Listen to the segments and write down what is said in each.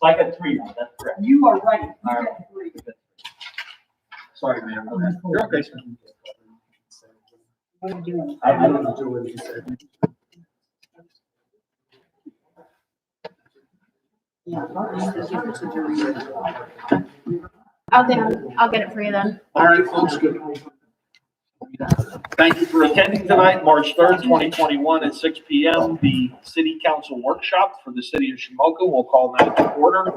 So I got 3 now, that's correct. You are right. You All right. got 3. Sorry, Mayor. You're okay, sir. What are you doing? I don't do what you said. I'll get it for you then. All right, folks, good. Thank you for attending tonight, March 3rd, 2021 at 6 p.m. The City Council Workshop for the City of Shamokin. We'll call that to order.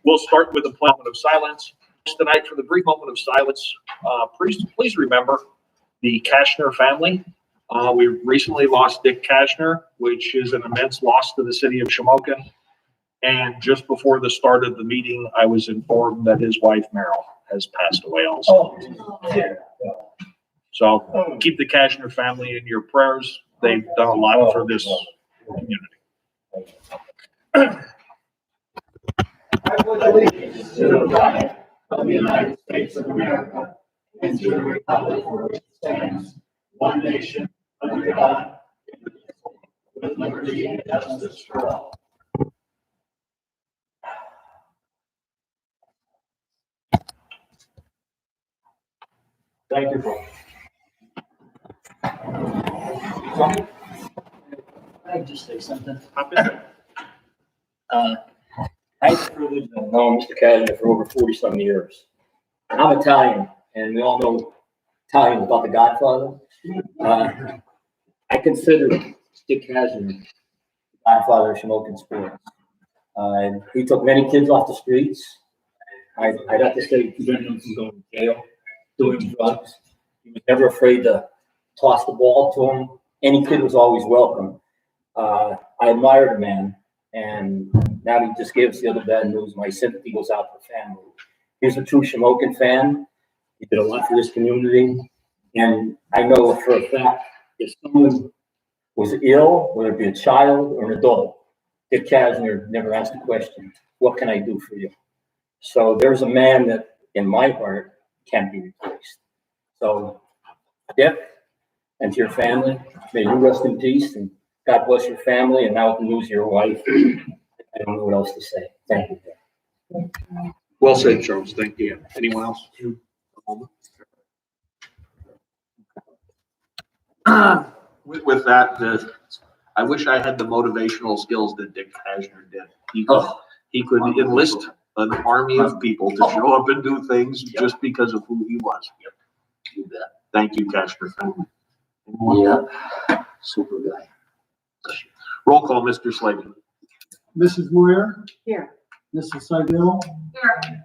We'll start with a moment of silence. Tonight, for the brief moment of silence, please remember the Kashner family. We recently lost Dick Kashner, which is an immense loss to the City of Shamokin. And just before the start of the meeting, I was informed that his wife, Meryl, has passed away also. So keep the Kashner family in your prayers. They've done a lot for this community. I pledge allegiance to the flag of the United States of America and to the republic for which it stands, one nation, under God, indivisible, with liberty and justice for all. Thank you, folks. Can I just say something? Hop in there. I had the privilege of knowing Mr. Kashner for over 40-some years. I'm Italian, and we all know Italians about the Godfather. I consider Dick Kashner the Godfather of Shamokin sports. He took many kids off the streets. I'd have to say he prevented them from going to jail, doing drugs. He was never afraid to toss the ball to him. Any kid was always welcome. I admired the man, and now he just gave us the other bad news. My sympathy goes out to the family. He's a true Shamokin fan. He did a lot for this community, and I know for a fact if someone was ill, whether it be a child or an adult, Dick Kashner never asked a question, what can I do for you? So there's a man that, in my heart, can't be replaced. So, Dick, and to your family, may you rest in peace, and God bless your family, and now with the news of your wife, I don't know what else to say. Thank you, Dick. Well said, Charles. Thank you. Anyone else? With that, I wish I had the motivational skills that Dick Kashner did. He could enlist an army of people to show up and do things just because of who he was. You bet. Thank you, Kashner family. Yeah, super guy. Roll call, Mr. Slavin. Mrs. Moyer, Here. Mrs. Seidel, Here.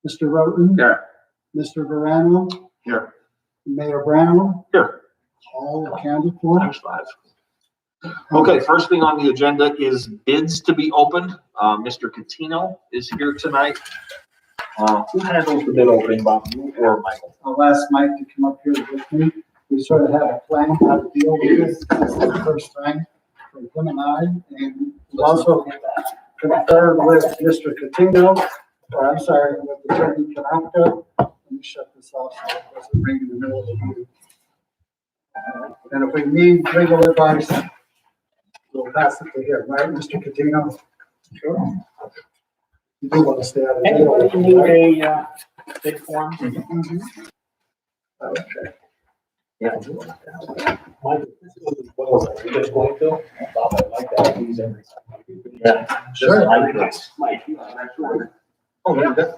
Mr. Roten, Here. Mr. Verano, Here. Mayor Brown, Here. all accounted for. Times 5. Okay, first thing on the agenda is bids to be opened. Mr. Catino is here tonight. Who handles the bid opening, Bob, you or Michael? I'll ask Mike to come up here with me. We sort of have a plan how to deal with this. This is the first time for him and I, and we also conferred with Mr. Catino, or I'm sorry, with Attorney Tanaka. Let me shut this off so it doesn't ring in the middle of the meeting. And if we need legal advice, we'll pass it to him, right, Mr. Catino? Sure. You do want to stay out of jail. You need a big form? Okay. Yeah. Mike, this goes as well as you guys going to? Bob, I like that. He's every time. Yeah. Sure. Mike, you want that short? Oh, yeah, that's.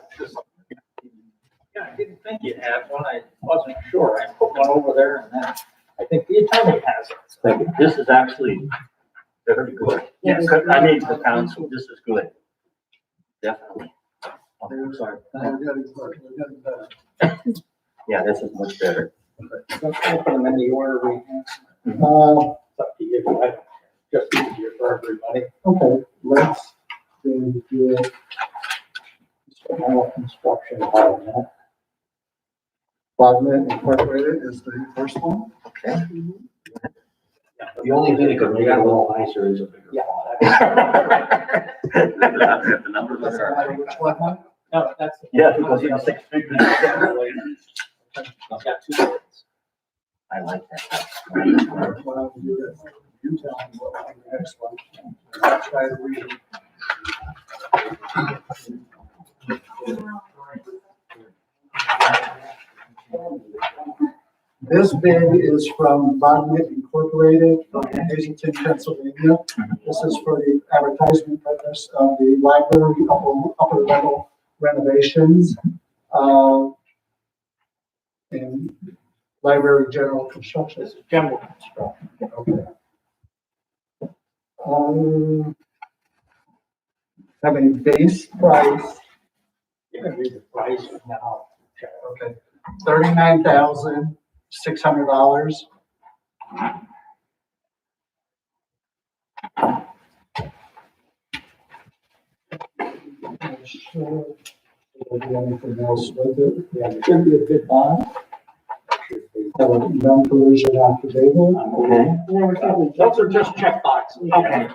Yeah, I didn't think you had one. I wasn't sure. I put one over there and then I think the attorney has it. Thank you. This is actually very good. Yes. I mean, the council, this is good. Definitely. Oh, I'm sorry. We're getting better. Yeah, this is much better. Let's open them in the order we have. Uh, It's up to you. I just easier for everybody. okay, let's do the Small construction element. Bognet Incorporated is the first one. Okay. The only thing that could make it a little nicer is a bigger font. The numbers Doesn't are. matter which one, huh? No, that's. Yeah, because you know, 6 figures. I've got 2 words. I like that. Why don't we do this? You tell me what on the next one. I'll try to read it. This bid is from Botnet Incorporated from Hazleton, Pennsylvania. This is for the advertisement purpose of the library upper level renovations. And library general construction. This is general construction. Okay. Have a base price, You can read the price now. okay, $39,600. Sure. Will there be anything else with it? Yeah, it should be a good bond. Have a non-collision affidavit. Okay. Those are just check boxes. Okay.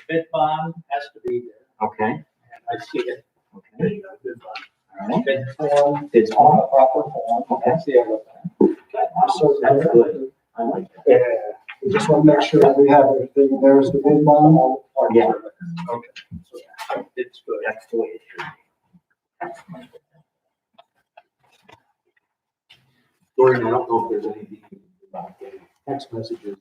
Bid bond has to be there. Okay. And I see it. Okay. Bid bond. All right. Bid form, It's on the proper form. Okay. That's the other thing. So That's good. I like that. Yeah, we just want to make sure that we have everything. There's the bid bond. Yeah. Okay. So, it's good. That's the way it should be. Dorian, I don't know if there's anything about getting text messages.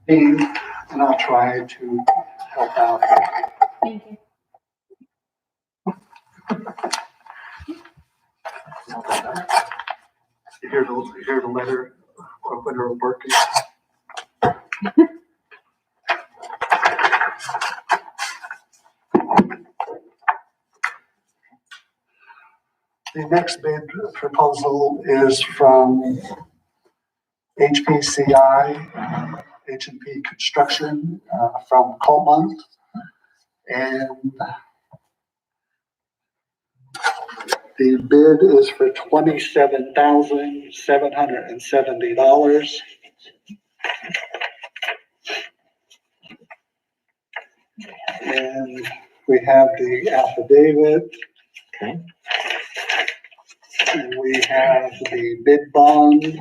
And I'll try to help out. Thank you. You hear the letter opener working. The next bid proposal is from HPCI, H&P Construction, from Colmont. And the bid is for $27,770. And we have the affidavit. Okay. We have the bid bond. And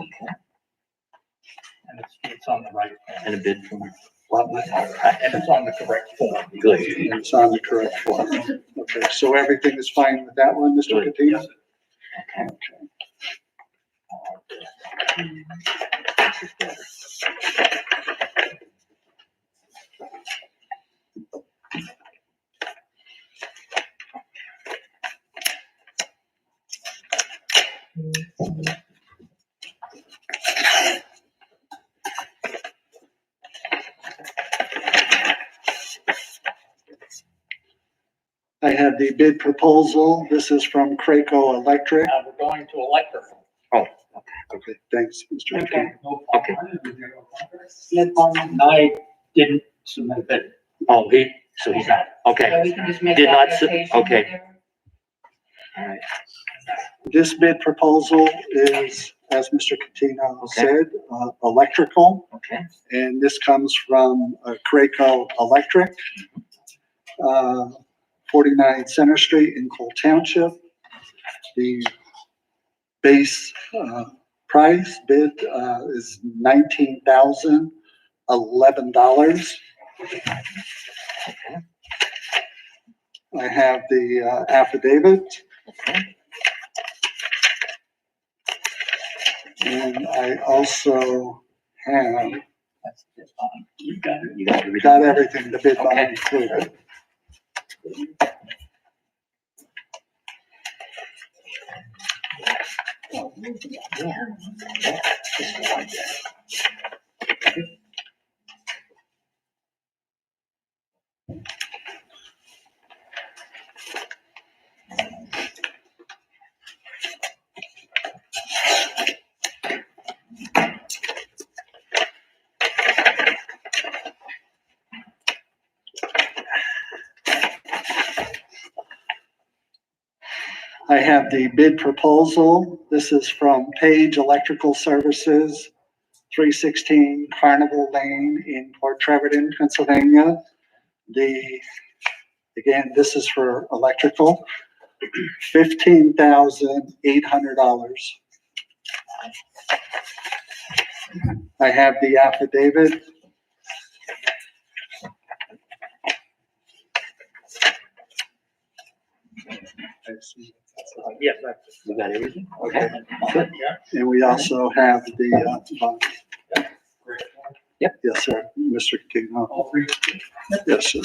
it's on the right. And a bid from. And it's on the correct form. Good. It's on the correct form. Okay, so everything is fine with that one, Mr. Good. Katina? Okay. I have the bid proposal. This is from Craco Electric. Now we're going to electrical. Oh, Okay, thanks, Mr. Okay. Katina. okay. I didn't submit a bid. Oh, so he's not, okay. So we can just make Did the not s- application. okay. All right. This bid proposal is, as Mr. Katina Okay. said, electrical. Okay. And this comes from Craco Electric, 49 Center Street in Cole Township. The base price bid is $19,011. I have the affidavit. And I also have, That's the bid bond. You got it. You got we everything. got everything, the bid bond Okay. included. I have the bid proposal. This is from Page Electrical Services, 316 Carnival Lane in Port Trevorton, Pennsylvania. Again, this is for electrical, $15,800. I have the affidavit. Yeah, that's. You got everything? Okay. Yeah. And we also have the bond. Yep. Yes, sir. Mr. King. All three. Yes, sir.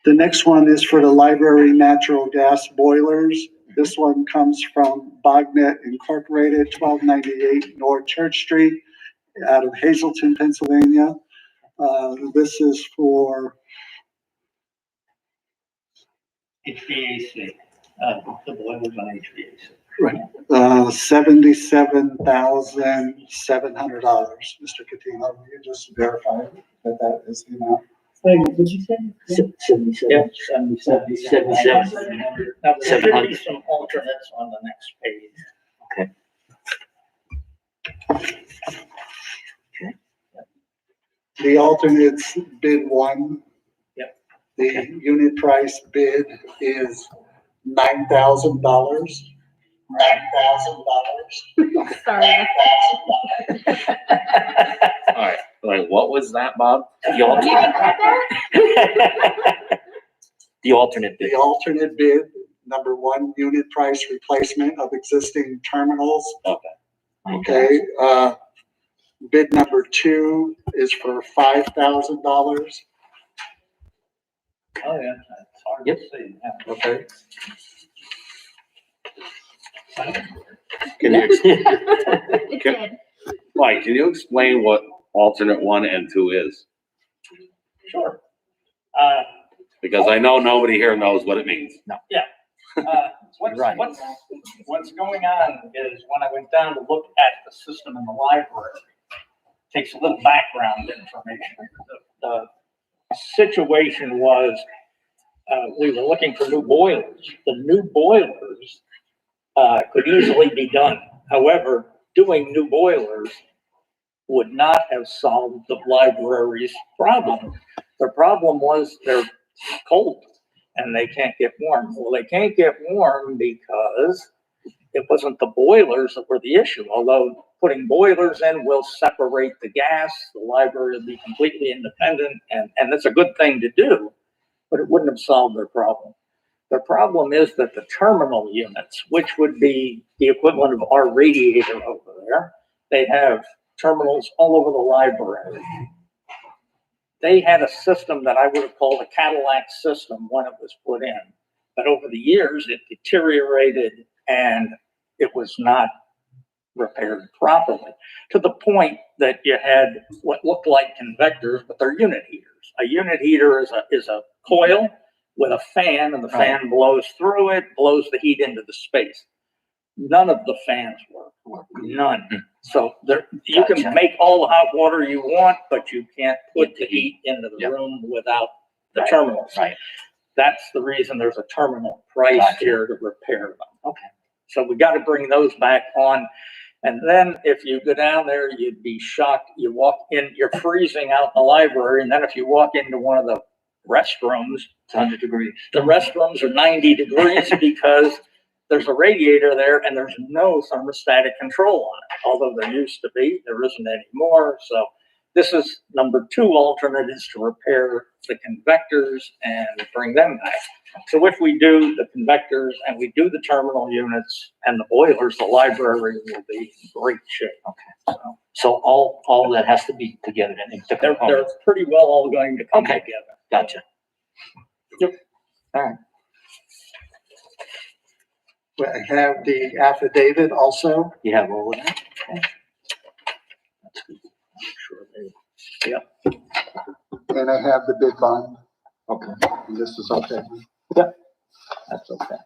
The next one is for the library natural gas boilers. This one comes from Bognet Incorporated, 1298 North Church Street, out of Hazleton, Pennsylvania. This is for HVAC, the boilers on HVAC. $77,700. Mr. Catino, will you just verify that that is the amount? What'd you say? 77. Yeah, 77. 77. Now, there should be 700. some alternates on the next page. The alternates bid one. Yep. The unit price bid is $9,000. $9,000. Sorry. All right, like, what was that, Bob? The You didn't alternate, get that? the alternate bid. The alternate bid, number one, unit price replacement of existing terminals. Okay, bid number two is for $5,000. Oh, yeah, it's hard to Yep. see. Yeah. Okay. Can you, It did. Mike, can you explain what alternate 1 and 2 is? Sure. Because I know nobody here knows what it means. What's, Right. what's going on is when I went down to look at the system in the library, takes a little background information. The situation was, we were looking for new boilers. The new boilers could easily be done. However, doing new boilers would not have solved the library's problem. The problem was they're cold and they can't get warm. Well, they can't get warm because it wasn't the boilers that were the issue. Although putting boilers in will separate the gas, the library will be completely independent, and that's a good thing to do, but it wouldn't have solved their problem. The problem is that the terminal units, which would be the equivalent of our radiator over there, they have terminals all over the library. They had a system that I would have called a Cadillac system when it was put in. But over the years, it deteriorated and it was not repaired properly, to the point that you had what looked like convectors, but they're unit heaters. A unit heater is a coil with a fan, and the fan blows through it, blows the heat into the space. None of the fans work, none. So there, you Gotcha. can make all the hot water you want, but you can't put the heat into the Yep. room without the Right. terminals. Right. That's the reason there's a terminal price Gotcha. here to repair them. Okay. So we got to bring those back on. And then if you go down there, you'd be shocked. You walk in, you're freezing out in the library. And then if you walk into one of the restrooms, It's 100 degrees. the restrooms are 90 degrees because there's a radiator there and there's no thermostatic control on it. Although there used to be, there isn't anymore. So this is number two alternate, is to repair the convectors and bring them back. So if we do the convectors and we do the terminal units and the boilers, the library will be in great shape. Okay. So all that has to be together then. The They're components. pretty well all going to come Okay. together. Gotcha. Yep. All right. I have the affidavit also. You have all of that? Okay. That's good. Sure they- Yep. And I have the bid bond. Okay. And this is okay. That's okay.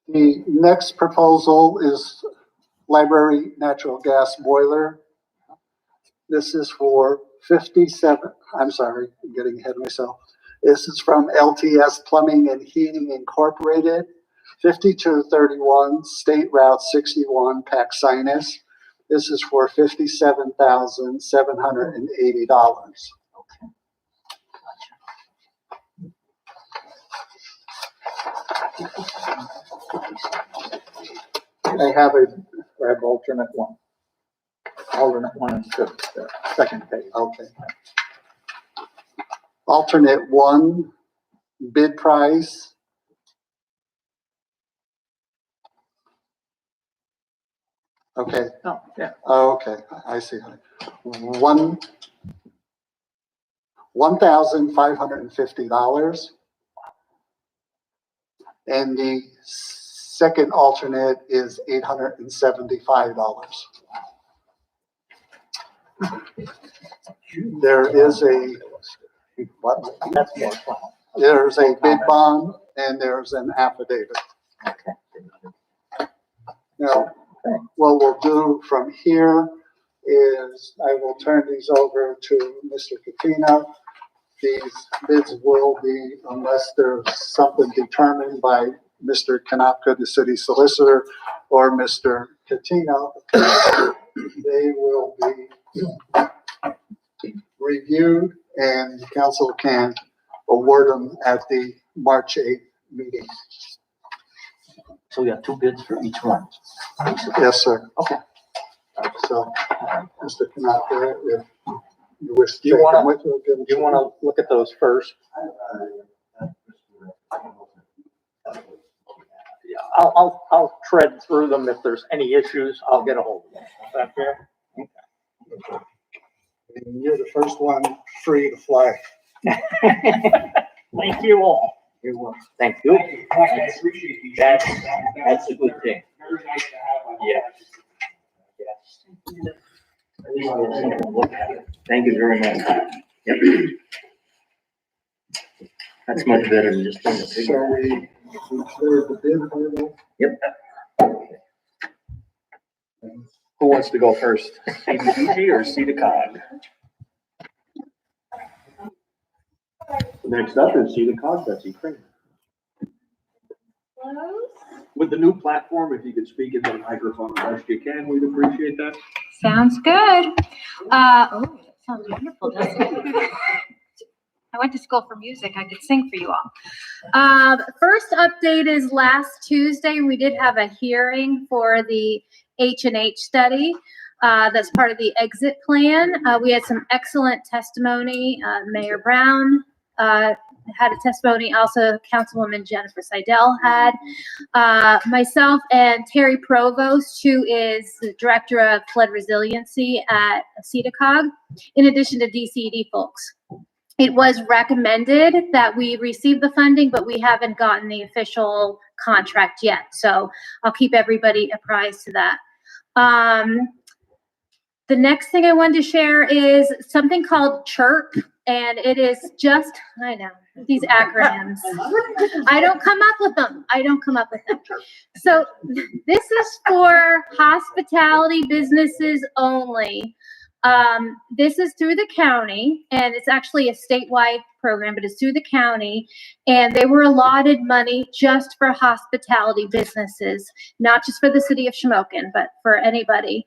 The next proposal is library natural gas boiler. This is for 57, I'm sorry, I'm getting ahead of myself. This is from LTS Plumbing and Heating Incorporated, 5231 State Route 61, Paxinas. This is for $57,780. I have a, grab alternate one. Alternate one is the second page. Okay. Alternate one, bid price. Okay, Oh, yeah. okay, I see. $1,550. And the second alternate is $875. There is a, what? That's more fun. There's a bid bond and there's an affidavit. Okay. Now, what we'll do from here is I will turn these over to Mr. Katina. These bids will be, unless there's something determined by Mr. Kanapka, the city solicitor, or Mr. Katina, they will be reviewed and the council can award them at the March 8th meeting. So we got 2 bids for each one. Yes, sir. Okay. So, Mr. Kanapka, if you wish to Do you take wanna- them with you, Do you want to look at those first? Yeah, I'll tread through them. If there's any issues, I'll get a hold of them. Is that fair? And you're the first one free to fly. Thank you all. You're welcome. Thank you. I appreciate these. That's a good thing. Very nice to have on. Yeah. Thank you very much. Yep. That's much better than just doing the So figure. we cleared the bid hurdle. Yep. Who wants to go first? CDBG or CEDACOG? Next up is CEDACOG, Betsy Kramer. With the new platform, if you could speak into the microphone as best you can, we'd appreciate that. Sounds good. Oh, that sounds wonderful, doesn't it? I went to school for music. I could sing for you all. First update is last Tuesday, we did have a hearing for the H&H study. That's part of the exit plan. We had some excellent testimony. Mayor Brown had a testimony. Also, Councilwoman Jennifer Seidel had. Myself and Terry Provost, who is the Director of Flood Resiliency at CEDACOG, in addition to DCED folks. It was recommended that we receive the funding, but we haven't gotten the official contract yet. So I'll keep everybody apprised to that. The next thing I wanted to share is something called CHIRP, and it is just, I know, these acronyms. I don't come up with them. So this is for hospitality businesses only. This is through the county, and it's actually a statewide program, but it's through the county, and they were allotted money just for hospitality businesses, not just for the city of Shamokin, but for anybody.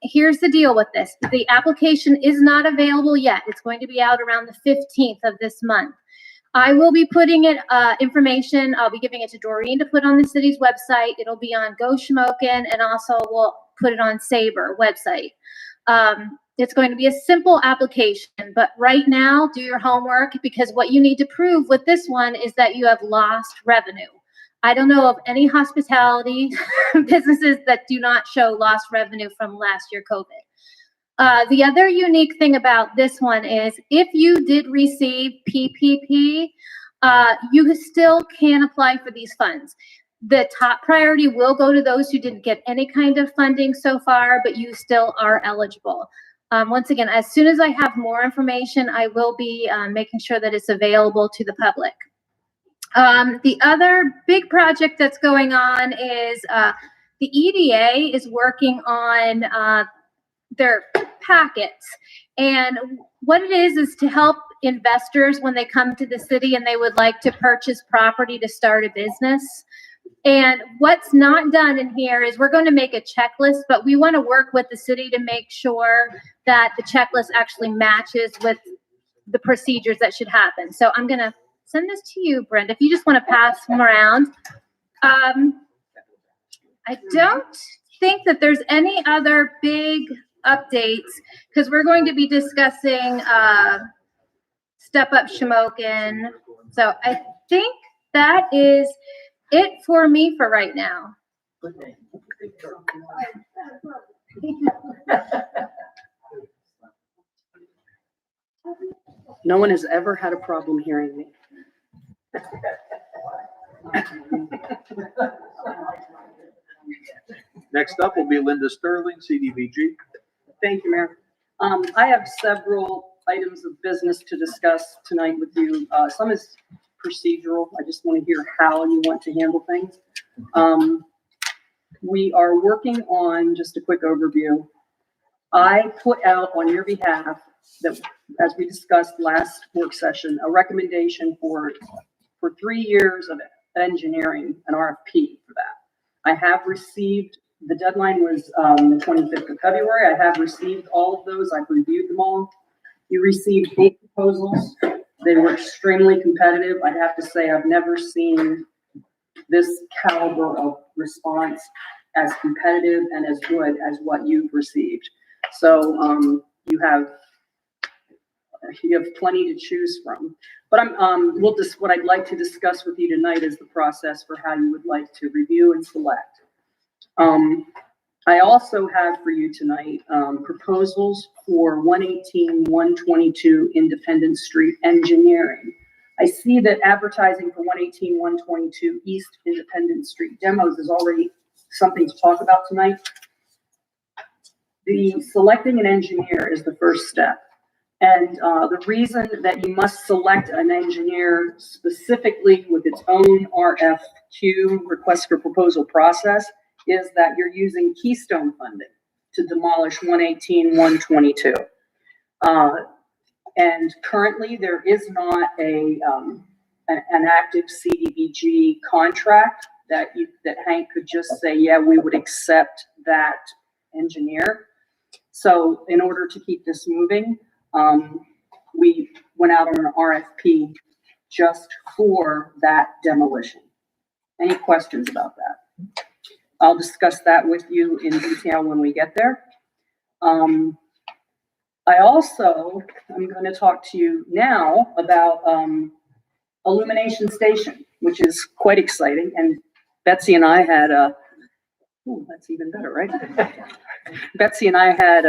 Here's the deal with this. The application is not available yet. It's going to be out around the 15th of this month. I will be putting it, information, I'll be giving it to Doreen to put on the city's website. It'll be on Go Shamokin, and also we'll put it on Sabre website. It's going to be a simple application, but right now, do your homework, because what you need to prove with this one is that you have lost revenue. I don't know of any hospitality businesses that do not show lost revenue from last year COVID. The other unique thing about this one is if you did receive PPP, you still can apply for these funds. The top priority will go to those who didn't get any kind of funding so far, but you still are eligible. Once again, as soon as I have more information, I will be making sure that it's available to the public. The other big project that's going on is the EDA is working on their packets. And what it is to help investors when they come to the city and they would like to purchase property to start a business. And what's not done in here is we're going to make a checklist, but we want to work with the city to make sure that the checklist actually matches with the procedures that should happen. So I'm going to send this to you, Brenda, if you just want to pass them around. I don't think that there's any other big updates because we're going to be discussing Step Up Shamokin. So I think that is it for me for right now. No one has ever had a problem hearing me. Next up will be Linda Sterling, CDBG. Thank you, Mayor. I have several items of business to discuss tonight with you. Some is procedural. I just want to hear how you want to handle things. We are working on, just a quick overview. I put out on your behalf that, as we discussed last work session, a recommendation for 3 years of engineering, an RFP for that. I have received, the deadline was the 25th of February. I have received all of those. I've reviewed them all. You received 8 proposals. They were extremely competitive. I'd have to say I've never seen this caliber of response as competitive and as good as what you've received. So you have plenty to choose from. But what I'd like to discuss with you tonight is the process for how you would like to review and select. I also have for you tonight proposals for 118, 122 Independence Street Engineering. I see that advertising for 118, 122 East Independence Street demos is already something to talk about tonight. The selecting an engineer is the first step. And the reason that you must select an engineer specifically with its own RFQ, request for proposal process, is that you're using Keystone funding to demolish 118, 122. And currently there is not an active CDBG contract that Hank could just say, yeah, we would accept that engineer. So in order to keep this moving, we went out on an RFP just for that demolition. Any questions about that? I'll discuss that with you in detail when we get there. I'm going to talk to you now about Illumination Station, which is quite exciting. And Betsy and I had that's even better, right? Betsy and I had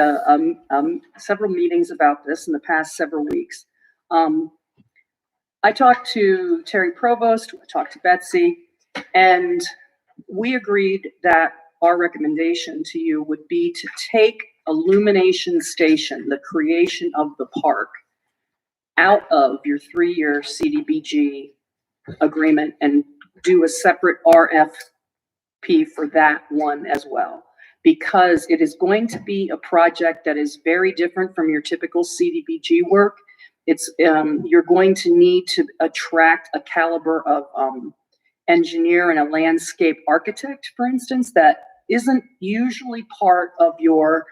several meetings about this in the past several weeks. I talked to Terry Provost, I talked to Betsy, and we agreed that our recommendation to you would be to take Illumination Station, the creation of the park, out of your 3-year CDBG agreement and do a separate RFP for that one as well, because it is going to be a project that is very different from your typical CDBG work. It's you're going to need to attract a caliber of engineer and a landscape architect, for instance, that isn't usually part of your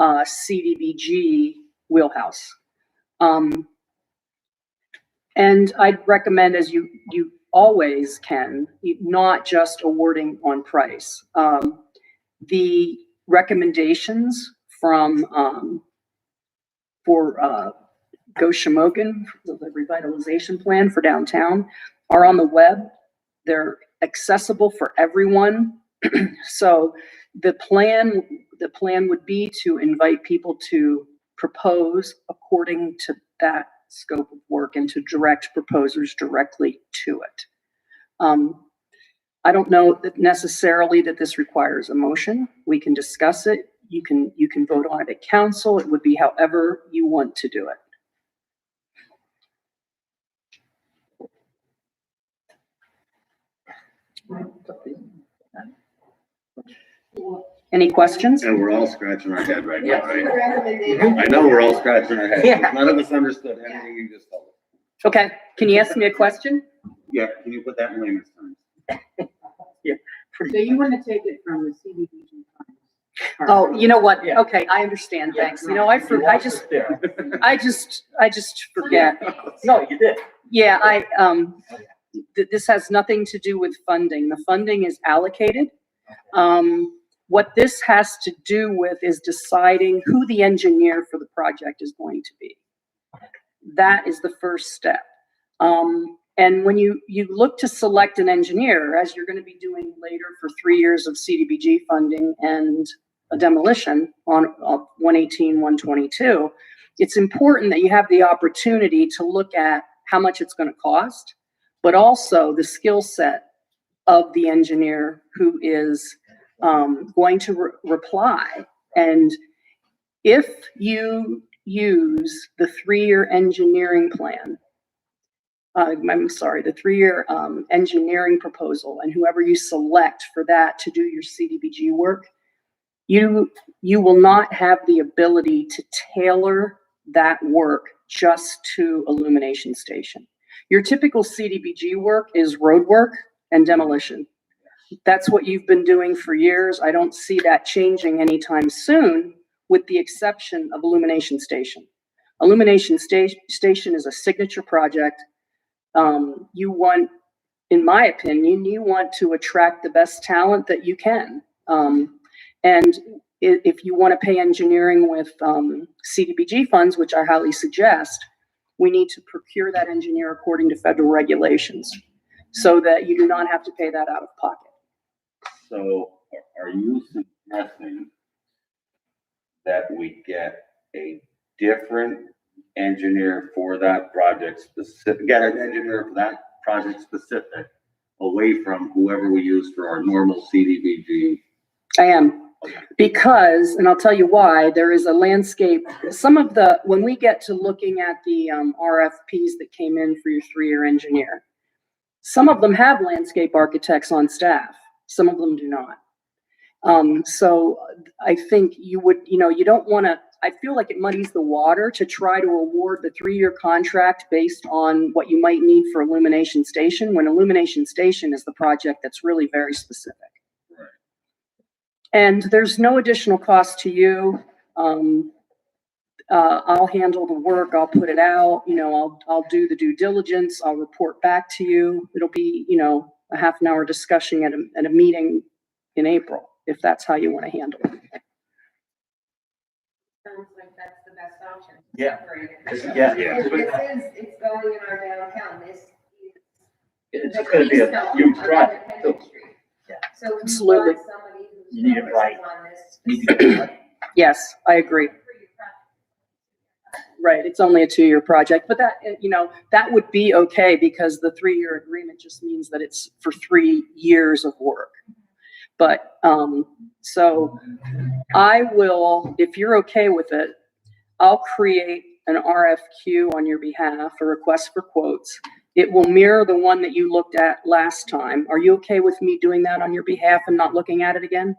CDBG wheelhouse. And I'd recommend, as you always can, not just awarding on price. The recommendations from for Go Shamokin, the revitalization plan for downtown, are on the web. They're accessible for everyone. So the plan would be to invite people to propose according to that scope of work and to direct proposers directly to it. I don't know that necessarily that this requires a motion. We can discuss it. You can vote on it at council. It would be however you want to do it. Any questions? And we're all scratching our head right now, right? I know we're all scratching our heads. Yeah. None of us understood anything you just told us. Okay, can you ask me a question? Yeah, can you put that in layman's terms? So you want to take it from the CDBG funds? Oh, you know what? Yeah. Okay, I understand, thanks. You know, I just forget. No, you did. Yeah, this has nothing to do with funding. The funding is allocated. What this has to do with is deciding who the engineer for the project is going to be. That is the first step. And when you look to select an engineer, as you're going to be doing later for 3 years of CDBG funding and a demolition on 118, 122, it's important that you have the opportunity to look at how much it's going to cost, but also the skill set of the engineer who is going to reply. And if you use the 3-year engineering plan, the 3-year engineering proposal, and whoever you select for that to do your CDBG work, you will not have the ability to tailor that work just to Illumination Station. Your typical CDBG work is road work and demolition. That's what you've been doing for years. I don't see that changing anytime soon, with the exception of Illumination Station. Illumination Station is a signature project. You want, in my opinion, you want to attract the best talent that you can. And if you want to pay engineering with CDBG funds, which I highly suggest, we need to procure that engineer according to federal regulations so that you do not have to pay that out of pocket. So are you suggesting that we get a different engineer for that project specific, get an engineer for that project specific, away from whoever we use for our normal CDBG? I am, because, and I'll tell you why, there is a landscape, when we get to looking at the RFPs that came in for your 3-year engineer, some of them have landscape architects on staff, some of them do not. So I think you don't want to, I feel like it muddies the water to try to award the 3-year contract based on what you might need for Illumination Station, when Illumination Station is the project that's really very specific. And there's no additional cost to you. I'll handle the work, I'll put it out, I'll do the due diligence, I'll report back to you. It'll be, a half an hour discussion at a meeting in April, if that's how you want to handle it. Sounds like that's the best option. Yeah. Separate it. Yeah. It's going in our downtown, this is. It's gonna be a huge project, too. So we Absolutely. want somebody who's. You need it right. On this. Yes, I agree. Right, it's only a 2-year project, but that, that would be okay, because the 3-year agreement just means that it's for 3 years of work. But, so I will, if you're okay with it, I'll create an RFQ on your behalf, a request for quotes. It will mirror the one that you looked at last time. Are you okay with me doing that on your behalf and not looking at it again?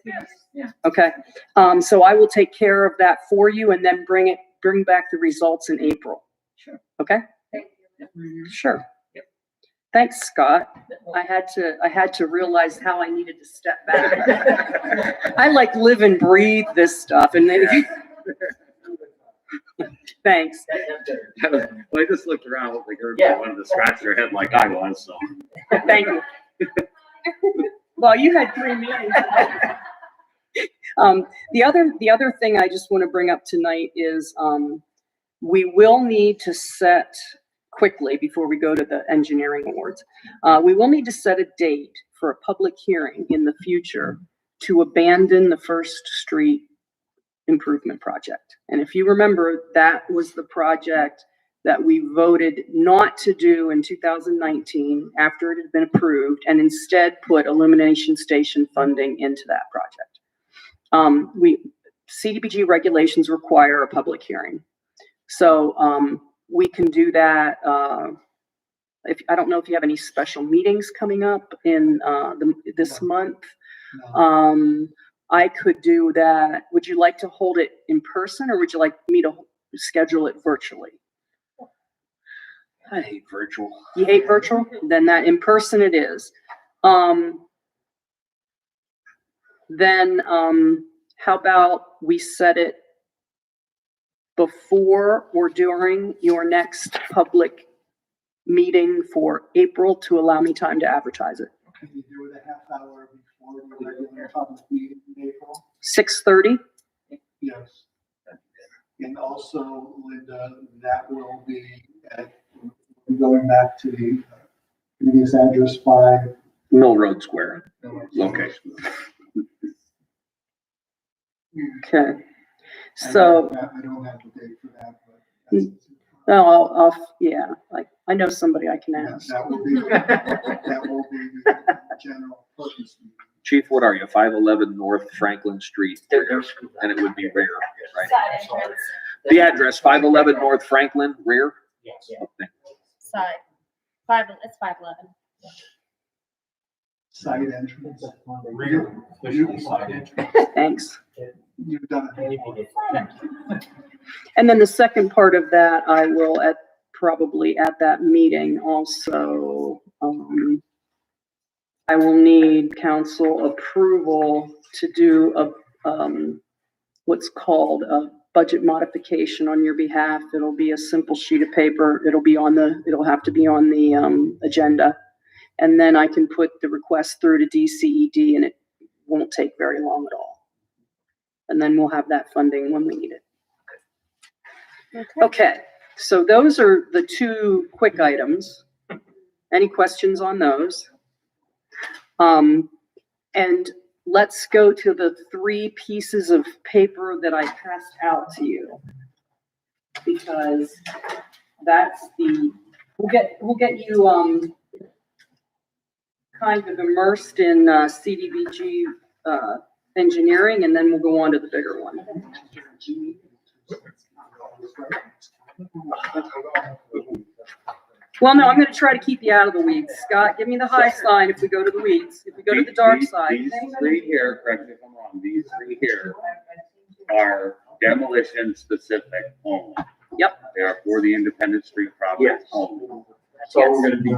Yes. Okay, so I will take care of that for you and then bring back the results in April. Sure. Okay? Thank you. Sure. Thanks, Scott. I had to realize how I needed to step back. I like live and breathe this stuff, and then, thanks. Well, I just looked around, looked like everybody wanted to scratch their head like I was, so. Thank you. Well, you had 3 meetings. The other thing I just want to bring up tonight is, we will need to set quickly before we go to the engineering awards. We will need to set a date for a public hearing in the future to abandon the First Street improvement project. And if you remember, that was the project that we voted not to do in 2019 after it had been approved, and instead put Illumination Station funding into that project. CDBG regulations require a public hearing. So we can do that. I don't know if you have any special meetings coming up in this month. I could do that. Would you like to hold it in person, or would you like me to schedule it virtually? I hate virtual. You hate virtual? Then that in person it is. Then how about we set it before or during your next public meeting for April to allow me time to advertise it? Can you do it a half hour before the regular public meeting in April? 6:30? Yes. And also, Linda, that will be going back to the previous address 5. Mill Road Square location. Okay. So, I don't have the date for that, but. no, yeah, I know somebody I can ask. That will be the general purpose meeting. Chief, what are you, 511 North Franklin Street? And it would be rear, right? The address, 511 North Franklin, rear? Yes. Okay. Side. It's 511. Side entrance. Side entrance. Thanks. You've done it. And then the second part of that, I will probably at that meeting also, I will need council approval to do what's called a budget modification on your behalf. It'll be a simple sheet of paper. It'll have to be on the agenda. And then I can put the request through to DCED, and it won't take very long at all. And then we'll have that funding when we need it. Okay, so those are the two quick items. Any questions on those? And let's go to the 3 pieces of paper that I passed out to you. Because that's we'll get you kind of immersed in CDBG engineering, and then we'll go on to the bigger one. Well, no, I'm going to try to keep you out of the weeds. Scott, give me the high sign if we go to the weeds. If we go to the dark side. These 3 here, correct me if I'm wrong, these 3 here are demolition specific only. Yep. They are for the Independent Street project only. So we're gonna be.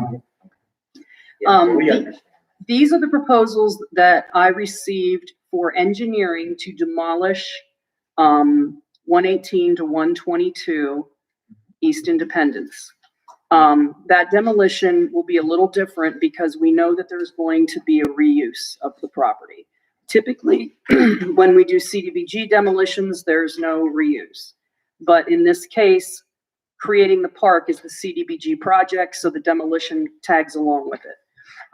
These are the proposals that I received for engineering to demolish 118 to 122 East Independence. That demolition will be a little different because we know that there's going to be a reuse of the property. Typically, when we do CDBG demolitions, there's no reuse. But in this case, creating the park is the CDBG project, so the demolition tags along with it.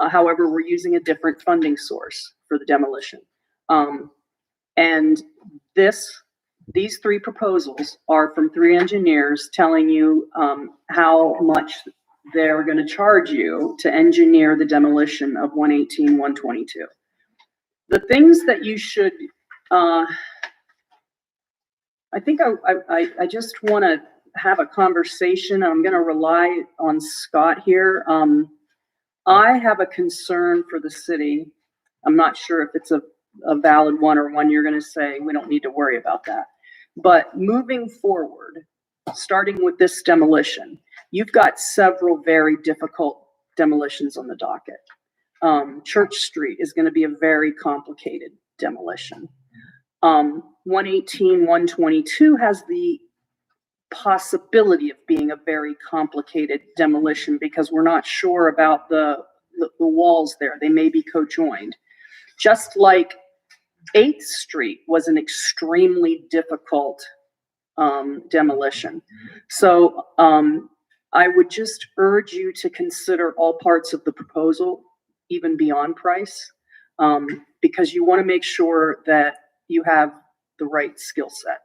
However, we're using a different funding source for the demolition. And these 3 proposals are from 3 engineers telling you how much they're going to charge you to engineer the demolition of 118, 122. The things that you should, I think I just want to have a conversation. I'm going to rely on Scott here. I have a concern for the city. I'm not sure if it's a valid one or one you're going to say, we don't need to worry about that. But moving forward, starting with this demolition, you've got several very difficult demolitions on the docket. Church Street is going to be a very complicated demolition. 118, 122 has the possibility of being a very complicated demolition because we're not sure about the walls there. They may be co-joined. Just like 8th Street was an extremely difficult demolition. So I would just urge you to consider all parts of the proposal, even beyond price, because you want to make sure that you have the right skill set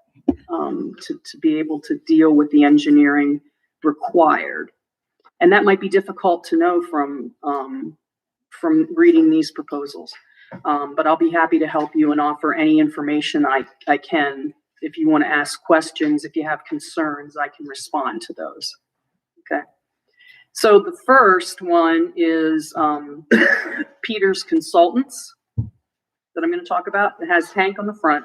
to be able to deal with the engineering required. And that might be difficult to know from reading these proposals. But I'll be happy to help you and offer any information I can. If you want to ask questions, if you have concerns, I can respond to those. Okay. So the first one is Peter's Consultants that I'm going to talk about. It has Hank on the front.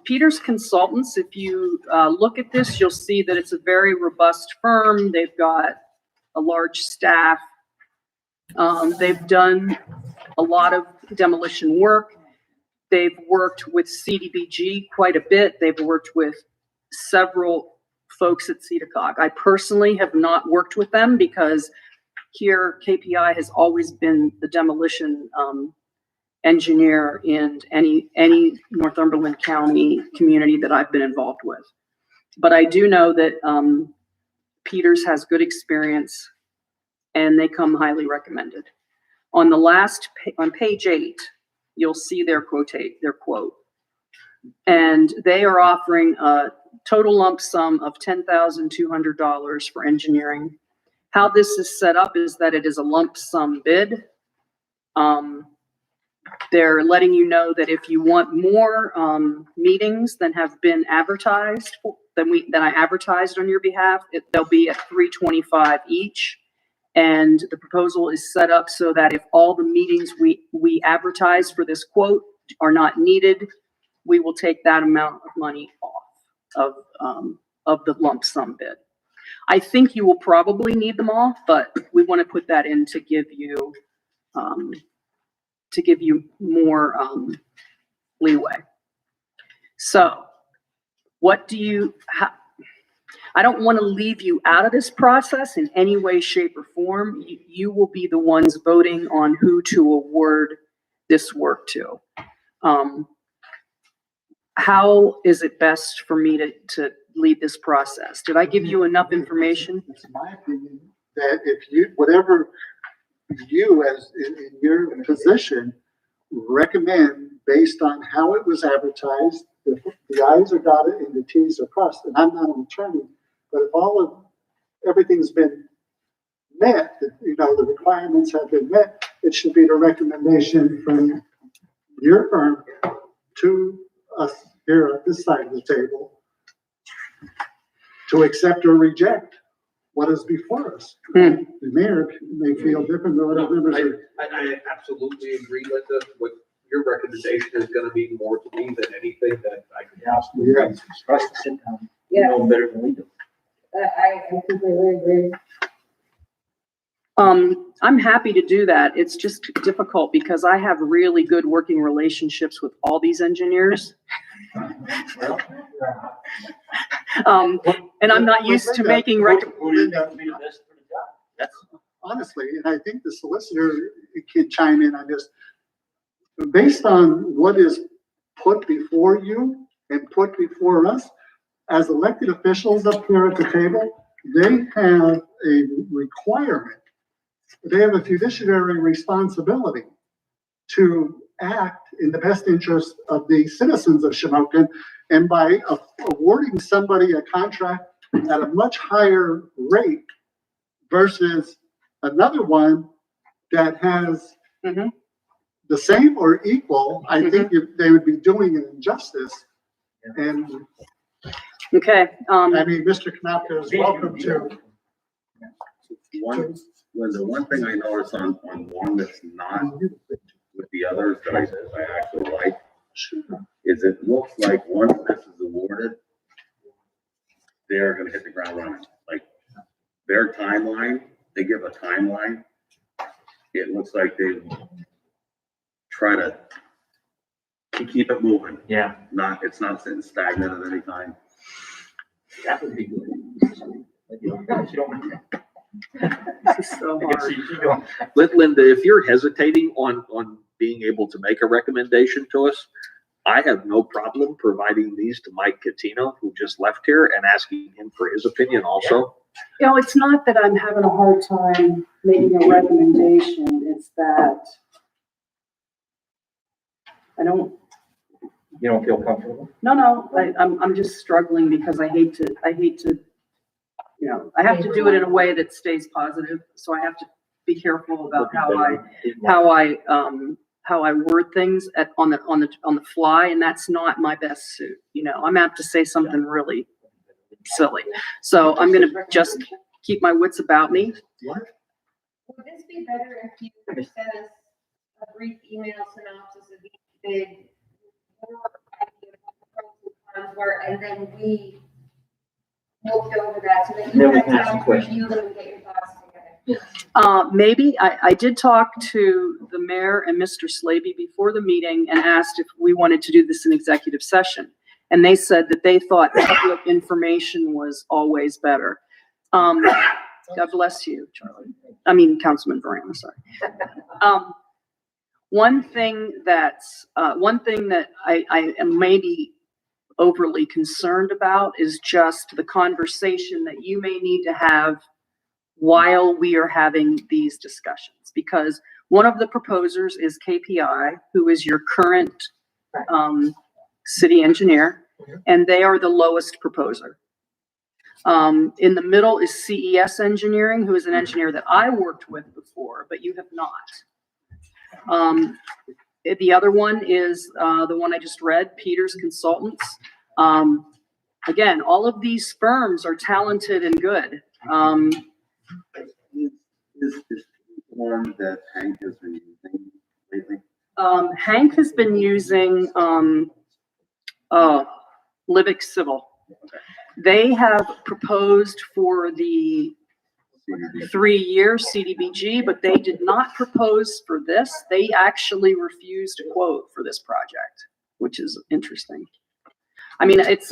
Peter's Consultants, if you look at this, you'll see that it's a very robust firm. They've got a large staff. They've done a lot of demolition work. They've worked with CDBG quite a bit. They've worked with several folks at CEDACOG. I personally have not worked with them because here KPI has always been the demolition engineer in any Northumberland County community that I've been involved with. But I do know that Peters has good experience and they come highly recommended. On on page 8, you'll see their quote. And they are offering a total lump sum of $10,200 for engineering. How this is set up is that it is a lump sum bid. They're letting you know that if you want more meetings than have been advertised, than I advertised on your behalf, they'll be at $325 each. And the proposal is set up so that if all the meetings we advertise for this quote are not needed, we will take that amount of money off of the lump sum bid. I think you will probably need them all, but we want to put that in to give you more leeway. So what do you I don't want to leave you out of this process in any way, shape, or form. You will be the ones voting on who to award this work to. How is it best for me to lead this process? Did I give you enough information? It's my opinion that if you, whatever you as in your position recommend based on how it was advertised, the I's are dotted and the T's are crossed. And I'm not an attorney, but if everything's been met, the requirements have been met, it should be the recommendation from your firm to us here at this side of the table to accept or reject what is before us. The mayor may feel different than other members are. I absolutely agree, Linda, with your recommendation is gonna be more to me than anything that I could possibly. Yeah. know better than we do. I completely agree. I'm happy to do that. It's just difficult because I have really good working relationships with all these engineers. And I'm not used to making Honestly, and I think the solicitor can chime in on this. Based on what is put before you and put before us, as elected officials up here at the table, they have a requirement. They have a fiduciary responsibility to act in the best interest of the citizens of Shamokin. And by awarding somebody a contract at a much higher rate versus another one that has the same or equal, I think they would be doing an injustice. And Okay. I mean, Mr. Knopka is welcome to. The one thing I noticed on one that's not with the others that I actually like is it looks like once this is awarded, they're gonna hit the ground running. Like their timeline, they give a timeline. It looks like they try to keep it moving. Yeah. It's not sitting stagnant at any time. That would be good. This is so hard. Linda, if you're hesitating on being able to make a recommendation to us, I have no problem providing these to Mike Catino, who just left here, and asking him for his opinion also. You know, it's not that I'm having a hard time making a recommendation, it's that I don't, You don't feel comfortable? no, I'm just struggling because I hate to, you know, I have to do it in a way that stays positive, so I have to be careful about how I word things on the fly, and that's not my best suit. You know, I'm apt to say something really silly. So I'm gonna just keep my wits about me. Would this be better if you could send us a brief email synopsis of each bid? And then we looked over that so that you Then we guys can ask some have to review them and get your thoughts together. Maybe, I did talk to the mayor and Mr. Slavy before the meeting and asked if we wanted to do this in executive session. And they said that they thought public information was always better. God bless you, Charlie. I mean, Councilman Varela, sorry. One thing that I am maybe overly concerned about is just the conversation that you may need to have while we are having these discussions. Because one of the proposers is KPI, who is your current city engineer, and they are the lowest proposer. In the middle is CES Engineering, who is an engineer that I worked with before, but you have not. The other one is the one I just read, Peters Consultants. Again, all of these firms are talented and good. Is one that Hank has been using lately? Hank has been using Libic Civil. They have proposed for the 3-year CDBG, but they did not propose for this. They actually refused to quote for this project, which is interesting. I mean, it's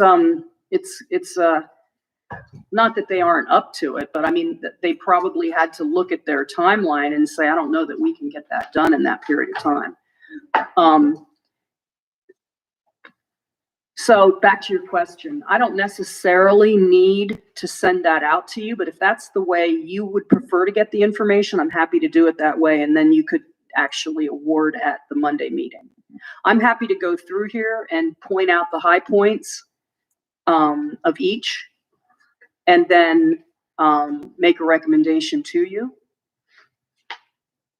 not that they aren't up to it, but I mean, they probably had to look at their timeline and say, I don't know that we can get that done in that period of time. So back to your question, I don't necessarily need to send that out to you, but if that's the way you would prefer to get the information, I'm happy to do it that way. And then you could actually award at the Monday meeting. I'm happy to go through here and point out the high points of each, and then make a recommendation to you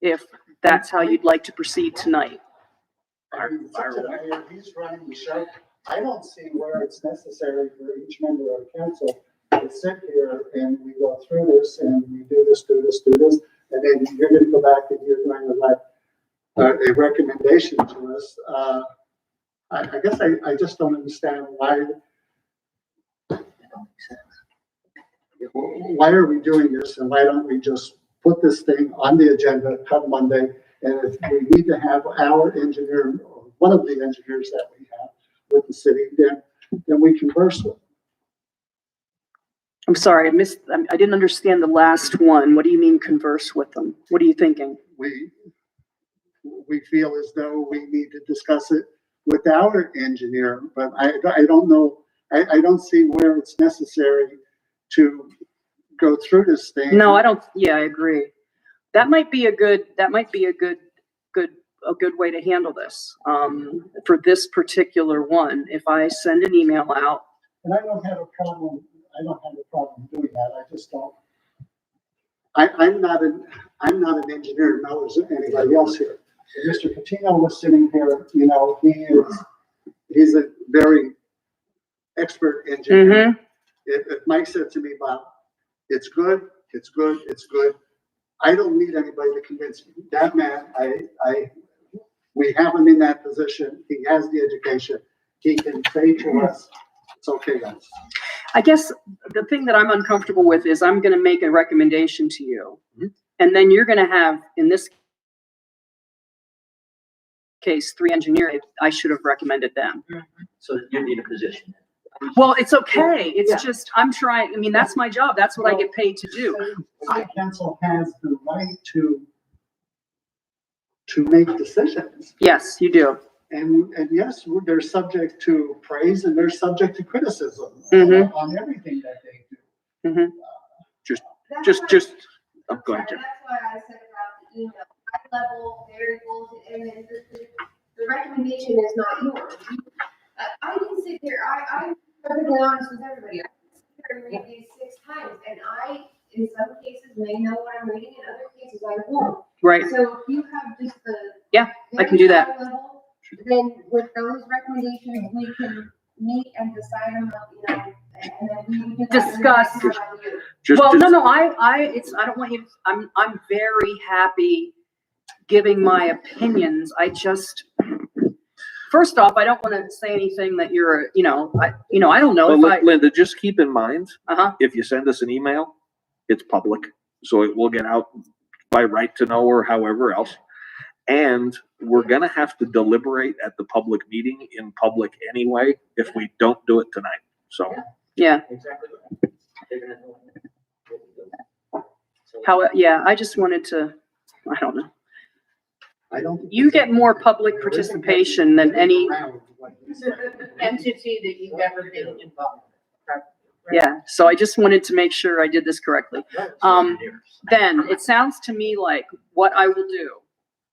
if that's how you'd like to proceed tonight. He's running the show. I don't see where it's necessary for each member of council to sit here and we go through this and we do this, and then you're gonna go back and you're going to write a recommendation to us. I guess I just don't understand why are we doing this, and why don't we just put this thing on the agenda come Monday? And if we need to have our engineer, or one of the engineers that we have with the city, then we converse with them. I'm sorry, I didn't understand the last one. What do you mean converse with them? What are you thinking? We feel as though we need to discuss it with our engineer, but I don't know, I don't see where it's necessary to go through this thing. No, I don't. Yeah, I agree. That might be a good way to handle this. For this particular one, if I send an email out. And I don't have a problem doing that. I just don't. I'm not an engineer, nor is anybody else here. Mr. Catino was sitting here, you know, he's a very expert engineer. Mm-hmm. If Mike said to me, Bob, it's good. I don't need anybody to convince me. That man, we have him in that position. He has the education. He can say to us, it's okay, guys. I guess the thing that I'm uncomfortable with is I'm going to make a recommendation to you. Mm-hmm. And then you're going to have, in this case, 3 engineers. I should have recommended them. Mm-hmm. So you need a position. Well, it's okay. It's just, I'm trying, I mean, that's my job. That's what I get paid to do. The council has the right to make decisions. Yes, you do. And yes, they're subject to praise and they're subject to criticism Mhm. on everything that they do. Mhm. Just, oh, go ahead, Jim. That's why I said about the email, high level, variables, and then the recommendation is not yours. I can sit here, I'm perfectly honest with everybody. I can sit here and read these 6 times, and I, in some cases, may know what I'm reading, in other cases, I won't. Right. So if you have just the. Yeah, I can do that. very high level, then with those recommendations, we can meet and decide on, and then we can. Discuss. Just, Well, just- no, I don't want you, I'm very happy giving my opinions. I just, first off, I don't want to say anything that you're, I don't know if I, Linda, just keep in mind, uh-huh, if you send us an email, it's public, so it will get out by right to know or however else. And we're gonna have to deliberate at the public meeting in public anyway, if we don't do it tonight, so. yeah. Exactly. Yeah, I just wanted to, I don't know. I don't. think You there's get more any- public there isn't participation than any, around what you said. Entity that you've ever been involved in. yeah, so I just wanted to make sure I did this correctly. Then it sounds to me like what I will do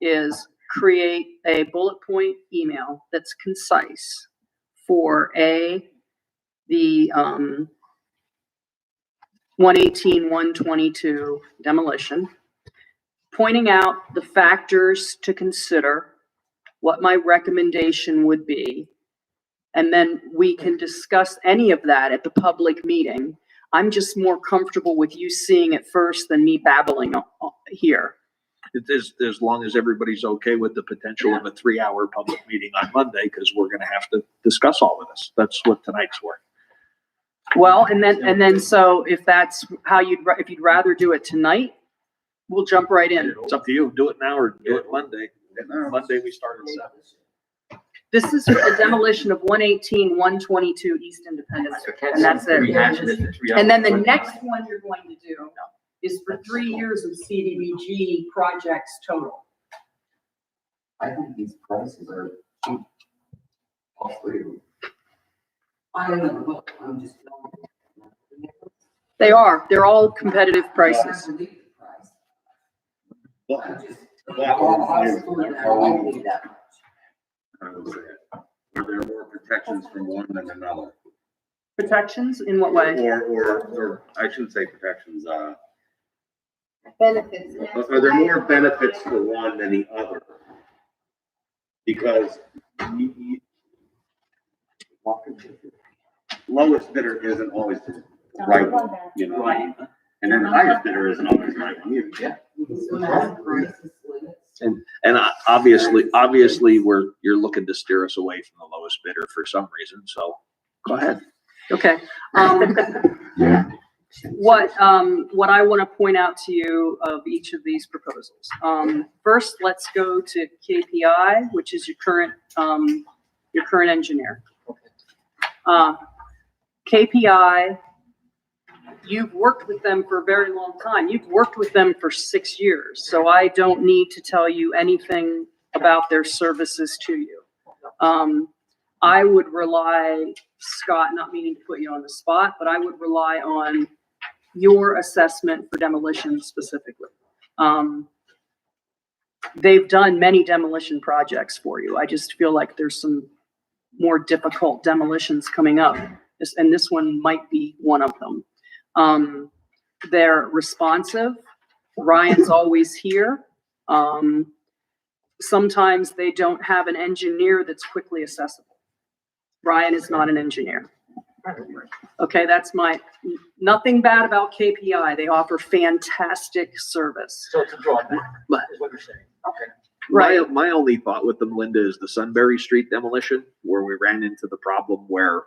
is create a bullet point email that's concise for the 118, 122 demolition, pointing out the factors to consider, what my recommendation would be, and then we can discuss any of that at the public meeting. I'm just more comfortable with you seeing it first than me babbling here. As long as everybody's okay with the potential of a 3-hour public meeting on Monday, because we're gonna have to discuss all of this. That's what tonight's for. Well, and then, so if that's how if you'd rather do it tonight, we'll jump right in. It's up to you. Do it now or do it Monday. Monday, we start at 7. This is a demolition of 118, 122 East Independence, and that's it. And then the next one you're going to do is for 3 years of CDBG projects total. I think these prices are cheap. All 3 of them. I don't know, look, I'm just. They're all competitive prices. I believe the price. I'm just- I don't need that much. I would say it. Are there more protections from one than another? Protections in what way? Or I shouldn't say protections, Benefits. are there more benefits for one than the other? Because lowest bidder isn't always the right one, Right. and then the highest bidder isn't always the right one either. Yeah. So that's prices, limits. And obviously, you're looking to steer us away from the lowest bidder for some reason, so go ahead. Okay. What I want to point out to you of each of these proposals. First, let's go to KPI, which is your current engineer. KPI, you've worked with them for a very long time. You've worked with them for 6 years, so I don't need to tell you anything about their services to you. I would rely, Scott, not meaning to put you on the spot, but I would rely on your assessment for demolition specifically. They've done many demolition projects for you. I just feel like there's some more difficult demolitions coming up, and this one might be one of them. They're responsive. Ryan's always here. Sometimes they don't have an engineer that's quickly accessible. Ryan is not an engineer. Okay, that's nothing bad about KPI. They offer fantastic service. So it's a drawback, is what you're saying. Okay. Right. My only thought with them, Linda, is the Sunbury Street demolition, where we ran into the problem where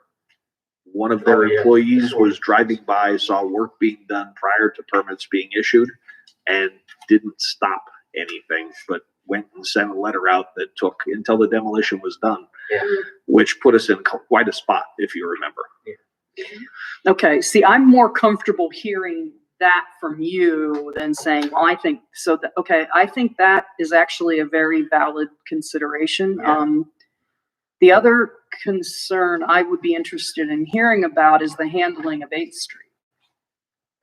one of their employees was driving by, saw work being done prior to permits being issued, and didn't stop anything, but went and sent a letter out that took until the demolition was done, which put us in quite a spot, if you remember. Okay, see, I'm more comfortable hearing that from you than saying, well, I think so. Okay, I think that is actually a very valid consideration. The other concern I would be interested in hearing about is the handling of 8th Street.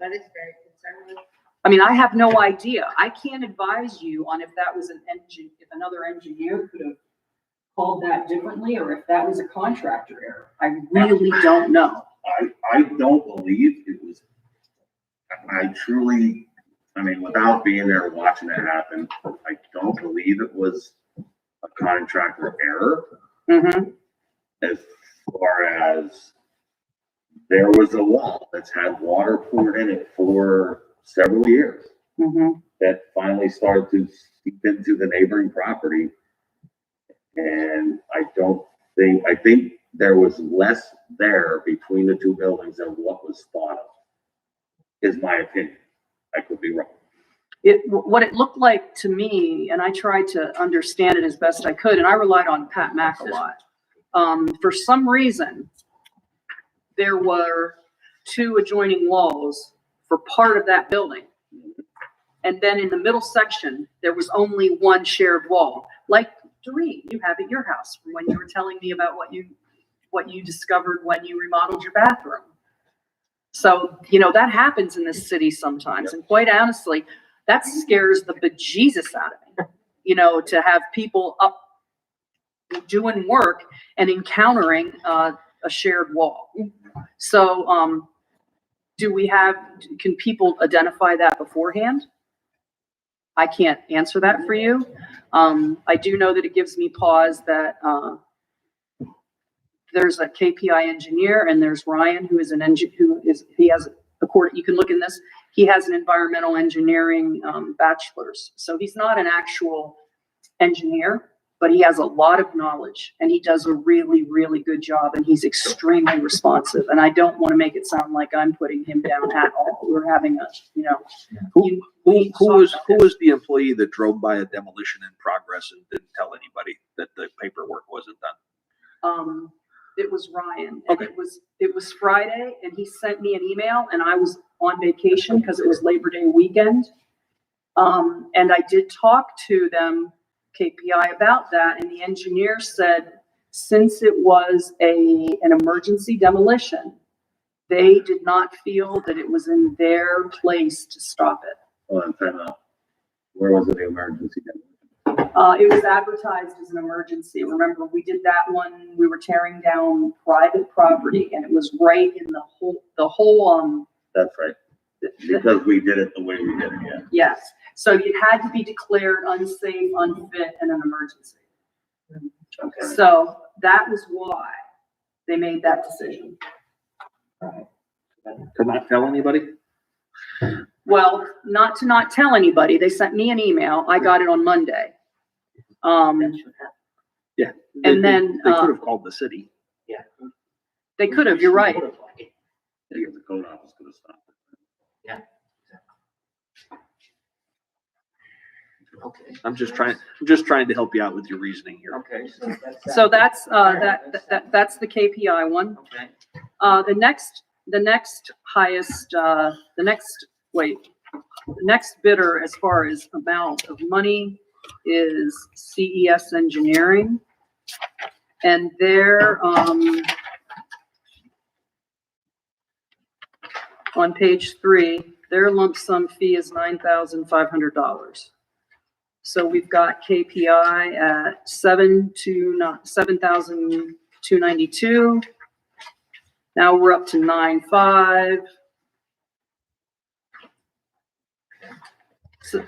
That is very concerning. I mean, I have no idea. I can't advise you on if that was if another engineer could have called that differently, or if that was a contractor error. I really don't know. I don't believe it was, I truly, I mean, without being there watching it happen, I don't believe it was a contractor error. Mm-hmm. As far as there was a wall that's had water poured in it for several years Mm-hmm. that finally started to seep into the neighboring property. And I think there was less there between the two buildings than what was thought of, is my opinion. I could be wrong. What it looked like to me, and I tried to understand it as best I could, and I relied on Pat Mack a lot. For some reason, there were 2 adjoining walls for part of that building. And then in the middle section, there was only 1 shared wall. Like, Doreen, you have at your house when you were telling me about what you discovered when you remodeled your bathroom. So, that happens in this city sometimes. And quite honestly, that scares the bejesus out of me, to have people up doing work and encountering a shared wall. So, can people identify that beforehand? I can't answer that for you. I do know that it gives me pause that there's a KPI engineer and there's Ryan, who is you can look in this, he has an environmental engineering bachelor's. So he's not an actual engineer, but he has a lot of knowledge and he does a really, really good job and he's extremely responsive. And I don't want to make it sound like I'm putting him down at all. We're having Who was the employee that drove by a demolition in progress and didn't tell anybody that the paperwork wasn't done? It was Ryan. Okay. And it was Friday and he sent me an email and I was on vacation because it was Labor Day weekend. And I did talk to them, KPI, about that, and the engineer said, since it was an emergency demolition, they did not feel that it was in their place to stop it. Hold on, time out. Where was it, the emergency? It was advertised as an emergency. Remember, we did that one, we were tearing down private property, and it was right in the whole. That's right. Because we did it the way we did it, yeah. Yes, so it had to be declared unsafe, unfit, and an emergency. Okay. So that was why they made that decision. To not tell anybody? Well, not to not tell anybody. They sent me an email. I got it on Monday. Yeah. And then, They could have called the city. they could have, you're right. The code office could have stopped it. Okay. I'm just trying to help you out with your reasoning here. Okay. So that's that's the KPI one. Okay. The next highest, the next bidder as far as amount of money is CES Engineering. And they're, on page 3, their lump sum fee is $9,500. So we've got KPI at $7,292. Now we're up to 9.5. So,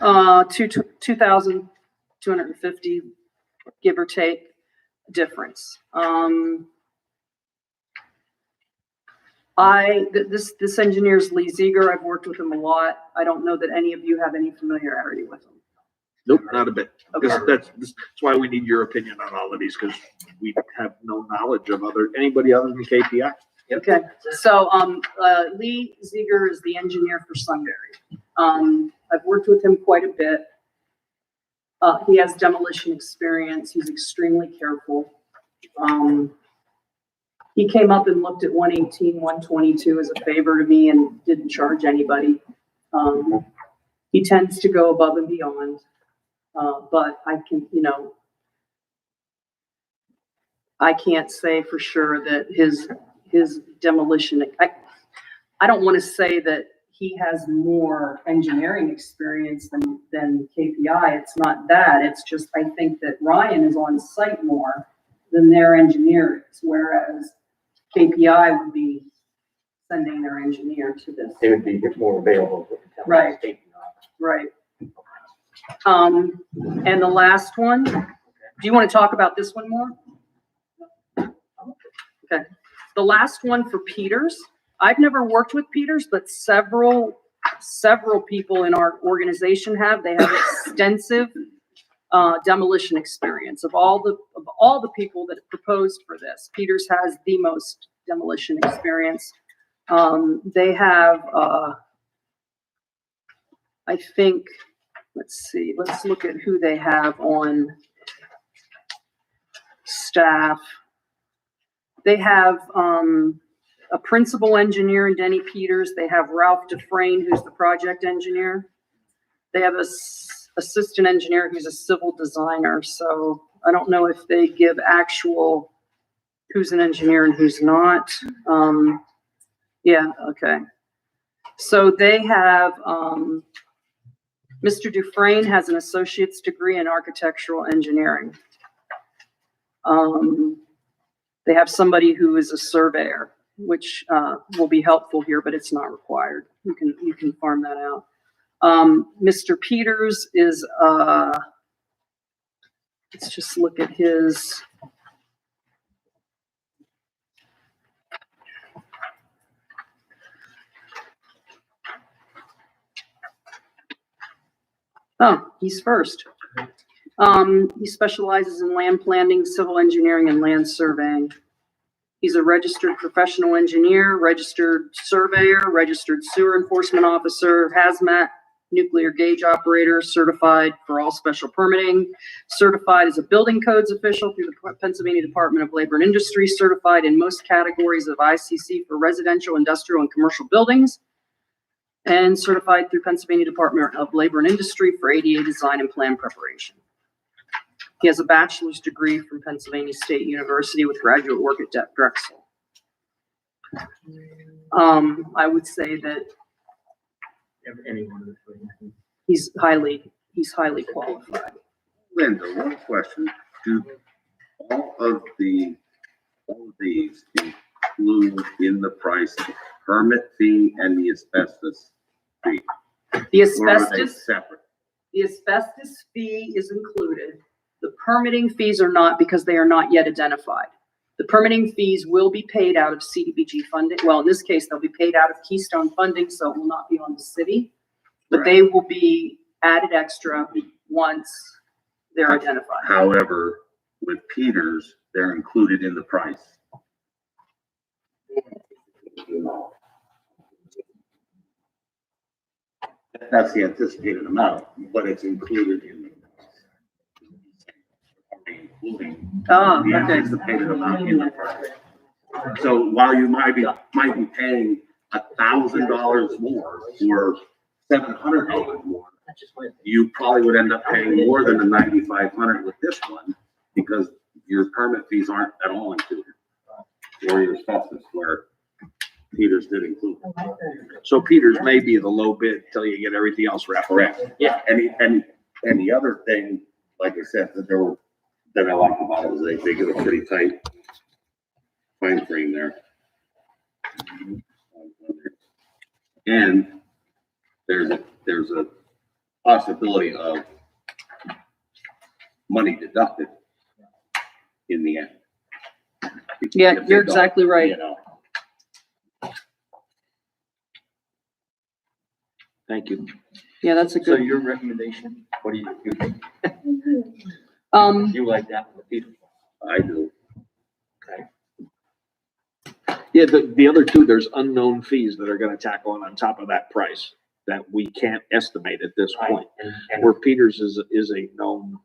2,250, give or take, difference. This engineer's Lee Ziegler. I've worked with him a lot. I don't know that any of you have any familiarity with him. Nope, not a bit. Okay. That's why we need your opinion on all of these, because we have no knowledge of anybody other than KPI. Okay, so, Lee Ziegler is the engineer for Sunbury. I've worked with him quite a bit. He has demolition experience. He's extremely careful. He came up and looked at 118, 122 as a favor to me and didn't charge anybody. He tends to go above and beyond. But I can, I can't say for sure that his demolition, I don't want to say that he has more engineering experience than KPI. It's not that. It's just, I think that Ryan is on site more than their engineer is, whereas KPI would be sending their engineer to this. They would be more available. Right. Right. And the last one, do you want to talk about this one more? Okay. The last one for Peters. I've never worked with Peters, but several people in our organization have. They have extensive demolition experience. Of all the people that proposed for this, Peters has the most demolition experience. They have, I think, let's see, let's look at who they have on staff. They have a principal engineer in Denny Peters. They have Ralph Dufresne, who's the project engineer. They have a assistant engineer who's a civil designer. So I don't know if they give actual who's an engineer and who's not. Yeah, okay. So they have, Mr. Dufresne has an associate's degree in architectural engineering. They have somebody who is a surveyor, which will be helpful here, but it's not required. You can farm that out. Mr. Peters is, let's just look at his. Oh, he's first. He specializes in land planning, civil engineering, and land surveying. He's a registered professional engineer, registered surveyor, registered sewer enforcement officer, hazmat, nuclear gauge operator, certified for all special permitting, certified as a building codes official through the Pennsylvania Department of Labor and Industry, certified in most categories of ICC for residential, industrial, and commercial buildings, and certified through Pennsylvania Department of Labor and Industry for ADA design and plan preparation. He has a bachelor's degree from Pennsylvania State University with graduate work at Drexel. I would say that he's highly qualified. Linda, one question. Do all of these include in the price the permit fee and the asbestos fee? The Or are they asbestos, separate? the asbestos fee is included. The permitting fees are not, because they are not yet identified. The permitting fees will be paid out of CDBG funding. Well, in this case, they'll be paid out of Keystone funding, so it will not be on the city, but they will be added extra once they're identified. However, with Peters, they're included in the price. That's the anticipated amount, but it's included in the price. Including Oh, the okay. anticipated amount in the price. So while you might be paying $1,000 more or $700 more, you probably would end up paying more than the $9,500 with this one because your permit fees aren't at all included. Or your asbestos, where Peters did include. So Peters may be the low bid till you get everything else wrapped around. Correct. Yeah. And the other thing, like I said, that I like about it is they give a pretty tight time frame there. And there's a possibility of money deducted in the end. Yeah, you're exactly right. You know. Thank you. Yeah, that's a So good, your recommendation, what do you think? um, You like that with Peter? I do. Yeah, the other two, there's unknown fees that are gonna tack on top of that price that we can't estimate at this point. And Where Peters is a known,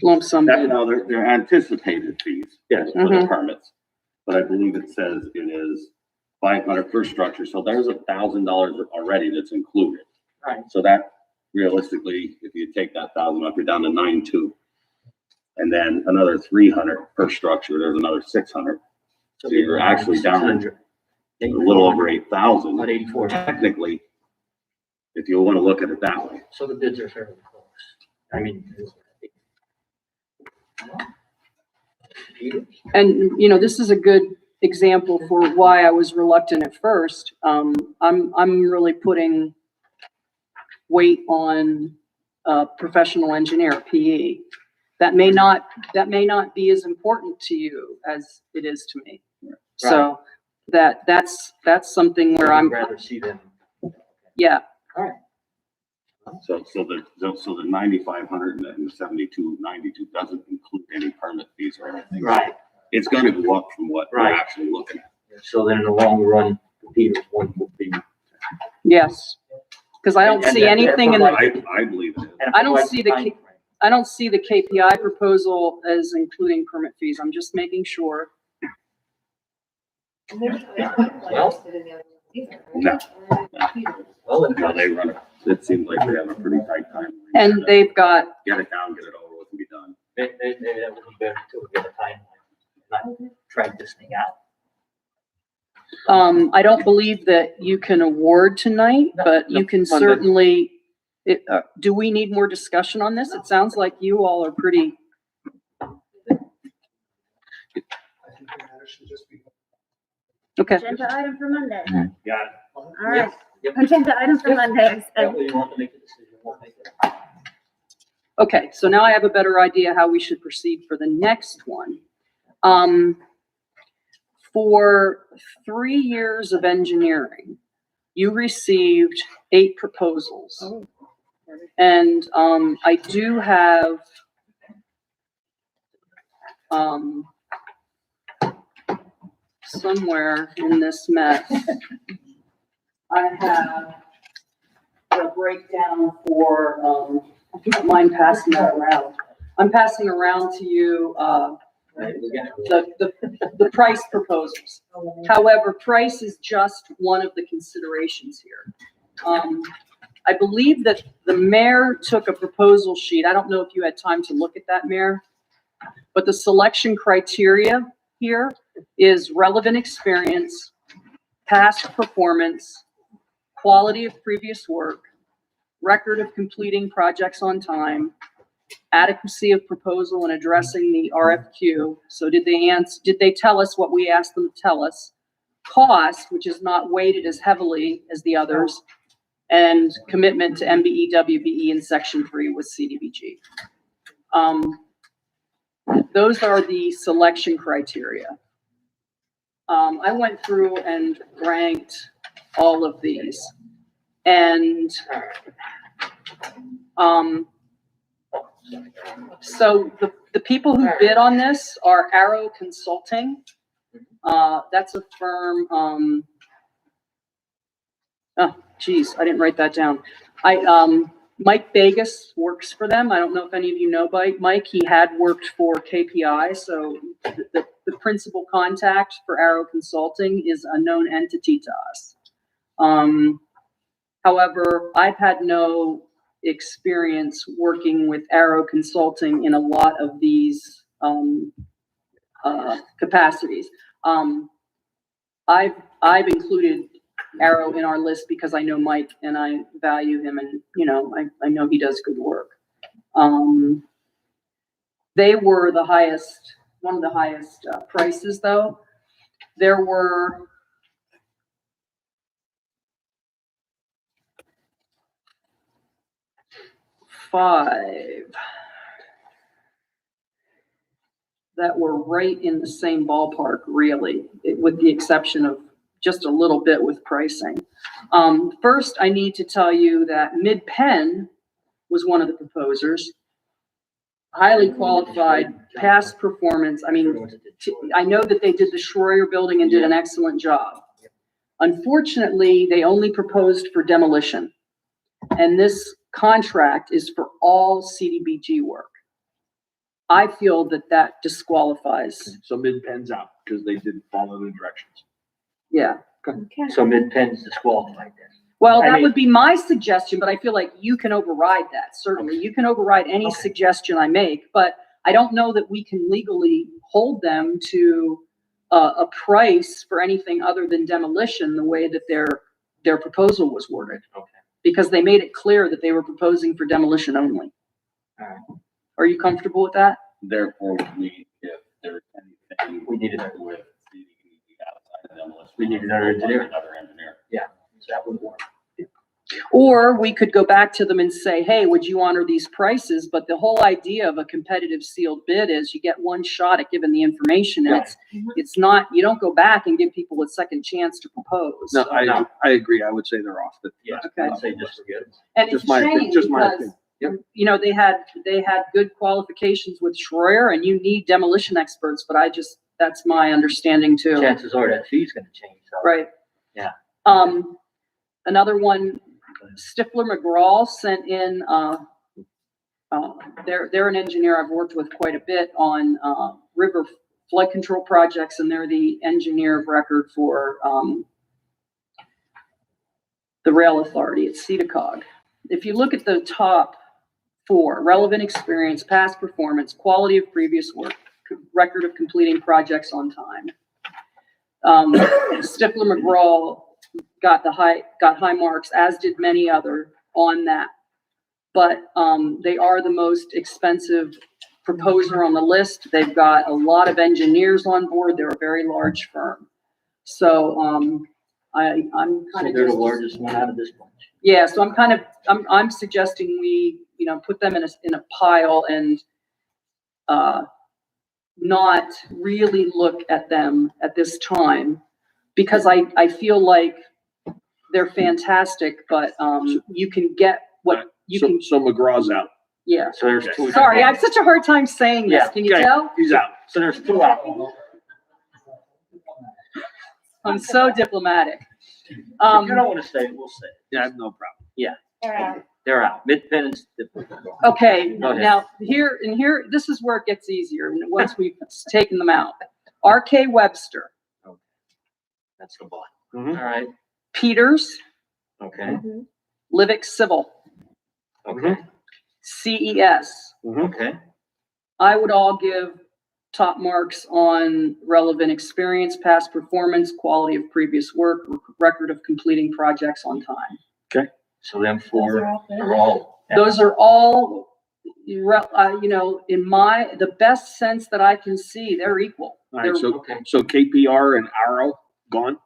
lump sum. That, no, they're anticipated fees. Yes. For the Mhm. permits, but I believe it says it is 500 per structure, so there's $1,000 already that's included. Right. So that realistically, if you take that 1,000 up, you're down to 9,200. And then another 300 per structure, there's another 600. So you're actually down a little over 8,000. About 84. Technically, if you want to look at it that way. So the bids are fairly close. I mean. And, you know, this is a good example for why I was reluctant at first. I'm really putting weight on professional engineer, PE. That may not be as important to you as it is to me. So that's something where I'm. I'd rather see them. Yeah. So the 9,500 and the 7,292 doesn't include any permit fees or anything. Right. It's gonna go up from what we're Right. actually looking at. So then in the long run, the Peters one will be. Yes. Because I don't And see that- anything in the, I believe it is. I don't see the I don't see the KPI proposal as including permit fees. I'm just making sure. Well, No, they run it. It seems like they have a pretty tight time. And they've got, Get it down, get it over with and be done. maybe that would be better to get a timeline, not drag this thing out. I don't believe that you can award tonight, but you can certainly, do we need more discussion on this? It sounds like you all are pretty, I think the matter should just be. okay. Agenda item for Monday. Got it. All right. Yep. Agenda item for Monday. That way you want to make a decision, we'll make it. Okay, so now I have a better idea how we should proceed for the next one. For 3 years of engineering, you received 8 proposals. And, I do have, somewhere in this mess, I have the breakdown for, I don't mind passing that around. I'm passing around to you, the price proposals. However, price is just one of the considerations here. I believe that the mayor took a proposal sheet. I don't know if you had time to look at that, Mayor. But the selection criteria here is relevant experience, past performance, quality of previous work, record of completing projects on time, adequacy of proposal and addressing the RFQ. So did they tell us what we asked them to tell us? Cost, which is not weighted as heavily as the others, and commitment to MBE, WBE, and Section 3 with CDBG. Those are the selection criteria. I went through and ranked all of these. And so the people who bid on this are Arrow Consulting. That's a firm, oh, geez, I didn't write that down. Mike Vegas works for them. I don't know if any of you know Mike. He had worked for KPI, so the principal contact for Arrow Consulting is a known entity to us. However, I've had no experience working with Arrow Consulting in a lot of these capacities. I've included Arrow in our list because I know Mike and I value him, and I know he does good work. They were the highest, one of the highest prices though. There were five that were right in the same ballpark, really, with the exception of just a little bit with pricing. First, I need to tell you that Mid-Penn was one of the proposers. Highly qualified, past performance. I mean, I know that they did the Schroyer building and did an excellent job. Unfortunately, they only proposed for demolition. And this contract is for all CDBG work. I feel that disqualifies. So Mid-Penn's out because they didn't follow the directions. Yeah. So Mid-Penn's disqualified then. Well, I that mean- would be my suggestion, but I feel like you can override that. Certainly, you can override any suggestion I make, but I don't know that we can legally hold them to a price for anything other than demolition, the way that their proposal was worded. Okay. Because they made it clear that they were proposing for demolition only. All right. Are you comfortable with that? Therefore, if there's anything We needed with CDBG outside of demolition. We need another engineer. Another engineer. That would work. Or we could go back to them and say, hey, would you honor these prices? But the whole idea of a competitive sealed bid is you get one shot at giving the information. And it's not, you don't go back and give people a second chance to propose. No, I agree. I would say they're off the. Yeah, Okay. I'd say just forget it. And it's Just my a opinion, shame just my because, opinion. you know, they had good qualifications with Schroyer, and you need demolition experts, but that's my understanding too. Chances are that fee's gonna change. So. Right. Yeah. Another one, Stifler McGraw sent in, they're an engineer I've worked with quite a bit on, river flood control projects, and they're the engineer of record for, the rail authority at CEDACOG. If you look at the top four, relevant experience, past performance, quality of previous work, record of completing projects on time. Stifler McGraw got high marks, as did many other on that. But, they are the most expensive proposer on the list. They've got a lot of engineers on board. They're a very large firm. So, I'm So kind of they're the just, largest one out of this bunch. yeah, so I'm suggesting we, put them in a pile and, not really look at them at this time, because I feel like they're fantastic, but, you can get what you can, So McGraw's out. yeah. So there's two. Sorry, I have such a hard time saying this, Yeah, can you okay. tell? He's out. So there's two out. I'm so diplomatic. If you don't wanna say it, we'll say it. Yeah, I have no problem. They're out. Midpen is. Okay, Go ahead. now here, this is where it gets easier, once we've taken them out. R.K. Webster, That's the one. Mhm. All right. Peters, Okay. Livick Civil, Okay. CES. Okay. I would all give top marks on relevant experience, past performance, quality of previous work, record of completing projects on time. So them four are all. Those are all, in the best sense that I can see, they're equal. All right, so, Okay. so KPR and Arrow gone?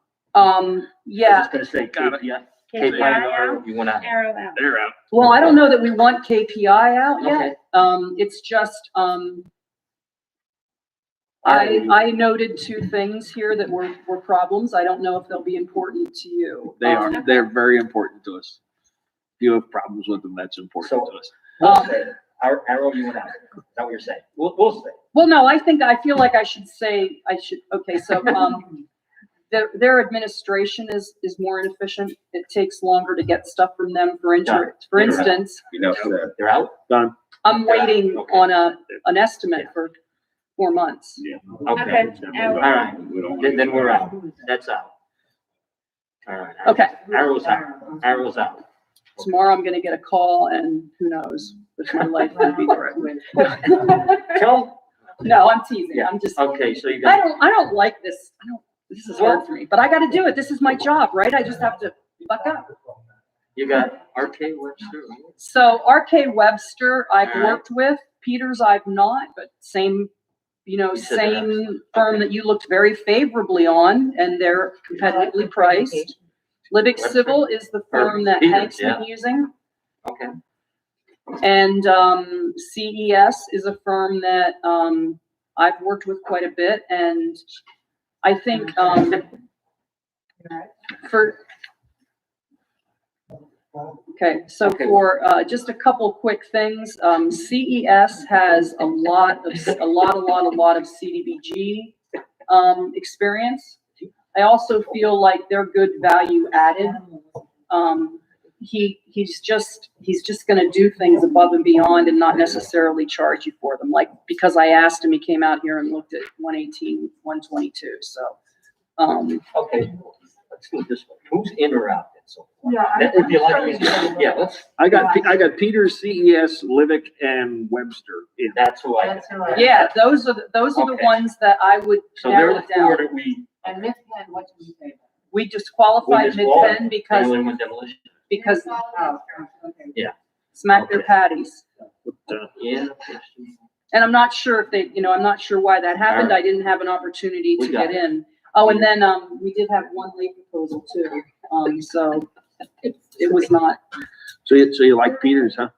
Yeah, I was gonna say, Got it. KPI. KPI You wanna. Arrow out. They're out. well, I don't know that we want KPI out yet. Okay. It's just, I noted two things here that were problems. I don't know if they'll be important to you. They're very important to us. If you have problems with them, that's important So- to us. We'll say it. Arrow, you went out. Is that what you're saying? We'll say. Well, no, I feel like I should say, okay, so, their administration is more inefficient. It takes longer to get stuff from them. For instance, They're out? Done. I'm waiting Okay. on an estimate for 4 months. Okay. Arrow. All right. Then we're out. That's out. All right. Okay. Arrow's out. Arrow's out. Tomorrow I'm gonna get a call and who knows if my life will be threatened. Tell, No, I'm teasing. Yeah. I'm just, okay, so you I got, don't like this. This is hard for me, but I gotta do it. This is my job, right? I just have to buck up. you got RK Webster. So RK Webster, I've All right. worked with. Peters, I've not, but same, You said that. same firm that you looked very favorably on, and they're competitively priced. Livick Webster? Civil is the firm that Peters, Hank's been using. Okay. And, CES is a firm that, I've worked with quite a bit, and I think, for, just a couple quick things, CES has a lot of CDBG, experience. I also feel like they're good value added. He's just gonna do things above and beyond and not necessarily charge you for them. Like, because I asked him, he came out here and looked at 118, 122, so. Okay, let's do it this way. Who's in or out? So That would be a lot easier. Yeah, I got Peters, CES, Livick, and Webster in. that's who I. That's who I. Yeah, those are the Okay. ones that I would So they're narrow the it down. four that we. And Miss Penn, what did you say? We disqualified disqualified. Mid-Penn because, Only one demolition. because Oh, okay. smack their Okay. patties. Yeah. And I'm not sure if they, I'm not sure why that happened. I didn't have an opportunity We to got get in. Oh, and then, we did have one late proposal too. So it was not, So you like Peters, huh?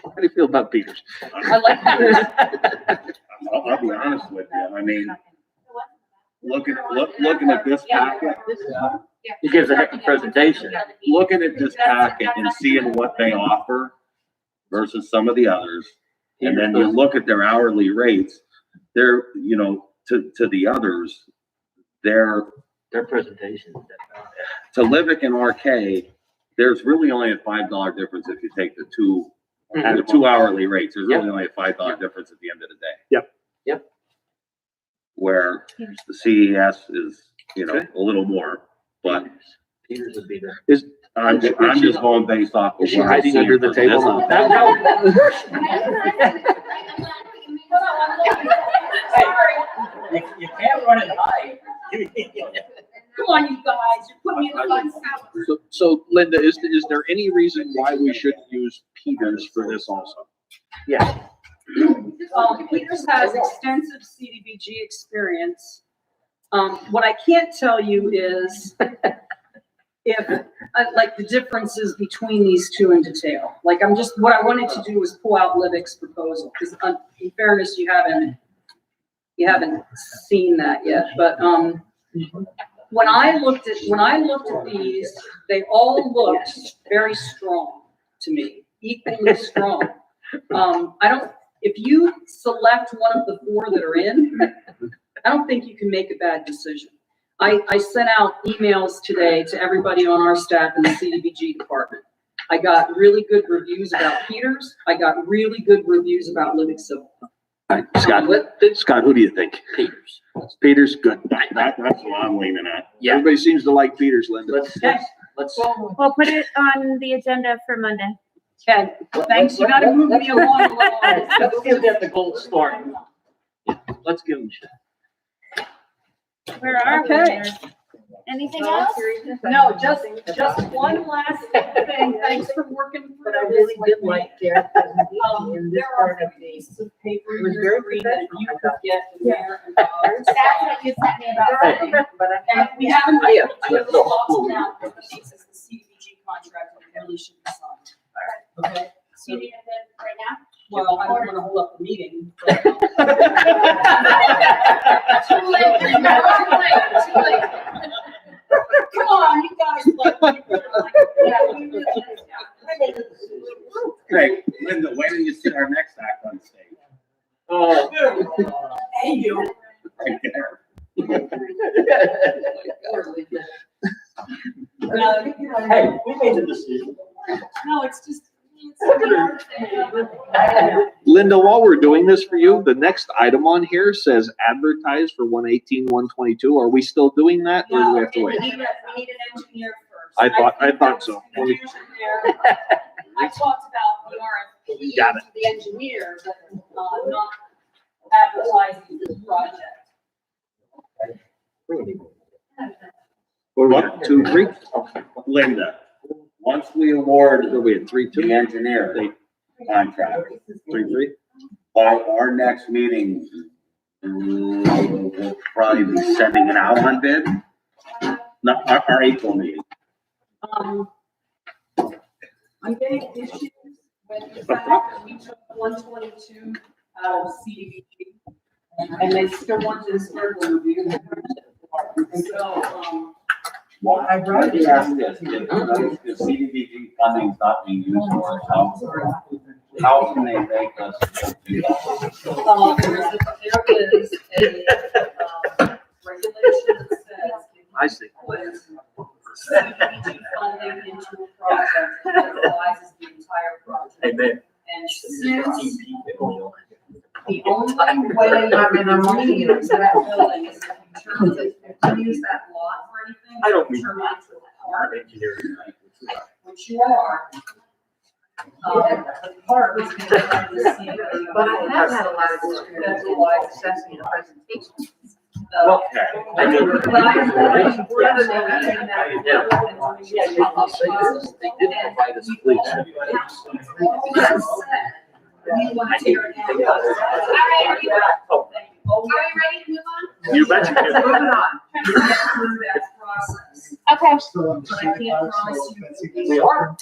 How do you feel about Peters? I like that. I'll be honest with you, I mean, looking at this packet, He gives a heck of a presentation. looking at this packet and seeing what they offer versus some of the others, and then you look at their hourly rates, they're, to the others, they're, Their presentation. to Livick and RK, there's really only a $5 difference if you take the two hourly rates. There's really only a $5 difference at the end of the day. Yep. Yep. Where the CES is, a little more, but Peters would be the. I'm just going based off of Is she what I hiding see under the for table this. now? You can't run and hide. Come on, you guys, you're putting me in the fun spot. So Linda, is there any reason why we shouldn't use Peters for this also? Yeah. Peters has extensive CDBG experience. What I can't tell you is if, like, the differences between these two in detail. Like, what I wanted to do was pull out Livick's proposal, because in fairness, you haven't seen that yet, but, when I looked at these, they all looked very strong to me, equally strong. If you select one of the four that are in, I don't think you can make a bad decision. I sent out emails today to everybody on our staff in the CDBG department. I got really good reviews about Peters. I got really good reviews about Livick Civil. All right, Scott, who do you think? Peters. Peters, good. That's what I'm leaning at. Yeah. Everybody seems to like Peters, Linda. Let's. We'll put it on the agenda for Monday. Okay, thanks, you gotta move me along a little. Let's give them the gold star. Yeah, let's give them a shot. Where are we? Okay. Anything else? No, just one last thing, thanks for working through But I this really with did me. like their presentation in this There are part of three the. pieces of paper It was in very your screen that you could get the mayor and That's what you sent me about. But I. And we haven't, I have little box now, that says the CDBG contract, and it really should be signed. Okay? Do you need it right now? Well, I don't wanna hold up the meeting. Too late, too late. Come on, you guys. Hey, Linda, wait till you see our next act on stage. Hey, you. Right there. Hey, we made the decision. No, it's just. Linda, while we're doing this for you, the next item on here says advertise for 118-122. Are we still doing that or do we have to wait? We need an engineer first. I thought so. There's confusion there. I talked about the RFP. Got it. to the engineer, but, not advertising this project. What are we at, 2, 3? Linda, once we award Are we at 3, 2? the engineer contract, 3, 3? by our next meeting, we'll probably be sending it out on bid. No, our April meeting. I'm getting issues with the fact that we took 122 out of CDBG, and they still want to start the review. And so, Well, I'd rather ask this, if CDBG funding is not being used for how can they make us do that? there is a regulation that says. I see. Put CDBG funding into a project that realizes the entire project. Amen. And since the only way you're gonna use that building is if you turn it, if you use that lot for anything. I don't mean- turn it into a park. which you are. The park is gonna have this, you know, But I have had a lot of federal assessment presentations. Well, I'll say this, they did provide us police. Are we ready to move on? You betcha. That process. Okay. Still on the But I can't promise you. Betsy They gets- are.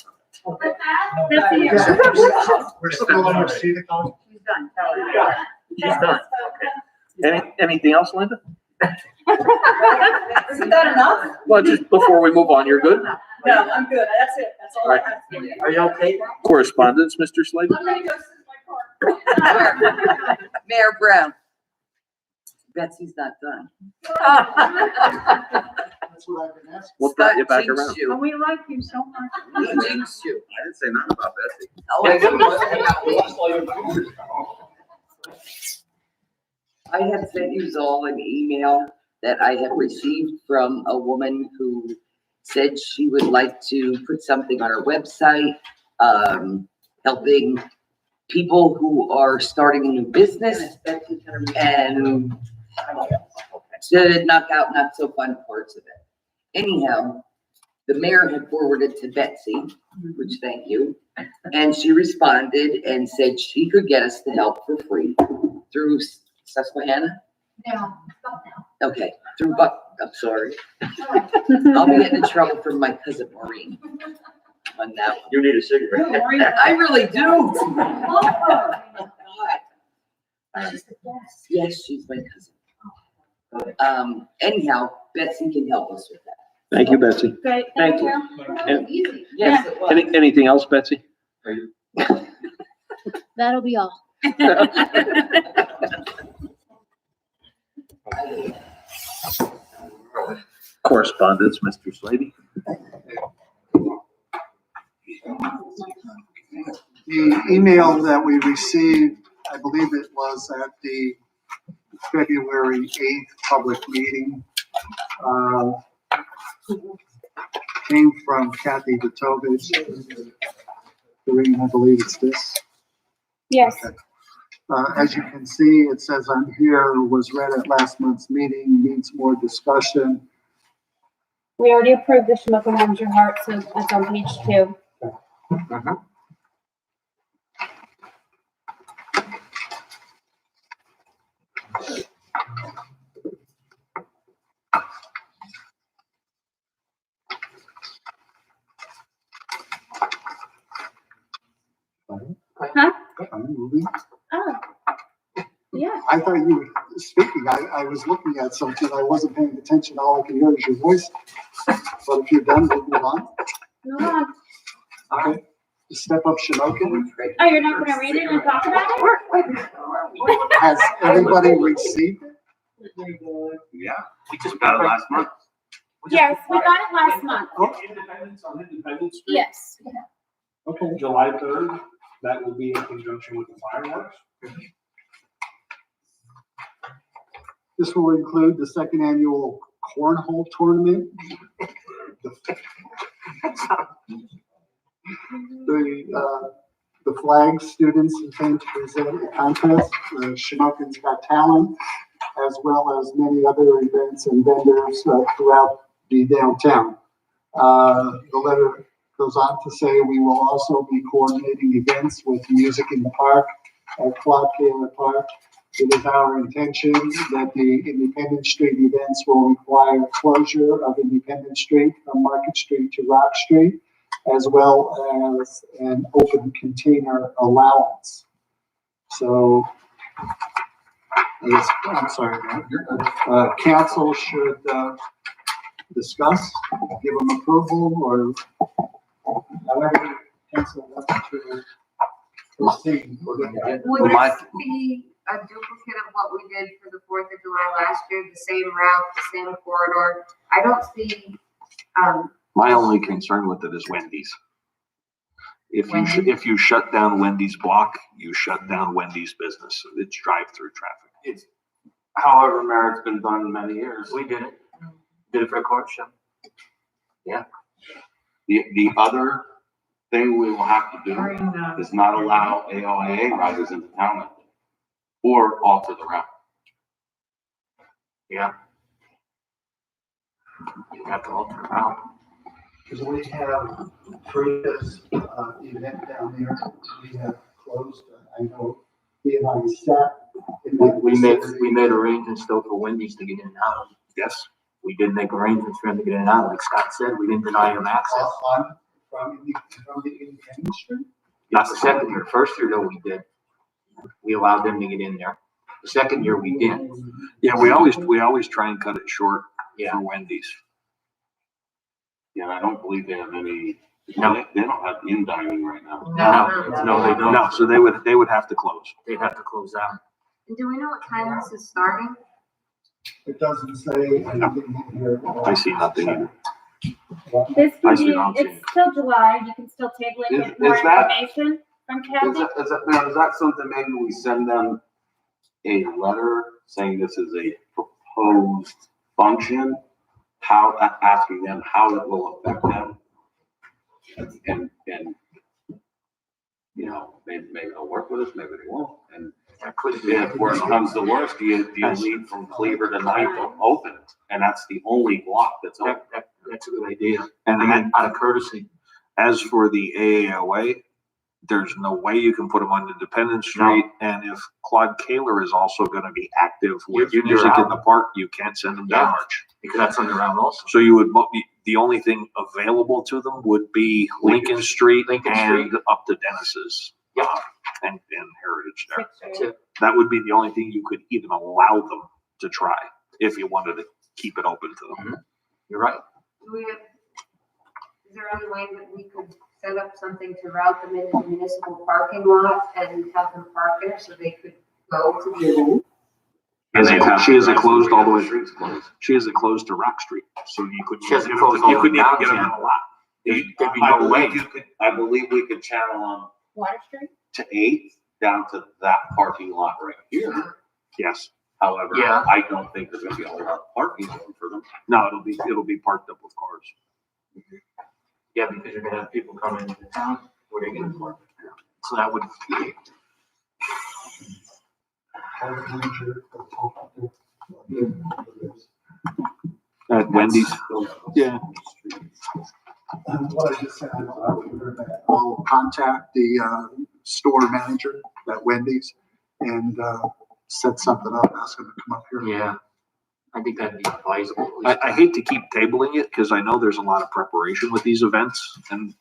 That's the We're still on receipt account. She's done, tell her. She's done. Anything else, Linda? Isn't that enough? Well, just before we move on, you're good? No, I'm good. That's it. That's all I have to do. Are you okay? Correspondence, Mr. Slavy? I'm gonna go sit in my car. Mayor Brown. Betsy's not done. That's what I've been asking. What got you back Scott around? jinxed you. And we like you so much. He jinxed you. I didn't say nothing about Betsy. Oh, I have sent you all an email that I have received from a woman who said she would like to put something on her website, helping people who are starting a new business and to knock out not so fun parts of it. Anyhow, the mayor had forwarded to Betsy, which thank you, and she responded and said she could get us the help for free through Susquehanna. No. Okay, through I'm sorry. I'll be getting in trouble from my cousin Maureen on that one. You need a cigarette. I really do. Oh, yes, she's my cousin. Anyhow, Betsy can help us with that. Thank you, Betsy. Great. Thank you. That was easy. Yes, it was. Anything else, Betsy? That'll be all. Correspondence, Mr. Slavy. The email that we received, I believe it was at the February 8th public meeting, came from Kathy Vitovich. Doreen, I believe it's this. Yes. Okay. As you can see, it says on here, was read at last month's meeting, needs more discussion. We already approved the Schmuck and Warms Your Heart, so it's on page 2. Huh? I'm moving. Oh. Yeah. I thought you were speaking. I was looking at something. I wasn't paying attention. All I could hear is your voice. But if you're done, we'll move on. Move on. Okay. Step up Shimokin. Oh, you're not gonna read it and talk about it? Has everybody received it? Yeah, we just got it last month. Yes, we got it last month. Independence on Independence Street, Yes. Okay. July 3rd. That will be in conjunction with the fireworks. This will include the second annual cornhole tournament. The flag students intend to present a contest, Shimokin's Got Talent, as well as many other events and vendors throughout the downtown. The letter goes on to say we will also be coordinating events with Music in the Park at Clark Taylor Park. It is our intention that the Independence Street events will require closure of Independence Street from Market Street to Rock Street, as well as an open container allowance. So, I'm sorry, council should discuss, give them approval, or however council wants to proceed. Would this be a duplicate of what we did for the 4th of July last year, the same route, the same corridor? I don't see, My only concern with it is Wendy's. If you shut down Wendy's block, you shut down Wendy's business. It's drive-through traffic. It's, however, Mayor, it's been done many years. We did it. Did it for a court show. Yeah. The other thing we will have to do is not allow AOAA riders into town or alter the route. Yeah. You have to alter it out. Because we have Frida's, event down there, we have closed, I know, we have already sat. in that facility. We made arrangements still for Wendy's to get in and out. Yes. We did make arrangements for him to get in and out. Like Scott said, we didn't deny him access. From the Independence Street? Not the second year. First year though, we did. We allowed them to get in there. The second year we didn't. Yeah, we always try and cut it short Yeah. for Wendy's. Yeah, I don't believe they have any, No. they don't have in dining right now. No, they don't. No, so they would have to close. They'd have to close down. And do we know what time this is starting? It doesn't say anything in here. I see nothing either. This I can see, be, I'm seeing it's still July, you can still table it, Is- get more is that- information from Kathy. Is that something maybe we send them a letter saying this is a proposed function? Asking them how it will affect them? And, you know, maybe they'll work with us, maybe they won't. And if worse comes to worse, do you leave from Cleaver to Ninth open? And that's the only block that's open. That's a good idea. And I mean, out of courtesy. as for the AAOA, there's no way you can put them on Independence Street. And if Claude Kaler is also gonna be active with You're music in out. the park, you can't send them down Yeah. March. Because that's underground also. So you would, the only thing available to them would be Lincoln Street and up to Dennis's. Yep. And Heritage there. That's it. That would be the only thing you could even allow them to try if you wanted to keep it open to them. You're right. Do we have, is there any way that we could set up something to route them into the municipal parking lot and have them park there so they could go to the event? She has it closed all the way. She has it closed to Rock Street, so you couldn't. She has it closed all You the couldn't way even down, get them in yeah. a lot. There'd be no way. I believe we could channel them Water Street? to 8th down to that parking lot right here. Yes. However, Yeah. I don't think there's gonna be a whole lot of parking for them. No, it'll be parked up with cars. Yeah, because you're gonna have people coming into town. Where are they gonna park? So that would be. At Wendy's. Yeah. What I just said, I'll contact the, store manager at Wendy's and, set something up, ask him to come up here. Yeah. I think that'd be advisable. I hate to keep tabling it because I know there's a lot of preparation with these events and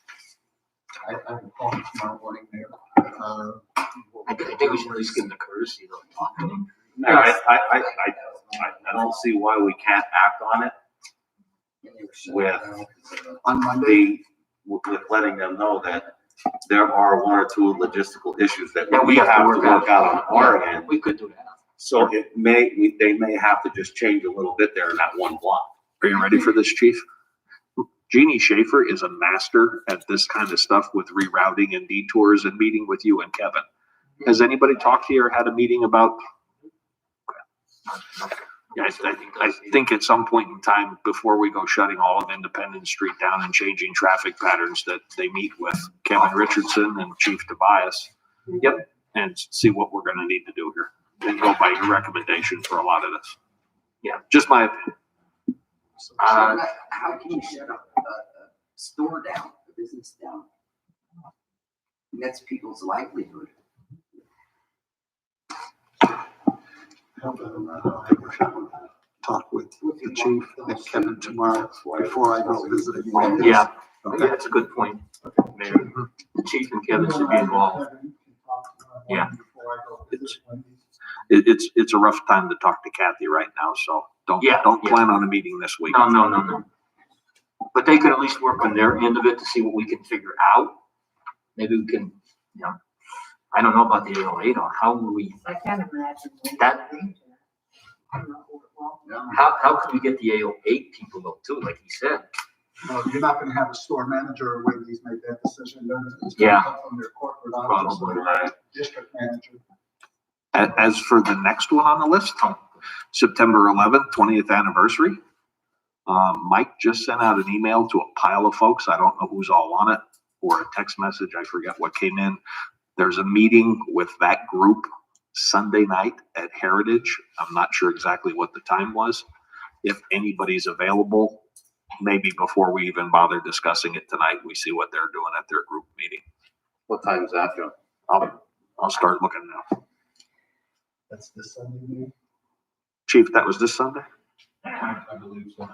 I can call him tomorrow morning there. I think we should at least give them the courtesy though. No, I don't see why we can't act on it with On Monday. with letting them know that there are one or two logistical issues that That we have to work out on our end. We could do that. So they may have to just change a little bit there in that one block. are you ready for this, Chief? Jeannie Schaefer is a master at this kind of stuff with rerouting and detours and meeting with you and Kevin. Has anybody talked to you or had a meeting about? Yeah, I think at some point in time, before we go shutting all of Independence Street down and changing traffic patterns, that they meet with Kevin Richardson and Chief Tobias. Yep. And see what we're gonna need to do here and go by your recommendation for a lot of this. Yeah. Just my opinion. How can you shut a store down, a business down? That's people's livelihood. Talk with the chief and Kevin tomorrow before I go visit him. Yeah, that's a good point, Mayor. The chief and Kevin should be involved. Yeah. It's a rough time to talk to Kathy right now, so don't Yeah. plan on a meeting this week. No. But they could at least work on their end of it to see what we can figure out. Maybe we can, I don't know about the AOA though. How will we, I can't imagine. That- how could we get the AO8 people though too, like he said? No, you're not gonna have a store manager or Wendy's make that decision. It's Yeah. gonna come from their corporate office or their district manager. As for the next one on the list, September 11th, 20th anniversary, Mike just sent out an email to a pile of folks. I don't know who's all on it, or a text message. I forget what came in. There's a meeting with that group Sunday night at Heritage. I'm not sure exactly what the time was. If anybody's available, maybe before we even bother discussing it tonight, we see what they're doing at their group meeting. What time is that, Joe? I'll start looking now. That's this Sunday. Chief, that was this Sunday? I believe so.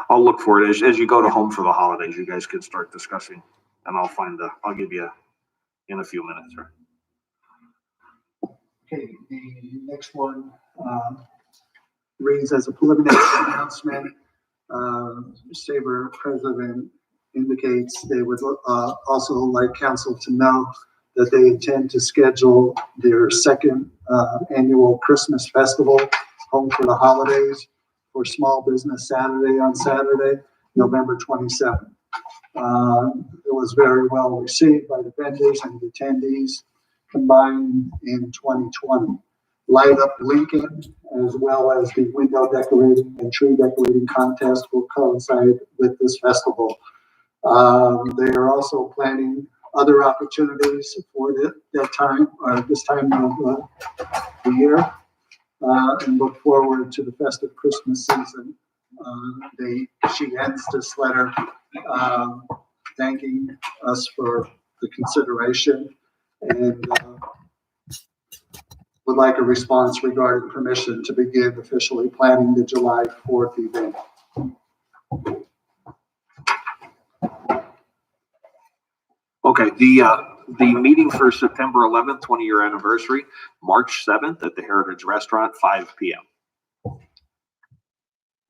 I'll look for it. As you go to home for the holidays, you guys can start discussing, and I'll give you in a few minutes. Right? Okay, the next one, reads as a preliminary announcement. Sabre President indicates they would also like council to know that they intend to schedule their second annual Christmas festival, Home for the Holidays, for Small Business Saturday on Saturday, November 27th. It was very well received by the vendors and the attendees combined in 2020. Light Up Lincoln, as well as the window decorating and tree decorating contest, will coincide with this festival. They are also planning other opportunities for that time, or this time of the year, and look forward to the festive Christmas season. She ends this letter thanking us for the consideration and would like a response regarding permission to begin officially planning the July 4th event. Okay, the meeting for September 11th, 20-year anniversary, March 7th at the Heritage Restaurant, 5 p.m.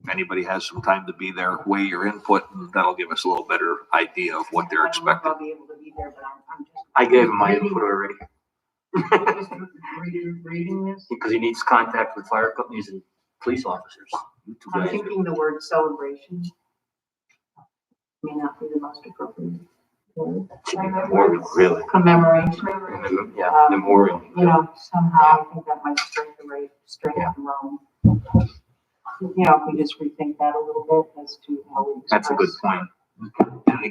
If anybody has some time to be there, weigh your input, and that'll give us a little better idea of what they're expecting. I'll be able to be there, but I'm just. I gave him my input already, Just reading this. because he needs contact with fire companies and police officers. You two I'm guys. thinking the word celebration may not be the most appropriate word. Should be memorial, really. Commemoration. Yeah, memorial. You know, somehow I think that might strengthen Rome. You know, if we just rethink that a little bit as to how we express. That's a good point.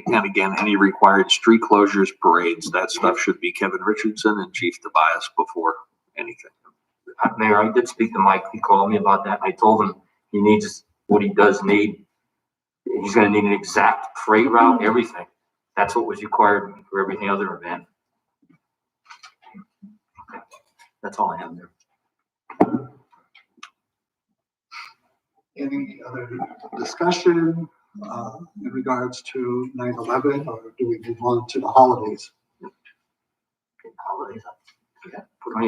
And again, any required street closures, parades, that stuff should be Kevin Richardson and Chief Tobias before anything. Mayor, I did speak to Mike. He called me about that. I told him he needs what he does need. He's gonna need an exact freight route, everything. That's what was required for every other event. That's all I have there. Any other discussion in regards to 9/11, or do we move on to the holidays? Holidays.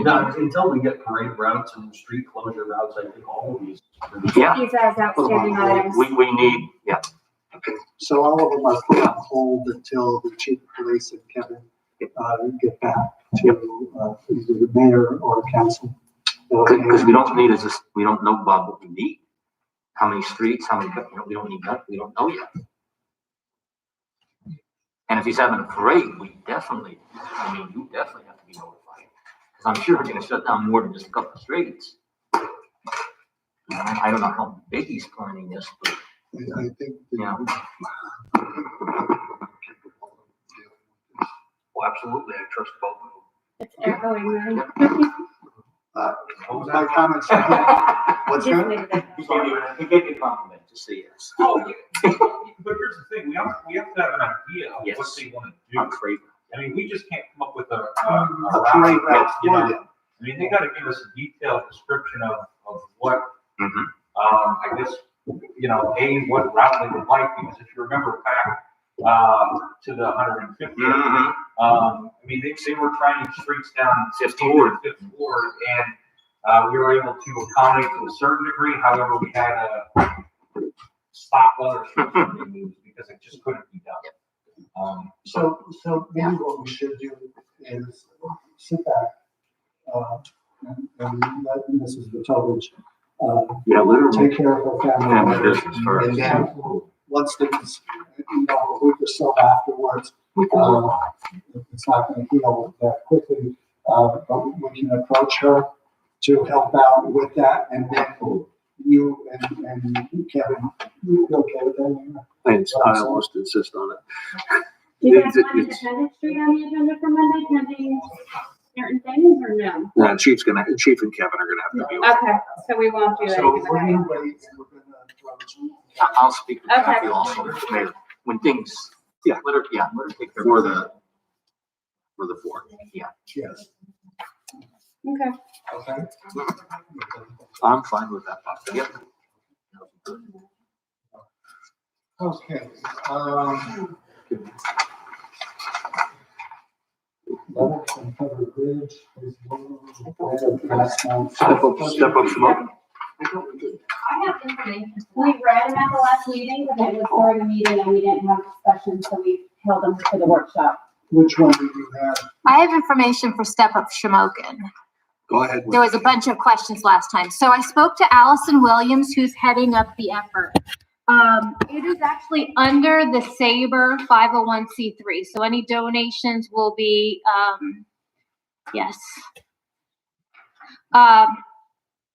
No, until we get parade routes and street closure routes, I think all of these. Yeah, These as outstanding items. we need, yeah. Okay, so all of them are put on hold until the chief of police and Kevin get back to either the mayor or council. Because we don't need we don't know, Bob, what we need. How many streets, how many, we don't need that, we don't know yet. And if he's having a parade, you definitely have to be notified. Because I'm sure we're gonna shut down more than just a couple of streets. I don't know how big he's planning this, but. I think. Yeah. Well, absolutely, I trust both of them. It's echoing, right? My comments. What's Just that? leave it. He gave me a compliment, just say yes. Oh, yeah. But here's the thing, we have to have an idea of Yes. what they want to do. I'm crazy. I mean, we just can't come up with a parade route you know. for them. I mean, they gotta give us a detailed description of what, Mhm. I guess, you know, what route they would like, because if you remember back, to the 150th, Mhm. I mean, they were trying streets down Fifth 15th Ward. and 5th Ward, and, we were able to accommodate to a certain degree, however, we had to stop other streets from being used because it just couldn't be done. So maybe what we should do is sit back, and let Mrs. Vitovich, Yeah, literally. take care of her family. Family business first. And then, once things, a week or so afterwards, it's not gonna heal that quickly, but we can approach her to help out with that, and then you and Kevin, you okay with that? I almost insist on it. Do you guys It's- want it's- Independence Street on the agenda for Monday, pending certain things, or no? Chief and Kevin are gonna have to be. Okay, so we won't do So anything we're with gonna that. wait, we're gonna close. I'll speak with Okay. Kathy also, Mayor, when things, Yeah. let her take care For of the 4th. Yes, Okay. okay. I'm fine with that. Yep. Okay, level and cover bridge is last month. Step up, smoke. I have information. We read them at the last meeting, but it was during the meeting and we didn't have discussion, so we held them for the workshop. Which one do you have? I have information for Step Up Shamokin. Go ahead. There was a bunch of questions last time. So I spoke to Allison Williams, who's heading up the effort. It is actually under the Sabre 501c3. So any donations will be, yes.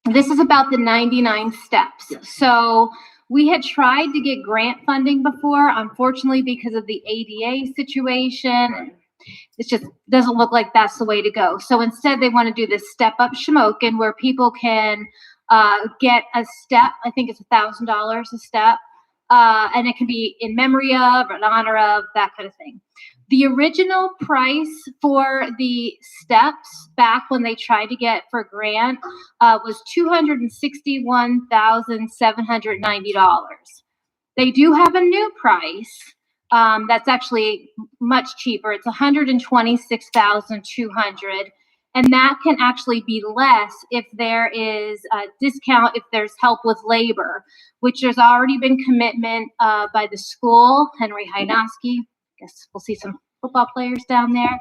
This is about the 99 steps. So we had tried to get grant funding before, unfortunately, because of the ADA situation. It just doesn't look like that's the way to go. So instead, they want to do this Step Up Shamokin, where people can get a step. I think it's $1,000 a step. And it can be in memory of, or in honor of, that kind of thing. The original price for the steps back when they tried to get for grant was $261,790. They do have a new price that's actually much cheaper. It's $126,200, and that can actually be less if there is a discount, if there's help with labor, which there's already been commitment by the school, Henry Hynoski. Guess we'll see some football players down there.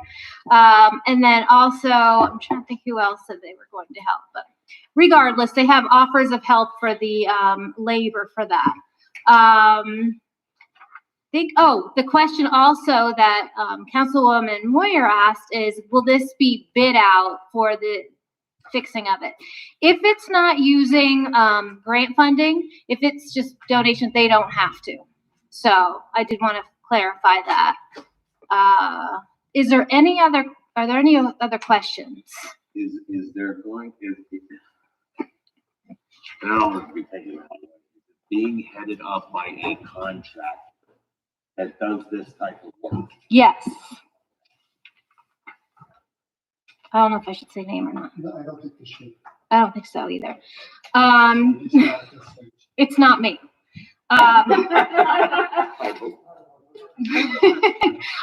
And then also, I'm trying to think who else said they were going to help, but regardless, they have offers of help for the labor for that. The question also that Councilwoman Moyer asked is, will this be bid out for the fixing of it? If it's not using grant funding, if it's just donation, they don't have to. So I did want to clarify that. Are there any other questions? Is there going, I don't know if we take it, being headed up by a contract that does this type of work? Yes. I don't know if I should say name or not. No, I don't think you should. I don't think so either. It's not at this stage. It's not me.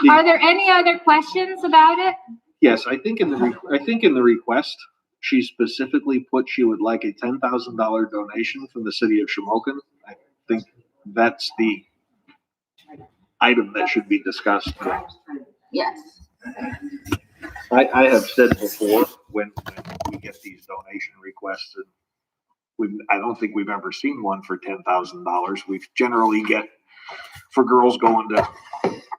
Are there any other questions about it? Yes, I think in the request, she specifically put she would like a $10,000 donation from the city of Shamokin. I think that's the item that should be discussed. Yes. I have said before, when we get these donation requests, and I don't think we've ever seen one for $10,000. We generally get for girls going to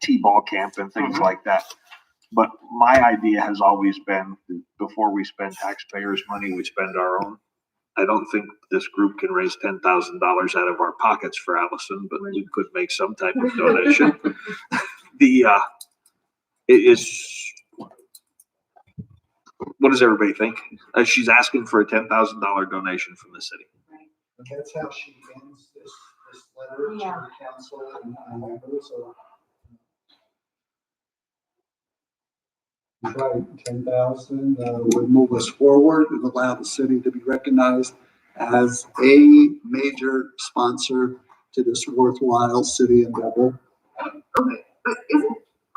T-ball camp and things like that. But my idea has always been, before we spend taxpayers' money, we spend our own. I don't think this group can raise $10,000 out of our pockets for Allison, but we could make some type of donation. What does everybody think? She's asking for a $10,000 donation from the city. But that's how she ends this letter to the council and members, so. Right, 10,000 would move us forward and allow the city to be recognized as a major sponsor to this worthwhile city endeavor. Okay, but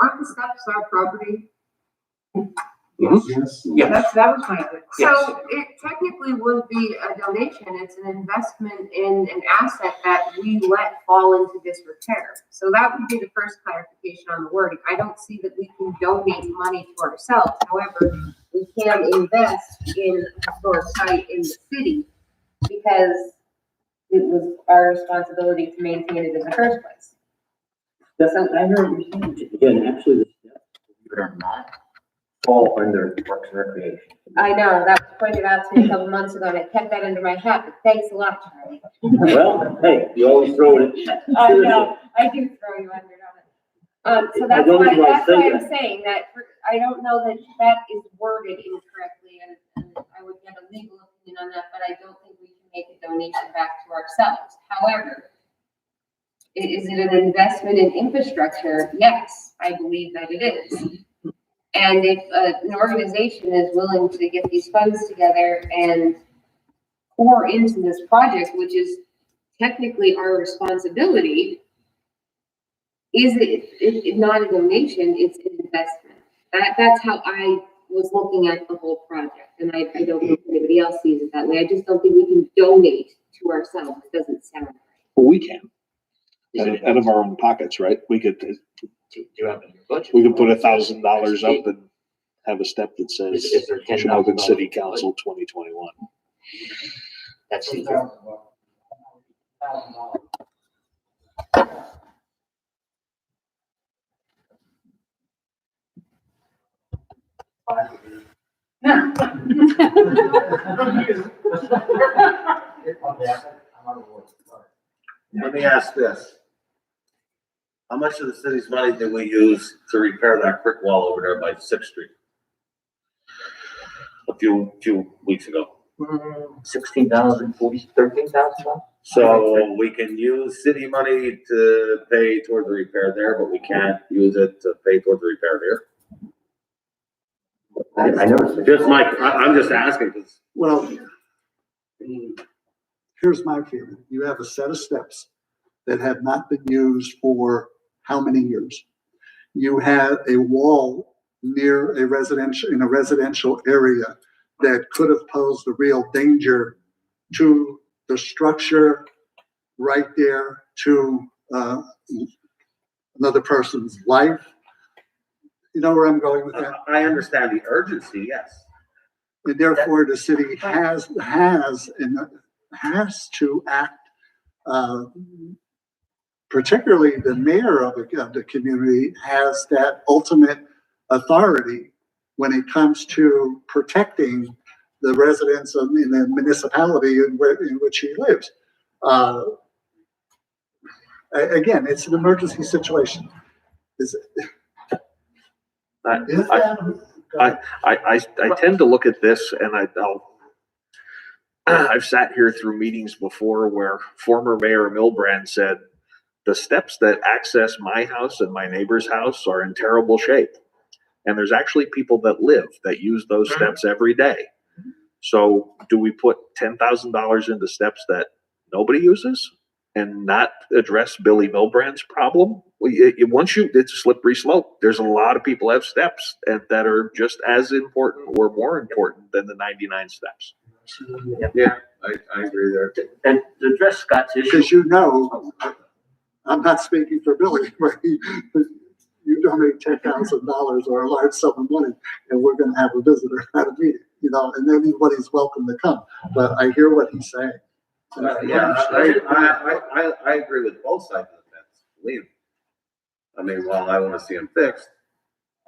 aren't the steps our property? Yes. That was my other. Yes. So it technically wouldn't be a donation, it's an investment in an asset that we let fall into disrepair. So that would be the first clarification on the wording. I don't see that we can donate money to ourselves. However, we can invest in a historic site in the city because it was our responsibility to maintain it in the first place. That's, I heard you saying, again, actually, the steps, believe it or not, fall under Parks and Recreation. I know, that was pointed out to me a couple months ago, and I kept that under my hat, but thanks a lot, Charlie. Well, hey, you always throw it. I know, I do throw you under, don't I? So I that's don't why, even wanna that's say why I'm that. saying that, I don't know that that is worded incorrectly, and I would get a legal opinion on that, but I don't think we can make a donation back to ourselves. However, is it an investment in infrastructure? Yes, I believe that it is. And if an organization is willing to get these funds together and pour into this project, which is technically our responsibility, is it not a donation, it's an investment. That's how I was looking at the whole project, and I don't know if anybody else sees it that way. I just don't think we can donate to ourselves. It doesn't sound right. Well, we can. Out of our own pockets, right? We could, Do you have it in your budget? we could put $1,000 up and have a step that says Is there $10,000 Sheboygan City Council 2021. That's easy. Let me ask this. How much of the city's money did we use to repair that brick wall over there by 6th Street? A few weeks ago. 16,000, 13,000? So we can use city money to pay towards the repair there, but we can't use it to pay towards the repair here. I never. Just I'm just asking, because Well, here's my feeling. You have a set of steps that have not been used for how many years? You have a wall near in a residential area that could have posed a real danger to the structure right there, to another person's life. You know where I'm going with that? I understand the urgency, yes. And therefore, the city has to act, particularly the mayor of the community has that ultimate authority when it comes to protecting the residents in the municipality in which he lives. Again, it's an emergency situation. I tend to look at this and I've sat here through meetings before where former Mayor Milbrand said, the steps that access my house and my neighbor's house are in terrible shape. And there's actually people that use those steps every day. So do we put $10,000 into steps that nobody uses and not address Billy Milbrand's problem? It's a slippery slope. There's a lot of people have steps that are just as important or more important than the 99 steps. Yeah, I agree there. And to address Scott's issue. Because you know, I'm not speaking for Billy, but you donate $10,000 or a large sum of money, and we're going to have a visitor at a meeting, and anybody's welcome to come. But I hear what he's saying. Yeah, I agree with both sides of the fence. Believe me. I mean, while I want to see them fixed,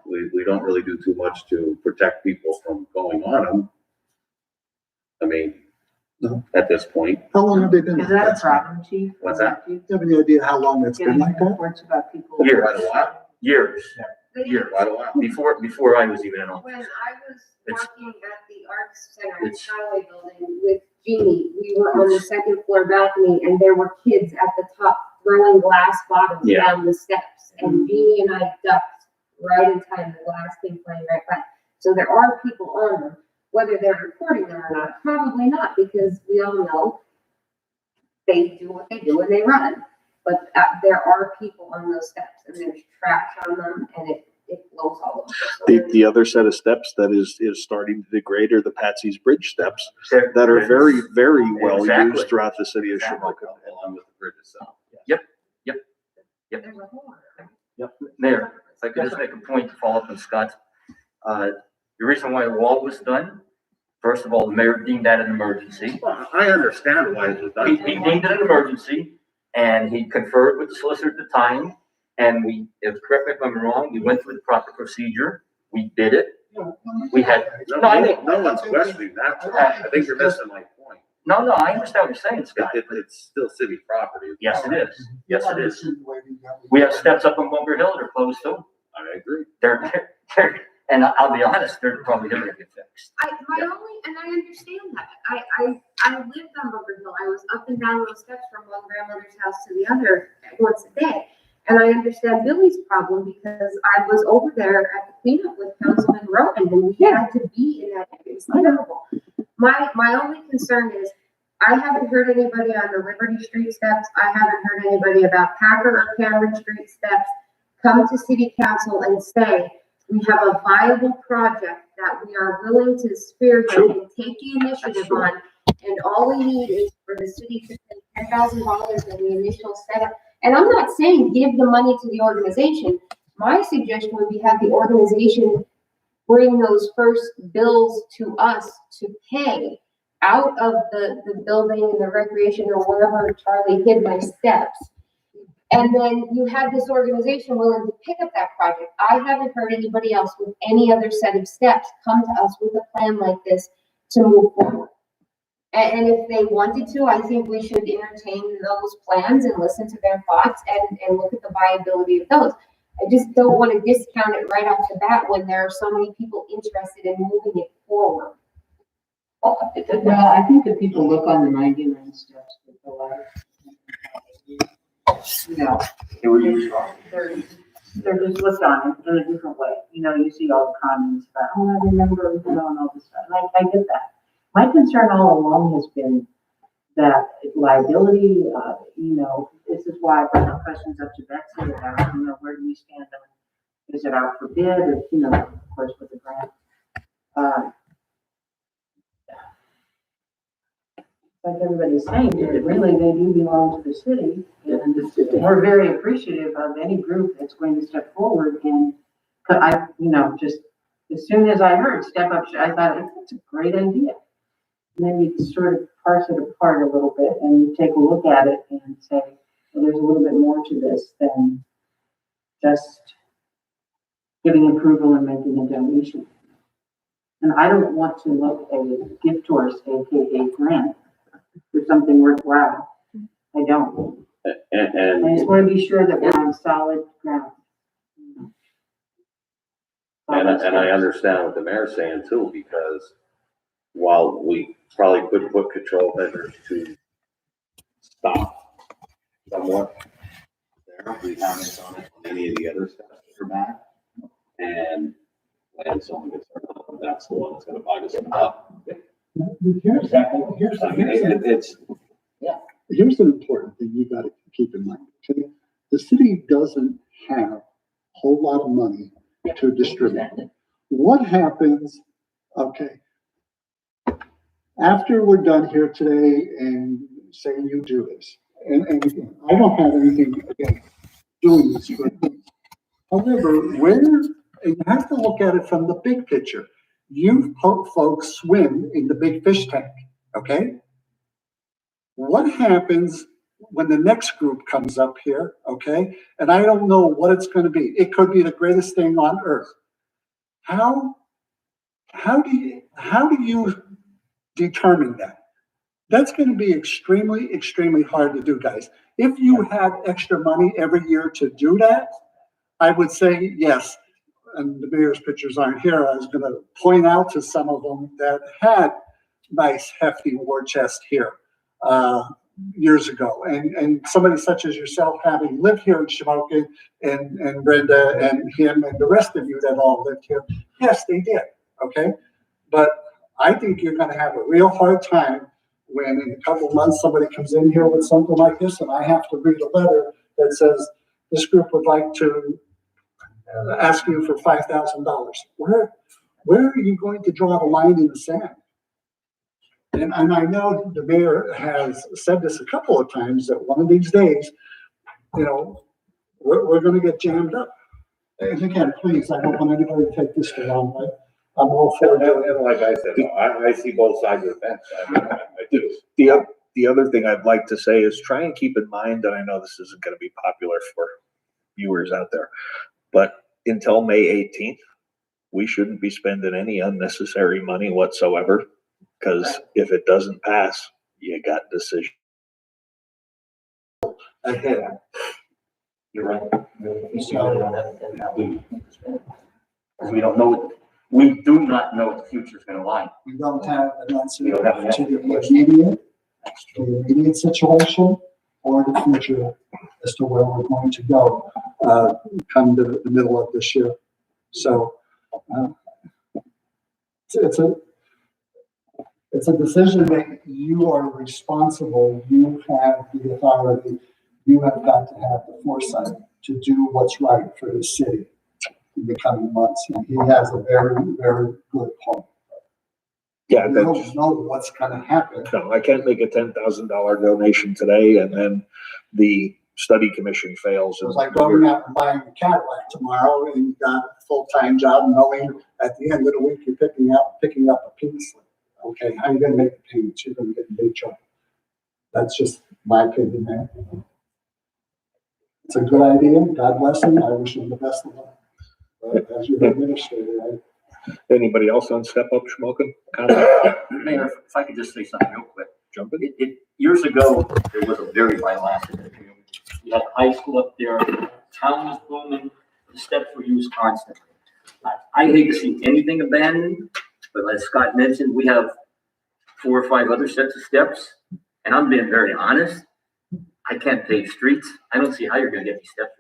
we don't really do too much to protect people from going on them. I mean, No. At this point. How long have they been? Is that a problem, chief? What's that? Do you have any idea how long it's been like that? Reports about people. Years. Quite a while. Years. Quite a while. Before I was even in office. When I was working at the Arts Center in Callaway Building with Jeannie, we were on the second floor balcony, and there were kids at the top throwing glass bottles down the steps. And Jeannie and I ducked right in time, the glass came flying right back. So there are people on them. Whether they're reporting them or not, probably not, because we all know they do what they do and they run. But there are people on those steps, and there's trash on them, and it blows all over. The other set of steps that is starting to degrade are the Patsy's Bridge steps that are very, very well used throughout the city of Shamokin. Along with the bridge itself. Yep. Mayor, if I could just make a point to follow up on Scott. The reason why the wall was done, first of all, the mayor deemed that an emergency. Well, I understand why it was done. He deemed it an emergency, and he conferred with the solicitor at the time, and correct me if I'm wrong, we went through the proper procedure, we bid it, We had, No, no, I think, no one's questioning that. I think you're missing my point. no, I understand what you're saying, Scott. It's still city property. Yes, it is. Yes, it is. We have steps up on Bunker Hill that are closed too. I agree. They're, and I'll be honest, they're probably gonna get fixed. My only, and I understand that, I lived on Bunker Hill, I was up and down those steps from one grandmother's house to the other once a day. And I understand Billy's problem because I was over there at the cleanup with Councilman Rowan and we had to be in that area, it's terrible. My only concern is, I haven't heard anybody on the Liberty Street steps, I haven't heard anybody about Packer or Cameron Street steps come to city council and say, we have a viable project that we are willing to spearhead and take the initiative on. And all we need is for the city to pay $10,000 in the initial setup. And I'm not saying give the money to the organization. My suggestion would be have the organization bring those first bills to us to pay out of the building and the recreation or wherever Charlie hid my steps. And then you have this organization willing to pick up that project. I haven't heard anybody else with any other set of steps come to us with a plan like this to move forward. And if they wanted to, I think we should entertain those plans and listen to their thoughts and look at the viability of those. I just don't want to discount it right off the bat when there are so many people interested in moving it forward. Well, I think that people look on the 99 steps with the light. You know, they're just looked on it in a different way. You know, you see all the comments about, oh, I remember, you know, and all this stuff. And I get that. My concern all along has been that liability, you know, this is why I brought the questions up to Betsy about, you know, where do we stand on, is it out for bid or, you know, of course, with the grant. Like everybody's saying, really, they do belong to the city. And we're very appreciative of any group that's going to step forward. And I, you know, just as soon as I heard step up, I thought, it's a great idea. And then you sort of parse it apart a little bit and you take a look at it and say, well, there's a little bit more to this than just giving approval and making a donation. And I don't want to look a gift horse, aka grant, for something worthwhile. I don't. And I just want to be sure that we're on solid ground. And I understand what the mayor's saying too, because while we probably could put control measures to stop somewhat, there, we haven't done it on any of the other steps that are back. And when someone gets hurt, that's the one that's gonna bite us in the butt. Here's an important thing you gotta keep in mind, okay? The city doesn't have a whole lot of money to distribute. What happens, okay, after we're done here today and say you do this, and again, I don't have anything against doing this, but however, and you have to look at it from the big picture. You folks swim in the big fish tank, okay? What happens when the next group comes up here, okay? And I don't know what it's gonna be. It could be the greatest thing on earth. How do you determine that? That's gonna be extremely, extremely hard to do, guys. If you had extra money every year to do that, I would say yes. And the mayor's pictures aren't here. I was gonna point out to some of them that had nice hefty war chest here years ago. And somebody such as yourself, having lived here in Shamokin, and Brenda and him and the rest of you that all lived here, yes, they did, okay? But I think you're gonna have a real hard time when in a couple of months somebody comes in here with something like this and I have to read a letter that says this group would like to ask you for $5,000. Where are you going to draw the line in the sand? And I know the mayor has said this a couple of times that one of these days, you know, we're going to get jammed up. And again, please, I don't want anybody to take this the wrong way. I'm all for it. And like I said, I see both sides of the fence. I do. The other thing I'd like to say is try and keep in mind, and I know this isn't gonna be popular for viewers out there, but until May 18th, we shouldn't be spending any unnecessary money whatsoever. Cause if it doesn't pass, you got decision. Again, you're right. Because we don't know, we do not know what the future is gonna lie. We don't have an answer We don't have an to the immediate situation or the future as to where we're going to go, come to the middle of this year. So, it's a decision that you are responsible, you have the authority, you have got to have the foresight to do what's right for the city in the coming months. And he has a very, very good point. Yeah, We don't know what's gonna happen. no, I can't make a $10,000 donation today and then the study commission fails. It's like going out and buying a Cadillac tomorrow and you've got a full-time job knowing at the end of the week you're picking up a pink slip. Okay, how are you gonna make the payments? You're gonna get a big trouble. That's just my opinion, man. It's a good idea. God bless him. I wish him the best of luck. But as your administrator, Anybody else on Step Up Schmoken? Comment? Mayor, if I could just say something real quick. Jump in. Years ago, there was a very vital asset in the community. You had a high school up there, town was booming, the steps were used constantly. I hate to see anything abandoned, but as Scott mentioned, we have 4 or 5 other sets of steps, and I'm being very honest. I can't pave streets. I don't see how you're gonna get these steps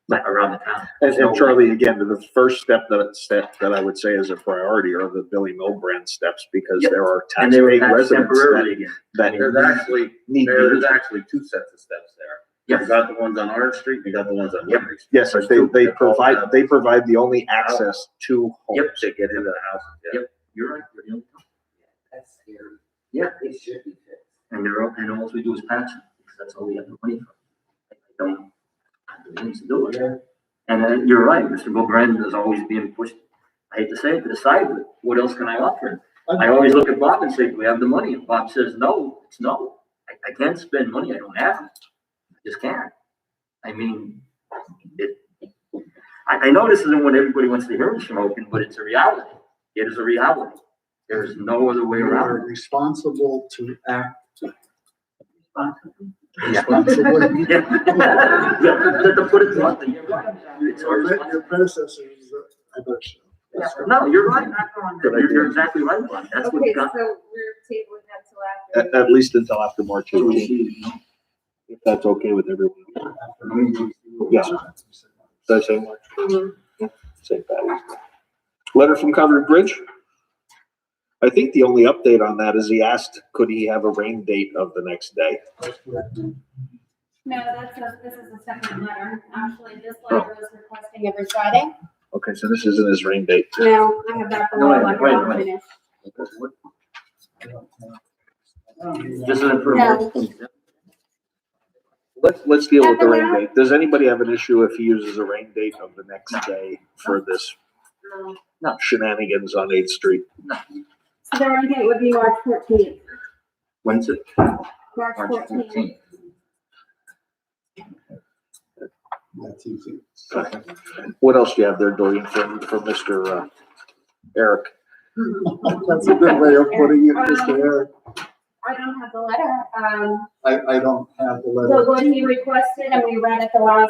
like around the town. And Charlie, again, the first step that I would say is a priority are the Billy Milbrand steps, because Yep. there are And they were taxpaying passed residents temporarily again. that There's actually, need. there's actually 2 sets of steps there. Yes. You got the ones on Orange Street, you got the ones on Yep. Liberty Street. Yes, they provide the only access to homes. Yep. To get into the house. Yep, you're right. You're the only one. That's scary. Yeah. It should be fixed. And all we do is patch them, because that's all we have the money for. I don't have the means to do it. And you're right, Mr. Milbrand is always being pushed, I hate to say it, to the side, but what else can I offer? I always look at Bob and say, do we have the money? And Bob says, no, it's no. I can't spend money I don't have. I just can't. I mean, I know this isn't what everybody wants to hear, Mr. Moken, but it's a reality. It is a reality. There is no other way you are around it. responsible to act Yeah. responsibly. Yeah. To put it bluntly, you're right. It's our responsibility. Your predecessors, I bet you. No, you're right. You're exactly right, Bob. That's what Okay, got. so we're tabling that till after. At least until after March 18th, if that's okay with everyone. Yeah. Did I say March? Mhm. St. Patty's. Letter from Covered Bridge. I think the only update on that is he asked, could he have a rain date of the next day? No, this is the second letter. Actually, this letter is requesting every Friday. Okay, so this isn't his rain date. No, I have that No, below. wait, I'm wait. finished. This isn't for. No. Let's deal with the rain date. Does anybody have an issue if he uses a rain date of the next day for this No. shenanigans on 8th Street? So the rain date would be March 14th. When's it? March March 14th. 14th. That's easy. Okay. What else do you have there, Dorian, from Mr. Eric? That's a good way of putting it, Mr. Eric. I don't have the letter. I don't have the So letter. what he requested, and we read at our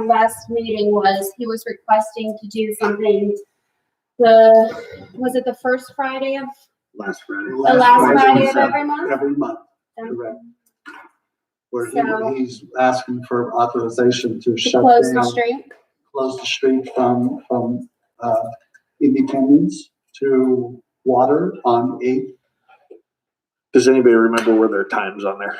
last meeting, was he was requesting to do something, was it the first Friday of, Last Friday. the last Friday of Friday every month? Every month, correct. Where So- he's asking for authorization to To shut close the down, street? close the street from Independence to Water on 8th. Does anybody remember where their time's on there?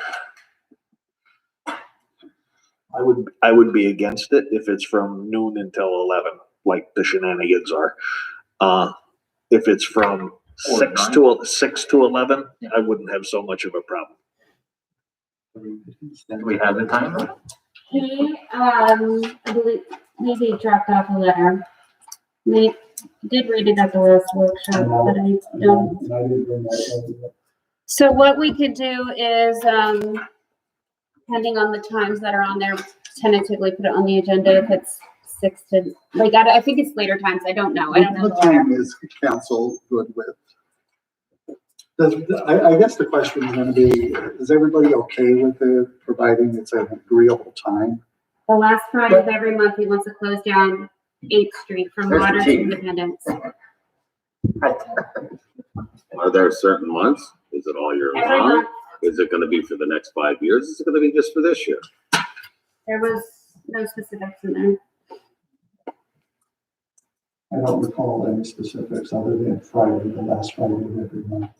I would be against it if it's from noon until 11, like the shenanigans are. If it's from Or 6 to 11, I wouldn't have so much of a problem. Do we have the time? He, I believe, maybe dropped off a letter. We did read it at the last workshop, but I don't. And I didn't bring that up. So what we could do is, depending on the times that are on there, tentatively put it on the agenda. If it's 6 to, like, I think it's later times. I don't know. I don't know. What time is council good with? I guess the question is gonna be, is everybody okay with it, providing it's an agreeable time? The last Friday of every month, he wants to close down 8th Street from There's the Water to chief. Independence. Are there certain months? Is it all year Every long? month. Is it gonna be for the next 5 years? Is it gonna be just for this year? There was no specifics in there. I don't recall any specifics other than Friday, the last Friday of every month.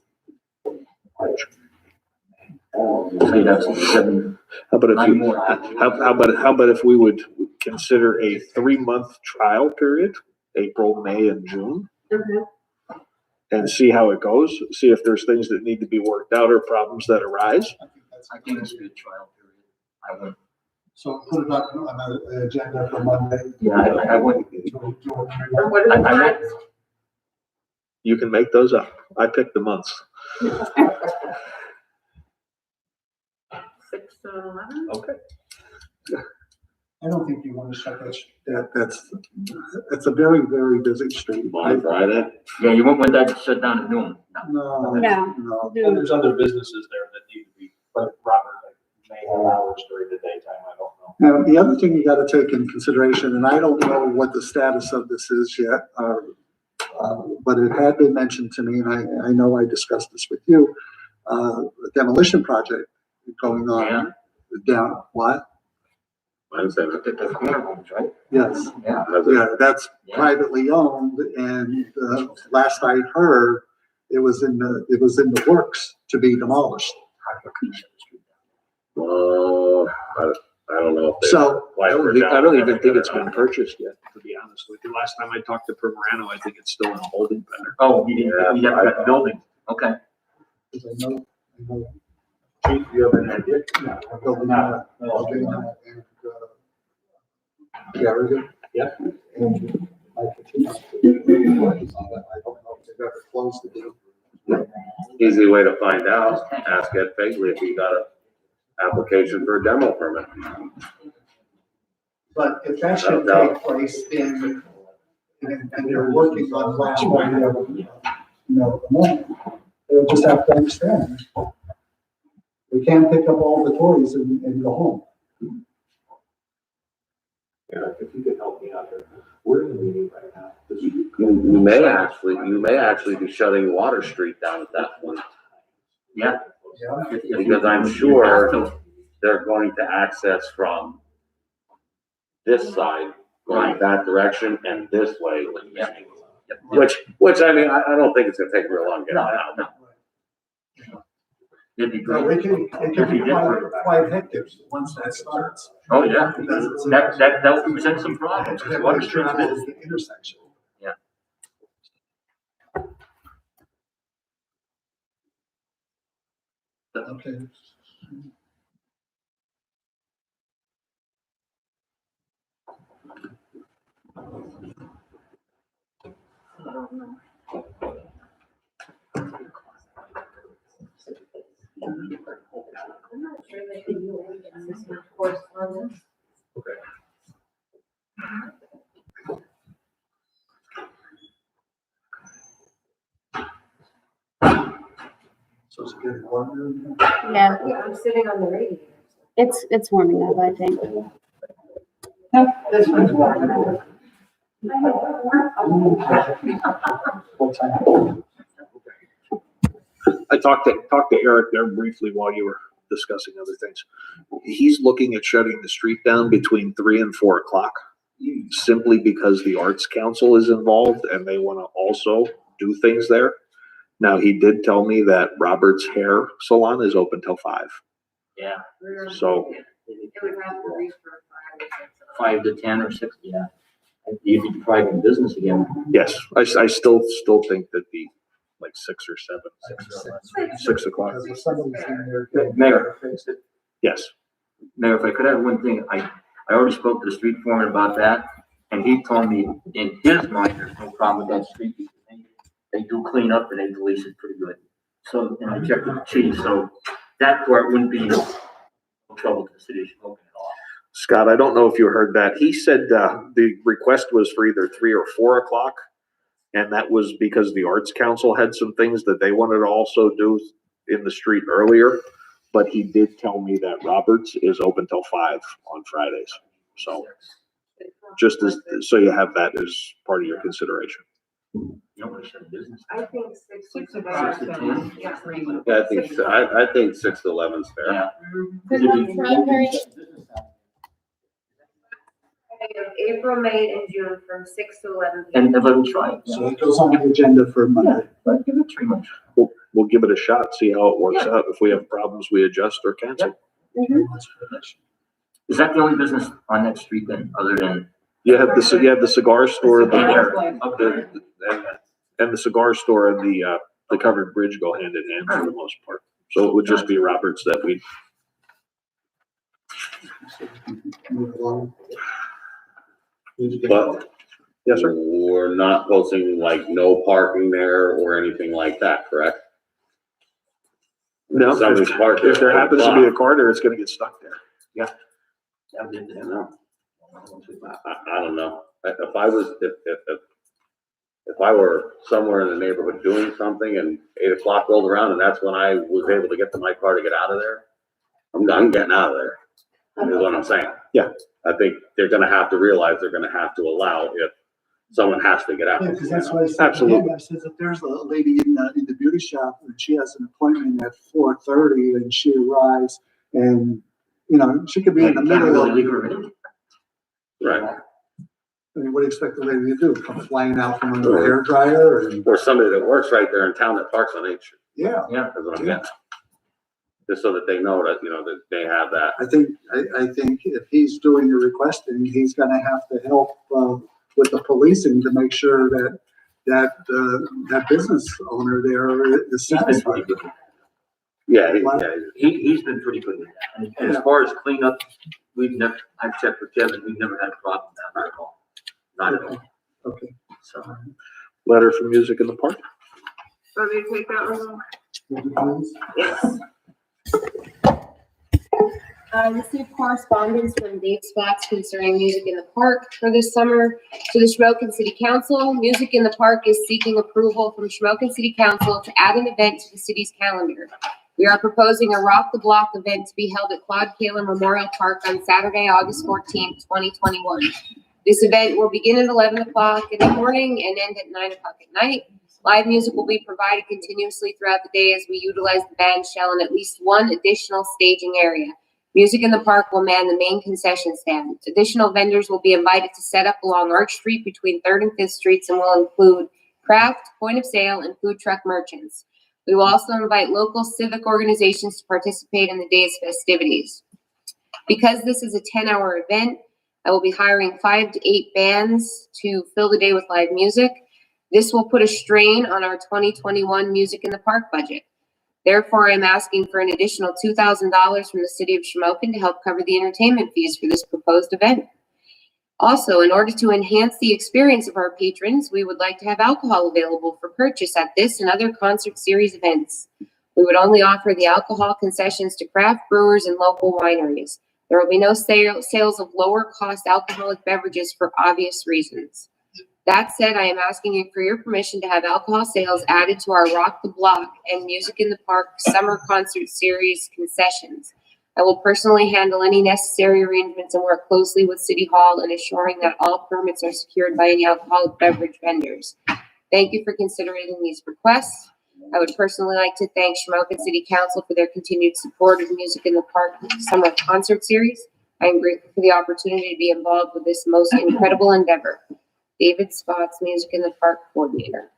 Say that's 7. How about if Nine you, more. how about if we would consider a 3-month trial period, April, May, and June? Okay. And see how it goes, see if there's things that need to be worked out or problems that arise. I think it's a good trial period. I would. So put it up on the agenda for Monday. Yeah, I would. I would. You can make those up. I picked the months. 6 to 11? Okay. I don't think you want to shut that's a very, very busy street. On Friday? Yeah, you won't want that shut down at noon. No, No. no. And there's other businesses there that need to be, but Robert may have hours during the daytime, I don't know. Now, the other thing you gotta take in consideration, and I don't know what the status of this is yet, but it had been mentioned to me, and I know I discussed this with you, a demolition project going on down, what? Wednesday. The corner homes, right? Yes, Yeah. yeah, that's privately owned, and, last I heard, it was in the works to be demolished. I don't know if they. So, applied for I don't even down think it's payment or been not. purchased yet, to be honest with you. Last time I talked to Permerano, I think it's still in a holding pattern. Oh, you didn't, you haven't got the building. Okay. Because I know, Chief, do you have any idea? yeah, we're building that, and, Garrett. Yeah. And I continue to be working on that. I don't know if they've ever closed the deal. Easy way to find out, ask Ed Begley if he got an application for a demo permit. But if that should take place and they're working on last Friday of, the month, they'll just have to understand. We can't pick up all the toys and go home. Eric, if you could help me out here, we're in a meeting right now. You may actually be shutting Water Street down at that point, Yeah. Yeah. because I'm sure they're going to access from this side, going that direction, and this way. Yeah. Which I mean, I don't think it's gonna take real long to get out. No. It'd be No, great. it can be quite hectic once that starts. Oh, yeah. That will present some problems. That Water way Street's travels busy. the intersection. Yeah. Okay. I'm not sure they can do this with correspondence. So it's getting warmer. Yeah, Yeah, I'm sitting on the radiator. it's warming up, I think. This one's warmer. Full time. I talked to Eric there briefly while you were discussing other things. He's looking at shutting the street down between 3 and 4 o'clock, simply because the Arts Council is involved and they want to also do things there. Now, he did tell me that Robert's Hair Salon is open till 5. Yeah. So, It would have to reach for 5 to 10 or 6, yeah. You'd be private business again. yes, I still think that the, like 6 or 7, 6 o'clock. Because if somebody's in there. Mayor, Yes. Mayor, if I could have one thing, I already spoke to the street foreman about that, and he told me in his mind, there's no problem with that street, because they do clean up and they police it pretty good. So, and I checked with the chief, so that part wouldn't be no trouble to the city of Shamokin at all. Scott, I don't know if you heard that. He said, the request was for either 3 or 4 o'clock. And that was because the Arts Council had some things that they wanted to also do in the street earlier. But he did tell me that Roberts is open till 5 on Fridays. So just as, so you have that as part of your consideration. I think six o'clock. Yeah, I think 6 to 11 is fair. April, May, and June from 6 to 11. And let them try. So it goes on the agenda for Monday. But give it 3 months. We'll give it a shot, see how it works out. If we have problems, we adjust or cancel. Is that the only business on that street then, other than? You have the cigar store, Okay. and the cigar store and the covered bridge go hand in hand for the most part. So it would just be Roberts that we. Move along. But Yes, sir. we're not posting like no parking there or anything like that, correct? No, Somebody's parked if there at happens to be a car there, it's gonna get stuck there. I don't know. If I was, if I were somewhere in the neighborhood doing something and 8 o'clock rolled around and that's when I was able to get to my car to get out of there, I'm getting out of there, is what I'm saying. Yeah. I think they're gonna have to realize they're gonna have to allow if someone has to get out. Yeah, because that's what I said to him. I says, if there's a lady in the beauty shop and she has an appointment at 4:30 and she arrives and, you know, she could be in the middle of. Right. I mean, what do you expect the lady to do? Come flying out from under a hair dryer and? Or somebody that works right there in town that parks on 8th Street. Yeah. Yeah, that's what I'm getting at. Just so that they know that, you know, that they have that. I think if he's doing the requesting, he's gonna have to help, with the policing to make sure that business owner there is satisfied. Yeah, He's been pretty good with that. And as far as cleanup, I've checked with Kevin, we've never had a problem down there at all. Not at all. Okay. So. Letter from Music in the Park. So they take that one? Yes. Received correspondence from Dave Spots concerning Music in the Park for this summer to the Shamokin City Council. Music in the Park is seeking approval from Shamokin City Council to add an event to the city's calendar. We are proposing a Rock the Block event to be held at Claude Kaler Memorial Park on Saturday, August 14th, 2021. This event will begin at 11 o'clock in the morning and end at 9 o'clock at night. Live music will be provided continuously throughout the day as we utilize the band shell in at least one additional staging area. Music in the Park will man the main concession stand. Additional vendors will be invited to set up along Arch Street between 3rd and 5th Streets and will include craft, point of sale, and food truck merchants. We will also invite local civic organizations to participate in the day's festivities. Because this is a 10-hour event, I will be hiring 5 to 8 bands to fill the day with live music. This will put a strain on our 2021 Music in the Park budget. Therefore, I'm asking for an additional $2,000 from the city of Shamokin to help cover the entertainment fees for this proposed event. Also, in order to enhance the experience of our patrons, we would like to have alcohol available for purchase at this and other concert series events. We would only offer the alcohol concessions to craft brewers and local wineries. There will be no sales of lower cost alcoholic beverages for obvious reasons. That said, I am asking you for your permission to have alcohol sales added to our Rock the Block and Music in the Park Summer Concert Series concessions. I will personally handle any necessary arrangements and work closely with City Hall in assuring that all permits are secured by any alcoholic beverage vendors. Thank you for considering these requests. I would personally like to thank Shamokin City Council for their continued support of Music in the Park Summer Concert Series. I am grateful for the opportunity to be involved with this most incredible endeavor. David Spots, Music in the Park Coordinator.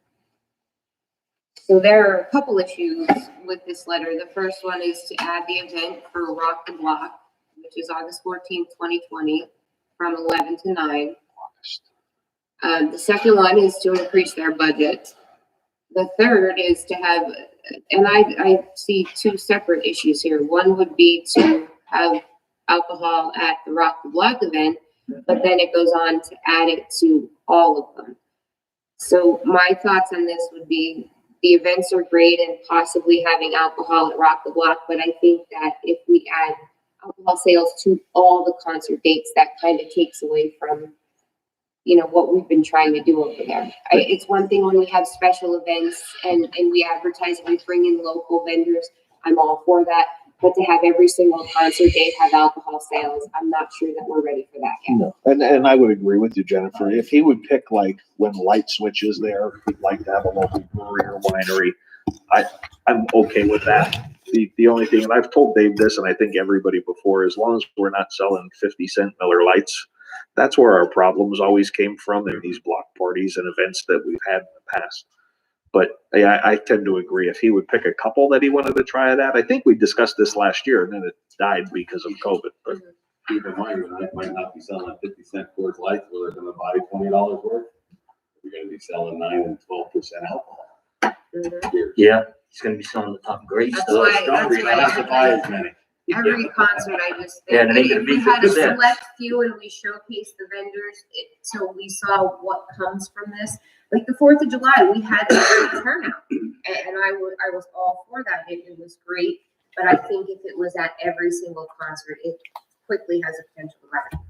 So there are a couple issues with this letter. The first one is to add the event for Rock the Block, which is August 14th, 2020, from 11 to 9. The second one is to increase their budget. The third is to have, and I see two separate issues here. One would be to have alcohol at the Rock the Block event, but then it goes on to add it to all of them. So my thoughts on this would be the events are great and possibly having alcohol at Rock the Block, but I think that if we add alcohol sales to all the concert dates, that kind of takes away from, what we've been trying to do over there. It's one thing when we have special events and we advertise and we bring in local vendors, I'm all for that. But to have every single concert date have alcohol sales, I'm not sure that we're ready for that yet. No. And I would agree with you, Jennifer. If he would pick like when Light Switch is there, he'd like to have a local brewery or winery. I'm okay with that. The only thing, and I've told Dave this, and I think everybody before, as long as we're not selling 50-cent Miller Lights, that's where our problems always came from in these block parties and events that we've had in the past. But yeah, I tend to agree. If he would pick a couple that he wanted to try it at, I think we discussed this last year, and then it died because of COVID. But Keep in mind, I might not be selling 50-cent Coors Lights where they're gonna buy $20 worth. You're gonna be selling 9 and 12% alcohol. Yeah, he's gonna be selling the top grade That's stuff. why- Don't that's why have to buy as many. Every concert, I just Yeah, think, and it ain't gonna if be we had a 50 cents. select few and we showcased the vendors, so we saw what comes from this. Like the 4th of July, we had a great turnout, and I was all for that. It was great, but I think if it was at every single concert, it quickly has a potential to rise.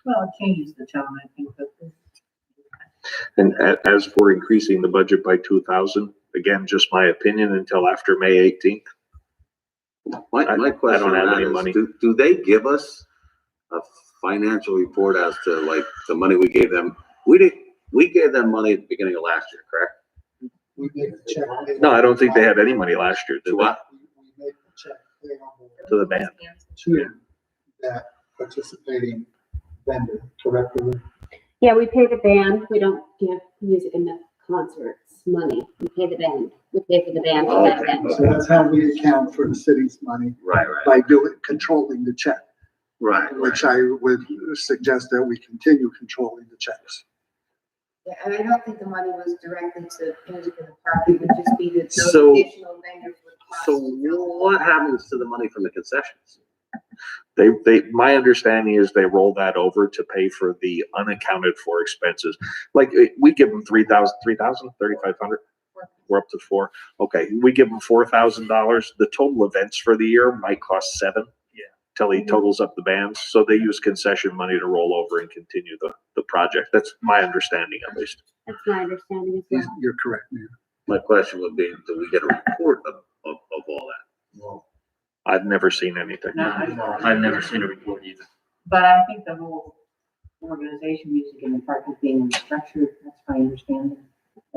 Well, it changes the tone, I think, but. and as for increasing the budget by 2,000, again, just my opinion until after May 18th. My I question don't have on any that money. is, do they give us a financial report as to like the money we gave them? We gave them money at the beginning of last year, correct? We made the check. No, I don't think they had any money last year, did To they? what? We made the check payable To the band. to that participating vendor, correct? Yeah, we pay the band. We don't give music in the concerts money. We pay the band. We pay for the band for that event. So that's how we account for the city's money, Right, by controlling the check, right. which I would suggest that we continue controlling the checks. Yeah, and I don't think the money was directly to music in the park. It would just be that those So- additional vendors would cost. So what happens to the money from the concessions? My understanding is they roll that over to pay for the unaccounted for expenses. Like, we give them 3,500. We're up to 4. Okay, we give them $4,000. The total events for the year might cost 7. Yeah. Till he totals up the bands. So they use concession money to roll over and continue the project. That's my understanding at least. That's my understanding as well. You're correct, Mayor. My question would be, do we get a report of all that? I've never seen anything. I've never seen a report either. But I think the whole organization, Music in the Park, is being restructured, that's my understanding.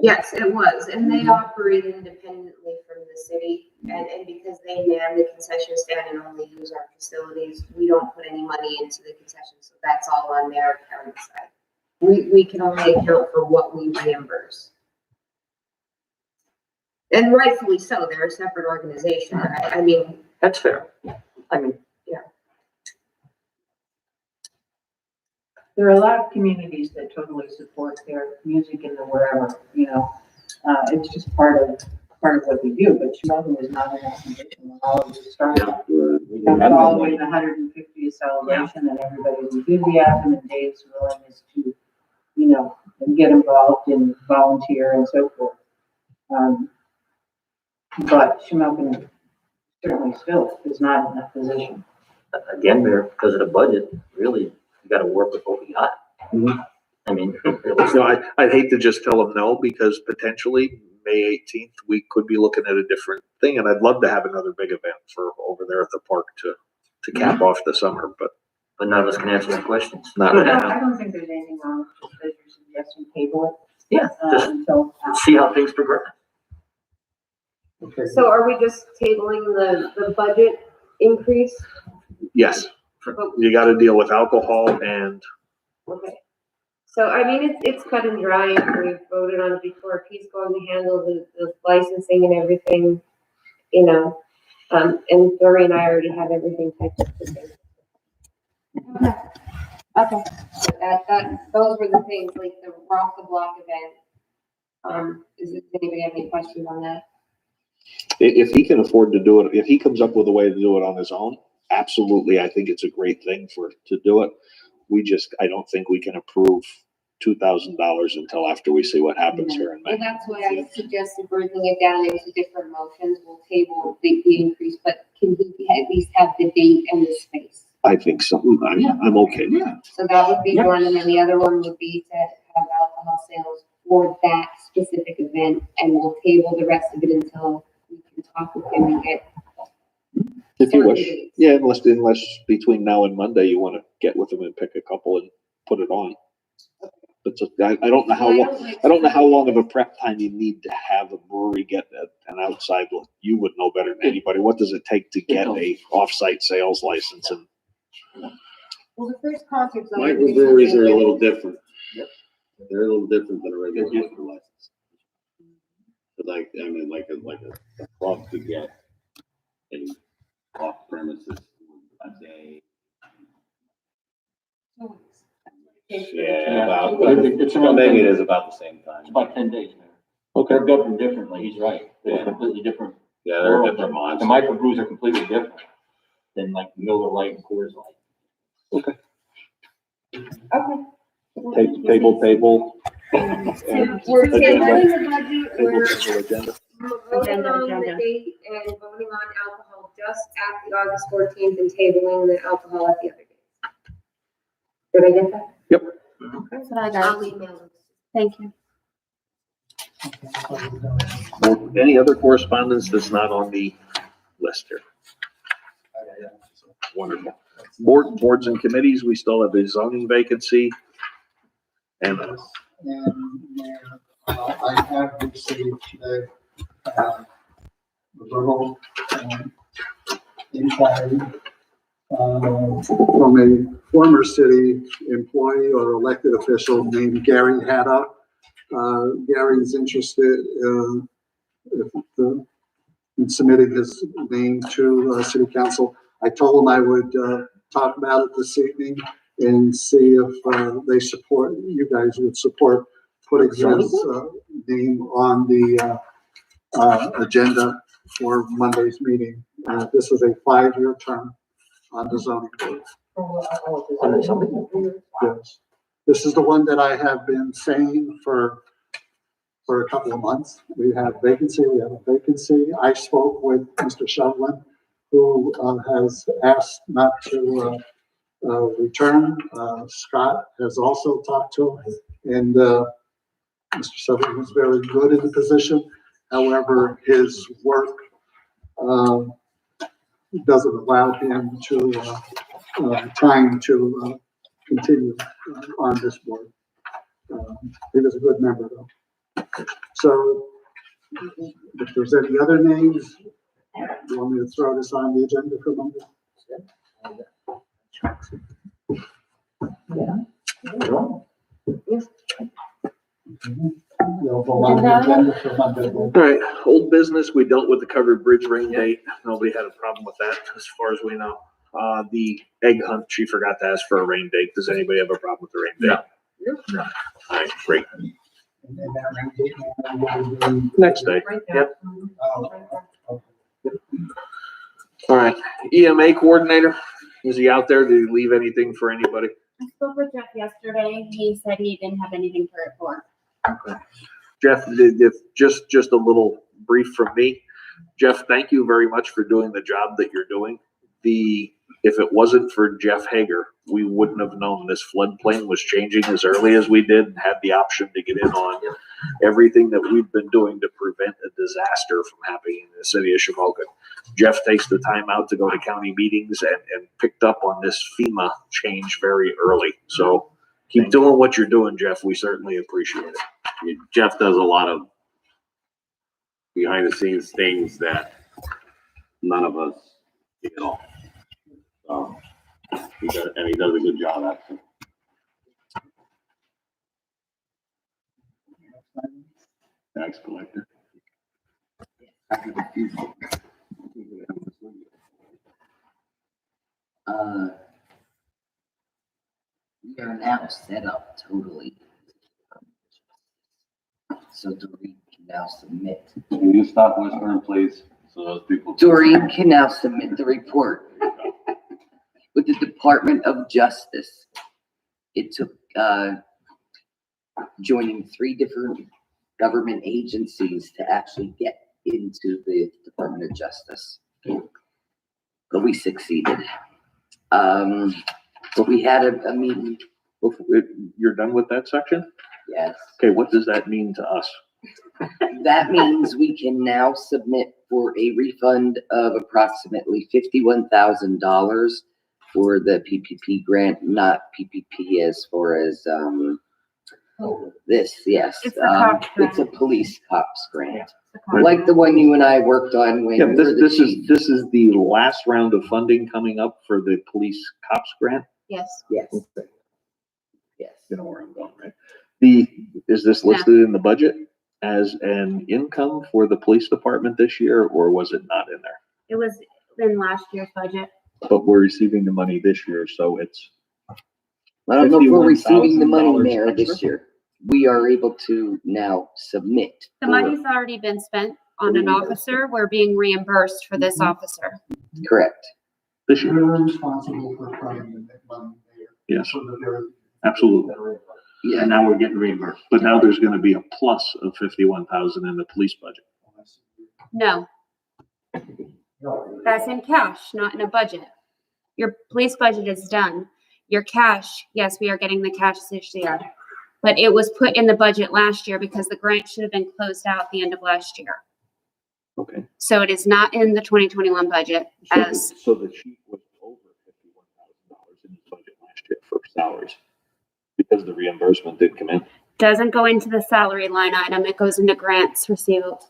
Yes, it was, and they operate independently from the city, and because they man the concession stand and only use our facilities, we don't put any money into the concession, so that's all on their accounting side. We can only account for what we reimburse. And rightfully so, they're a separate organization, I mean, That's fair. I mean, There are a lot of communities that totally support their music in the wherever, it's just part of what we do, but Schmogan is not an organization, when all of this started. That's always the 150th celebration and everybody's enthusiasm and Dave's willingness to, get involved and volunteer and so forth. But Schmogan certainly still is not in that position. again, Mayor, because of the budget, really, you gotta work with what we got. I mean, No, I'd hate to just tell them no, because potentially May 18th, we could be looking at a different thing, and I'd love to have another big event for over there at the park to cap off the summer, but none of us can answer that question. not No, right I now. don't think there's anything wrong with that you're suggesting table Yeah, it, just until. see how things progress. Okay. So are we just tabling the budget increase? Yes, you gotta deal with alcohol and Okay. So, I mean, it's cut and dry, we've voted on it before, if he's going to handle the licensing and everything, and Dory and I already have everything typed up. Okay. Those were the things, like the Rock the Block event. Does anybody have any questions on that? if he can afford to do it, if he comes up with a way to do it on his own, absolutely, I think it's a great thing to do it. I don't think we can approve $2,000 until after we see what happens here in Well, May. that's why I suggested breaking it down into different motions. We'll table the increase, but can he at least have the date and the space? I think so. I'm okay with that. So that would be one, and then the other one would be to have alcohol sales for that specific event, and we'll table the rest of it until we can talk with him and get. If you wish. certain dates. Yeah, unless between now and Monday, you want to get with them and pick a couple and put it on. But I don't know how long, I don't know how long of a prep time you need to have a brewery get an outside look. You would know better than anybody. What does it take to get a off-site sales license? And Well, the first concert's. only Microbreweries are a recently- little different. They're a little different than a regular liquor license. But like, I mean, like a club could get a off premises a day. Yeah, about, well, maybe it is about the same time. It's about 10 days now. okay, They're governed differently, he's right. They're completely different. Yeah, they're world. different The monsters. microbrews are completely different than like Miller Lite and Coors Light. Okay. table. So we're tabling the budget, we're Agenda. voting on the date and voting on alcohol just at the August 14th and tabling the alcohol at the other dates. Did I get that? Yep. That's what I got. I'll email them. Thank you. Well, any other correspondence that's not on the list here? Wonderful. Boards and committees, we still have a zoning vacancy. And I have received a verbal inquiry from a former city employee or elected official named Gary Haddock. Gary's interested in submitting his name to city council. I told him I would talk about it this evening and see if they support, you guys would support putting his name on the agenda for Monday's meeting. This is a 5-year term on the zoning board. Yes. This is the one that I have been saying for a couple of months. We have a vacancy. I spoke with Mr. Shovlin, who has asked not to return. Scott has also talked to him, and Mr. Shovlin was very good in the position. However, his work doesn't allow him to time to continue on this board. He was a good member, though. So if there's any other names, you want me to throw this on the agenda for Monday? You'll go on the agenda for Monday. all right, old business, we dealt with the covered bridge rain date. Nobody had a problem with that as far as we know. The egg hunt, she forgot to ask for a rain date. Does anybody have a problem with the rain date? No. All right, great. And then that will be Next day. Yep. okay. All right, EMA coordinator, is he out there? Did he leave anything for anybody? I spoke with Jeff yesterday. He said he didn't have anything to report. Okay. Jeff, just a little brief from me. Jeff, thank you very much for doing the job that you're doing. If it wasn't for Jeff Hager, we wouldn't have known this floodplain was changing as early as we did and had the option to get in on everything that we've been doing to prevent a disaster from happening in the city of Shamokin. Jeff takes the time out to go to county meetings and picked up on this FEMA change very early. So keep doing what you're doing, Jeff. We certainly appreciate it. Jeff does a lot of behind the scenes things that none of us do at all. So, he does a good job at it. Tax collector. We are now set up totally. So Doreen can now submit. Can you stop whispering, please, so those people? Doreen can now submit the report with the Department of Justice. It took, joining 3 different government agencies to actually get into the Department of Justice. But we succeeded. But we had a meeting. You're done with that section? Yes. Okay, what does that mean to us? That means we can now submit for a refund of approximately $51,000 for the PPP grant, not PPP as far as, this, yes. It's the cops It's a grant. police cops grant, The cops. like the one you and I worked on when Yeah, you were the chief. this is the last round of funding coming up for the police cops grant? Yes. Yes. Yes. You know where I'm going, right? Is this listed in the budget as an income for the police department this year, or was it not in there? It was in last year's budget. But we're receiving the money this year, so it's I don't know if we're receiving the money, $51,000 Mayor, this extra? year. We are able to now submit. The for- money's already been spent on an officer. We're being reimbursed for this officer. Correct. This year, You're responsible for funding the money there. yes, So that they're. absolutely. Yeah. And now we're getting reimbursed, but now there's gonna be a plus of 51,000 in the police budget. No, that's in cash, not in a budget. Your police budget is done. Your cash, yes, we are getting the cash this year. But it was put in the budget last year because the grant should have been closed out at the end of last year. Okay. So it is not in the 2021 budget as, So the chief was over $51,000 in his budget last year for salaries because the reimbursement did come in. doesn't go into the salary line item. It goes into grants receivable.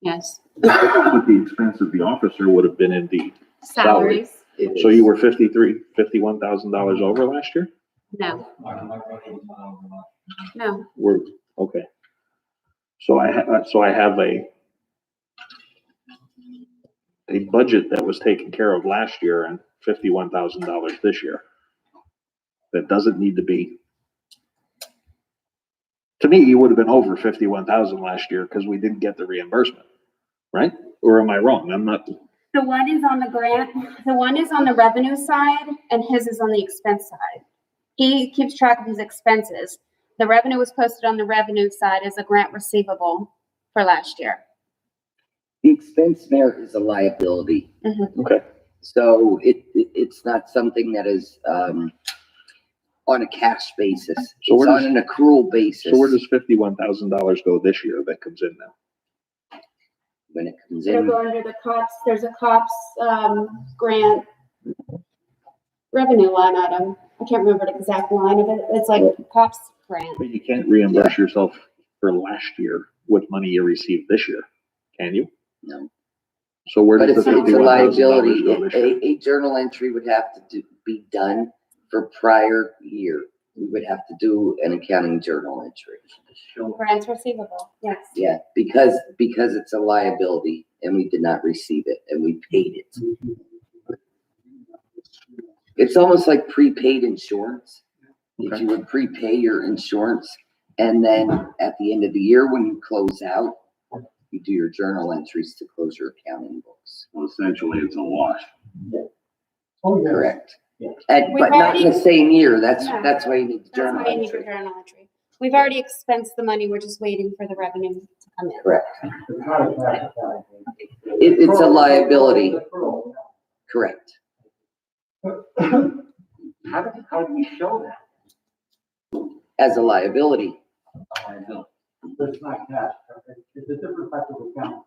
Yes, But the expense of the officer would have been in the salary. salaries, It So is. you were $51,000 over last year? no, no. We're, okay. So I have a budget that was taken care of last year and $51,000 this year. That doesn't need to be. To me, you would have been over 51,000 last year because we didn't get the reimbursement, right? Or am I wrong? I'm not, The one is on the grant, the one is on the revenue side and his is on the expense side. He keeps track of his expenses. The revenue was posted on the revenue side as a grant receivable for last year. The expense, Mayor, is a liability. okay. So it's not something that is, on a cash basis. So It's where on does- an accrual basis. So where does $51,000 go this year that comes in now? When it comes It'll in, go under the cops, there's a cops, grant revenue line item. I can't remember the exact line of it. It's like cops grant. But you can't reimburse yourself for last year with money you received this year, can you? no. So where But does it's the a liability. $51,000 go this year? A journal entry would have to be done for prior year. We would have to do an accounting journal entry. Grants receivable, yes. Yeah, because it's a liability and we did not receive it and we paid it. It's almost like prepaid insurance. If you would prepay your insurance and then at the end of the year, when you close out, you do your journal entries to close your accounting books. Well, essentially, it's a wash. Oh, yeah. Correct. Yeah. And, We've but not in the already- same year. That's No. why you need the That's journal why you need your entry. journal entry. We've already expensed the money. We're just waiting for the revenue to come in. Correct. It's not a cash account. It's a liability. Correct. How do we show that? As a liability. But it's not cash. It's a different type of account.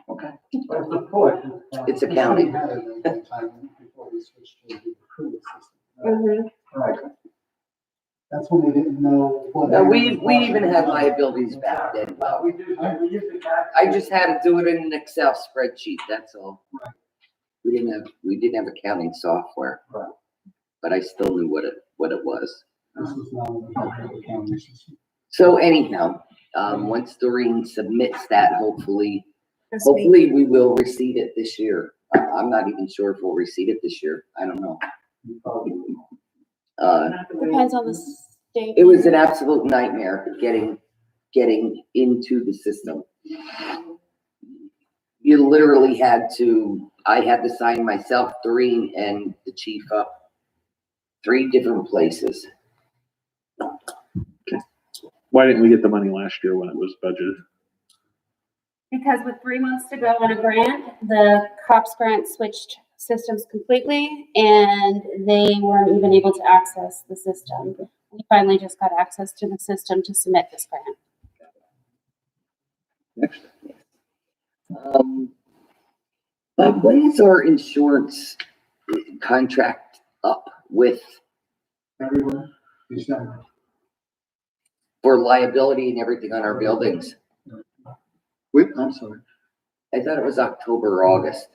Okay. But it's a push. It's accounting. We had it at one time before we switched to the accrual system. Mhm. Right. That's when we didn't know what. No, we even had liabilities back then. We used the cash. I just had to do it in an Excel spreadsheet, that's all. We didn't have accounting software. Right. But I still knew what it was. This is not an accounting system. So anyhow, once Doreen submits that, hopefully This week. we will receive it this year. I'm not even sure if we'll receive it this year. I don't know. Depends on the state. It was an absolute nightmare getting into the system. You literally had to I had to sign myself, Doreen, and the chief up. 3 different places. Why didn't we get the money last year when it was budgeted? Because with 3 months to go on a grant, the COPS grant switched systems completely and they weren't even able to access the system. We finally just got access to the system to submit this grant. Next. When is our insurance contract up with Everyone, December. for liability and everything on our buildings? Wait, I'm sorry. I thought it was October or August.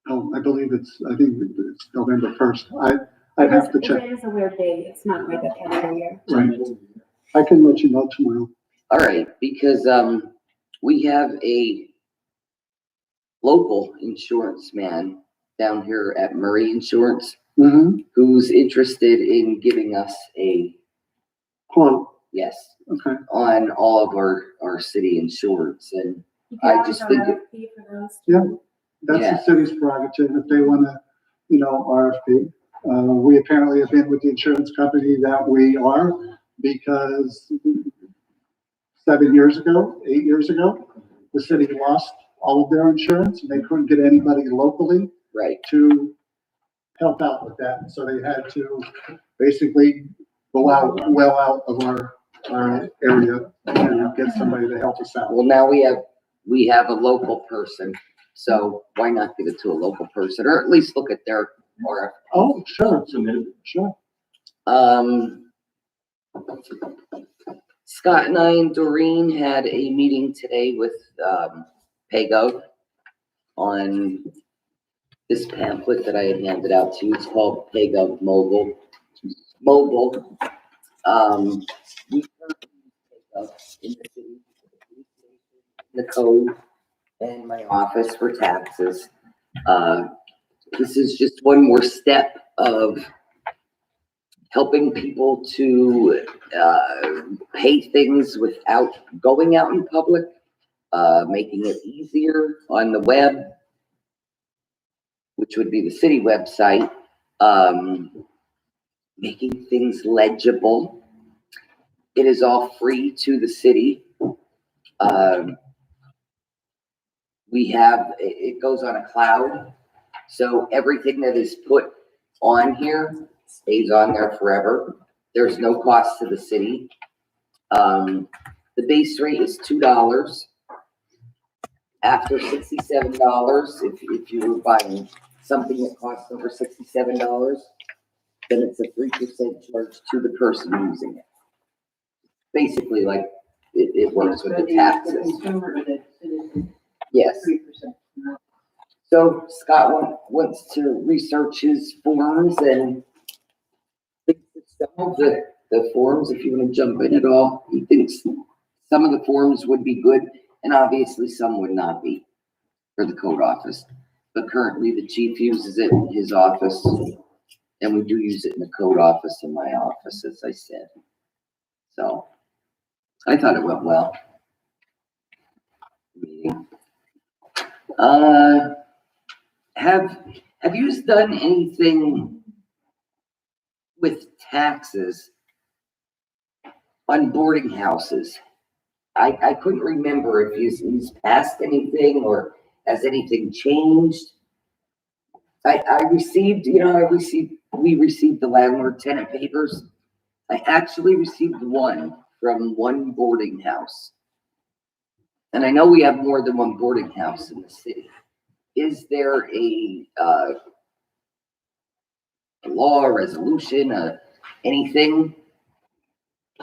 Oh, I believe it's November 1st. I'd have to check. It is a weird date. It's not like a calendar year. Right. I can let you know tomorrow. All right, because, we have a local insurance man down here at Murray Insurance Mm-hmm. who's interested in giving us a Quote, yes okay. on all of our city insurance. And I just think Yeah, that's Yeah. the city's prerogative if they want to, RFP. We apparently have been with the insurance company that we are because 8 years ago, the city lost all of their insurance and they couldn't get anybody locally right, to help out with that. So they had to basically go out of our area and get somebody to help us out. well, now we have a local person, so why not give it to a local person, or at least look at their RFP? Oh, sure. Sure. Scott and I and Doreen had a meeting today with PayGov on this pamphlet that I had handed out to you. It's called PayGov Mobile. We currently use PayGov in the city, the code, and my office for taxes. This is just one more step of helping people to pay things without going out in public, making it easier on the web, which would be the city website, making things legible. It is all free to the city. It goes on a cloud, so everything that is put on here stays on there forever. There's no cost to the city. The base rate is $2. After $67, if you were buying something that costs over $67, then it's a 3% charge to the person using it. Basically, like, it works with the taxes. Yes. So Scott wants to research his forms and some of the forms, if you want to jump in at all, he thinks some of the forms would be good and obviously some would not be for the code office. But currently the chief uses it in his office and we do use it in the code office in my office, as I said. So I thought it went well. Have you done anything with taxes on boarding houses? I couldn't remember if he's passed anything or has anything changed. We received the landlord tenant papers. I actually received one from one boarding house. And I know we have more than one boarding house in the city. Is there a law, resolution, anything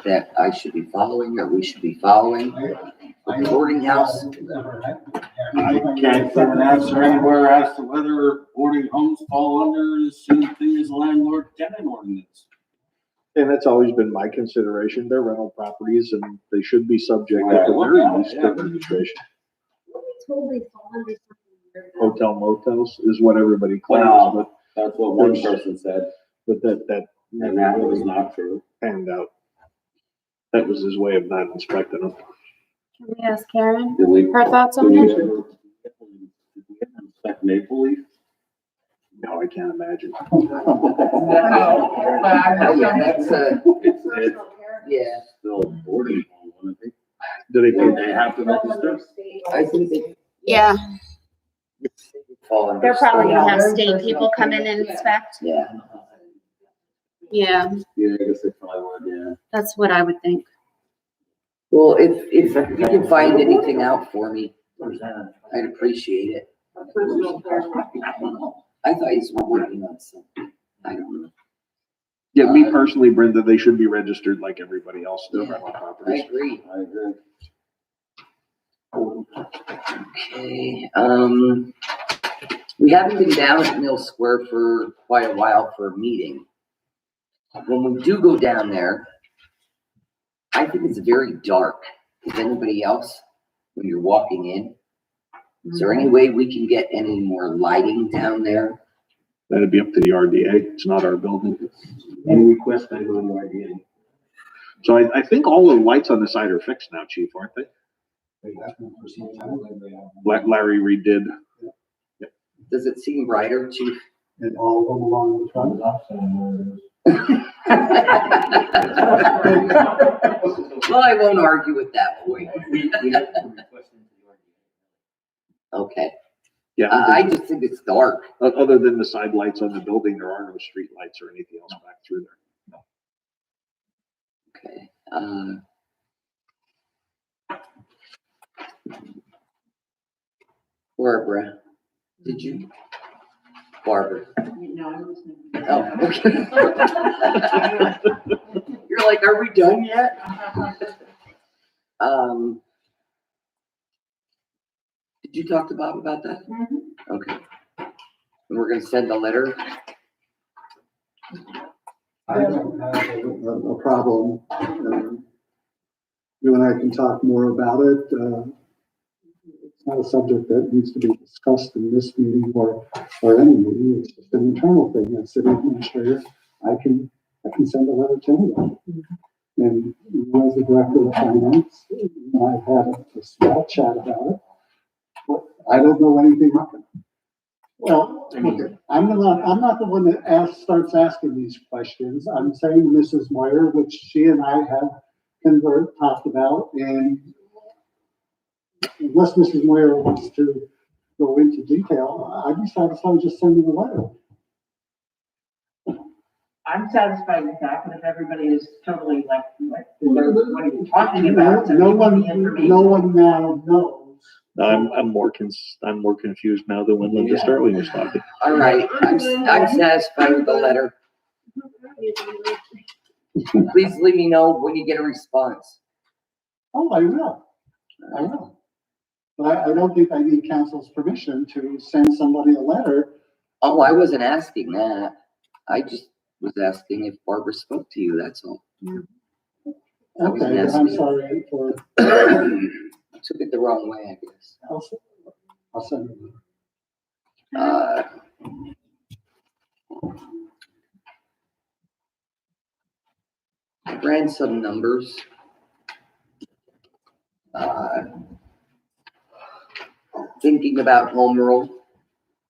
that I should be following or we should be following with the boarding house? I can't give an answer anywhere as to whether boarding homes fall under the same thing as landlord tenant ordinance. And that's always been my consideration. They're rental properties and they should be subject at the very least to administration. Totally fall under something weird. Hotel motels is what everybody claims, Well, but that's what one person said, but that and that was not true. panned out. That was his way of not inspecting them. Can we ask Karen Did we? her thoughts on Did we that? ever Like maple leaf? No, I can't imagine. It's Yeah, still boarding home, wouldn't it? Do they pay? They have to register. I think they Yeah, fall under. they're probably gonna have Yeah. state people come in and inspect. Yeah, Yeah, Yeah, I guess they probably would, yeah. that's what I would think. well, if you can find anything out for me, I'd appreciate it. I thought you were working on something. I don't know. Yeah, me personally, Brenda, they should be registered like everybody else does Yeah. rental I properties. agree. I agree. Okay, we haven't been down at Mill Square for quite a while for a meeting. When we do go down there, I think it's very dark. Is anybody else, when you're walking in? Is there any way we can get any more lighting down there? That'd be up to the RDA. It's not our building. Any request, I go to the RDA. So I think all the lights on the side are fixed now, Chief, aren't they? Larry redid. Does it seem brighter, Chief? And all of them along the front. Well, I won't argue with that boy. Okay, Yeah. I just think it's dark. Other than the side lights on the building, there are no street lights or anything else back through there. Okay, Barbara, did you? Barbara. No, I'm listening. Oh, okay. You're like, are we done yet? Did you talk to Bob about that? Okay. And we're gonna send a letter? I don't have a problem. You and I can talk more about it. It's not a subject that needs to be discussed in this meeting or any meeting. It's just an internal thing. As city administrator, I can send a letter to anyone. And you as the director of finance, I've had a small chat about it. But I don't know anything about it. Well, look, I'm not the one that starts asking these questions. I'm saying Mrs. Moyer, which she and I have talked about, and unless Mrs. Moyer wants to go into detail, I'd be satisfied just sending a letter. I'm satisfied with that, but if everybody is totally like, what are you talking about? So No give me one, the information. no one now knows. I'm more confused now than when Linda Sterling was talking. All right, I'm satisfied with the letter. Please let me know when you get a response. Oh, I will. I will. But I don't think I need council's permission to send somebody a letter. Oh, I wasn't asking that. I just was asking if Barbara spoke to you, that's all. I wasn't Okay, I'm asking. sorry for. Took it the wrong way, I guess. I'll send it. I ran some numbers. Thinking about home rule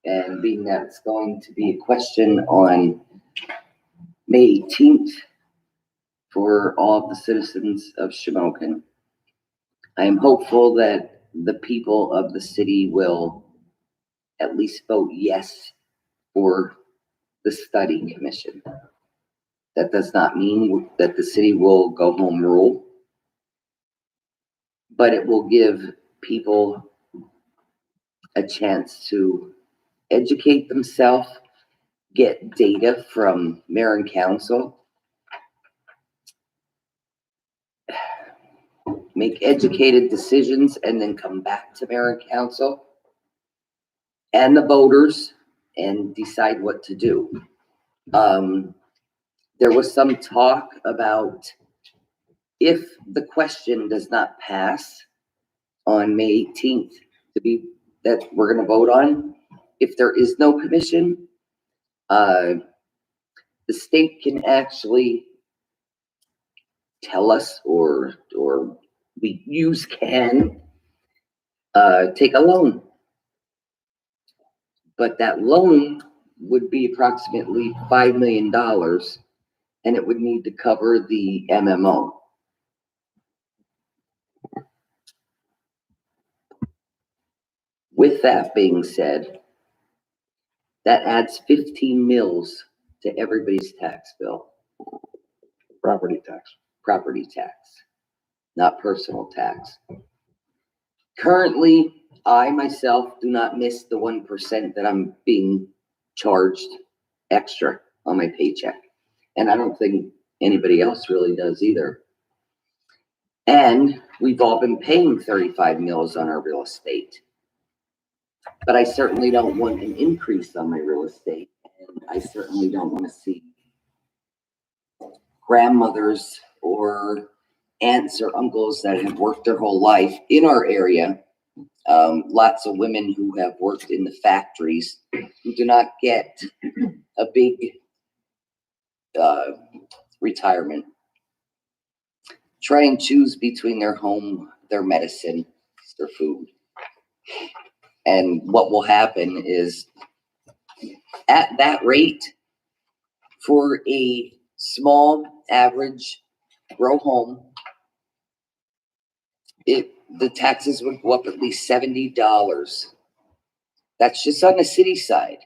and being that it's going to be a question on May 18th for all of the citizens of Shamokin. I am hopeful that the people of the city will at least vote yes for the study commission. That does not mean that the city will go home rule, but it will give people a chance to educate themselves, get data from mayor and council, make educated decisions, and then come back to mayor and council and the voters and decide what to do. There was some talk about if the question does not pass on May 18th that we're gonna vote on, if there is no commission, the state can actually tell us or we can take a loan. But that loan would be approximately $5 million, and it would need to cover the MMO. With that being said, that adds 15 mils to everybody's tax bill. Property tax. Property tax, not personal tax. Currently, I myself do not miss the 1% that I'm being charged extra on my paycheck. And I don't think anybody else really does either. And we've all been paying 35 mils on our real estate. But I certainly don't want an increase on my real estate. And I certainly don't want to see grandmothers or aunts or uncles that have worked their whole life in our area. Lots of women who have worked in the factories who do not get a big retirement. Try and choose between their home, their medicine, their food. And what will happen is at that rate, for a small average row home, the taxes would go up at least $70. That's just on the city side.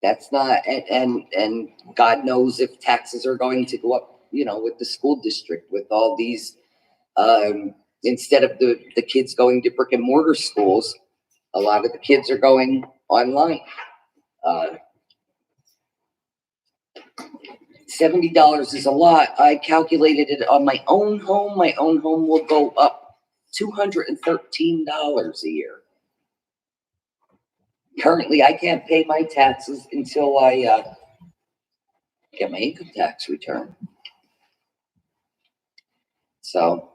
That's not, and God knows if taxes are going to go up, with the school district, with all these, instead of the kids going to brick and mortar schools, a lot of the kids are going online. $70 is a lot. I calculated it on my own home. My own home will go up $213 a year. Currently, I can't pay my taxes until I get my income tax return. So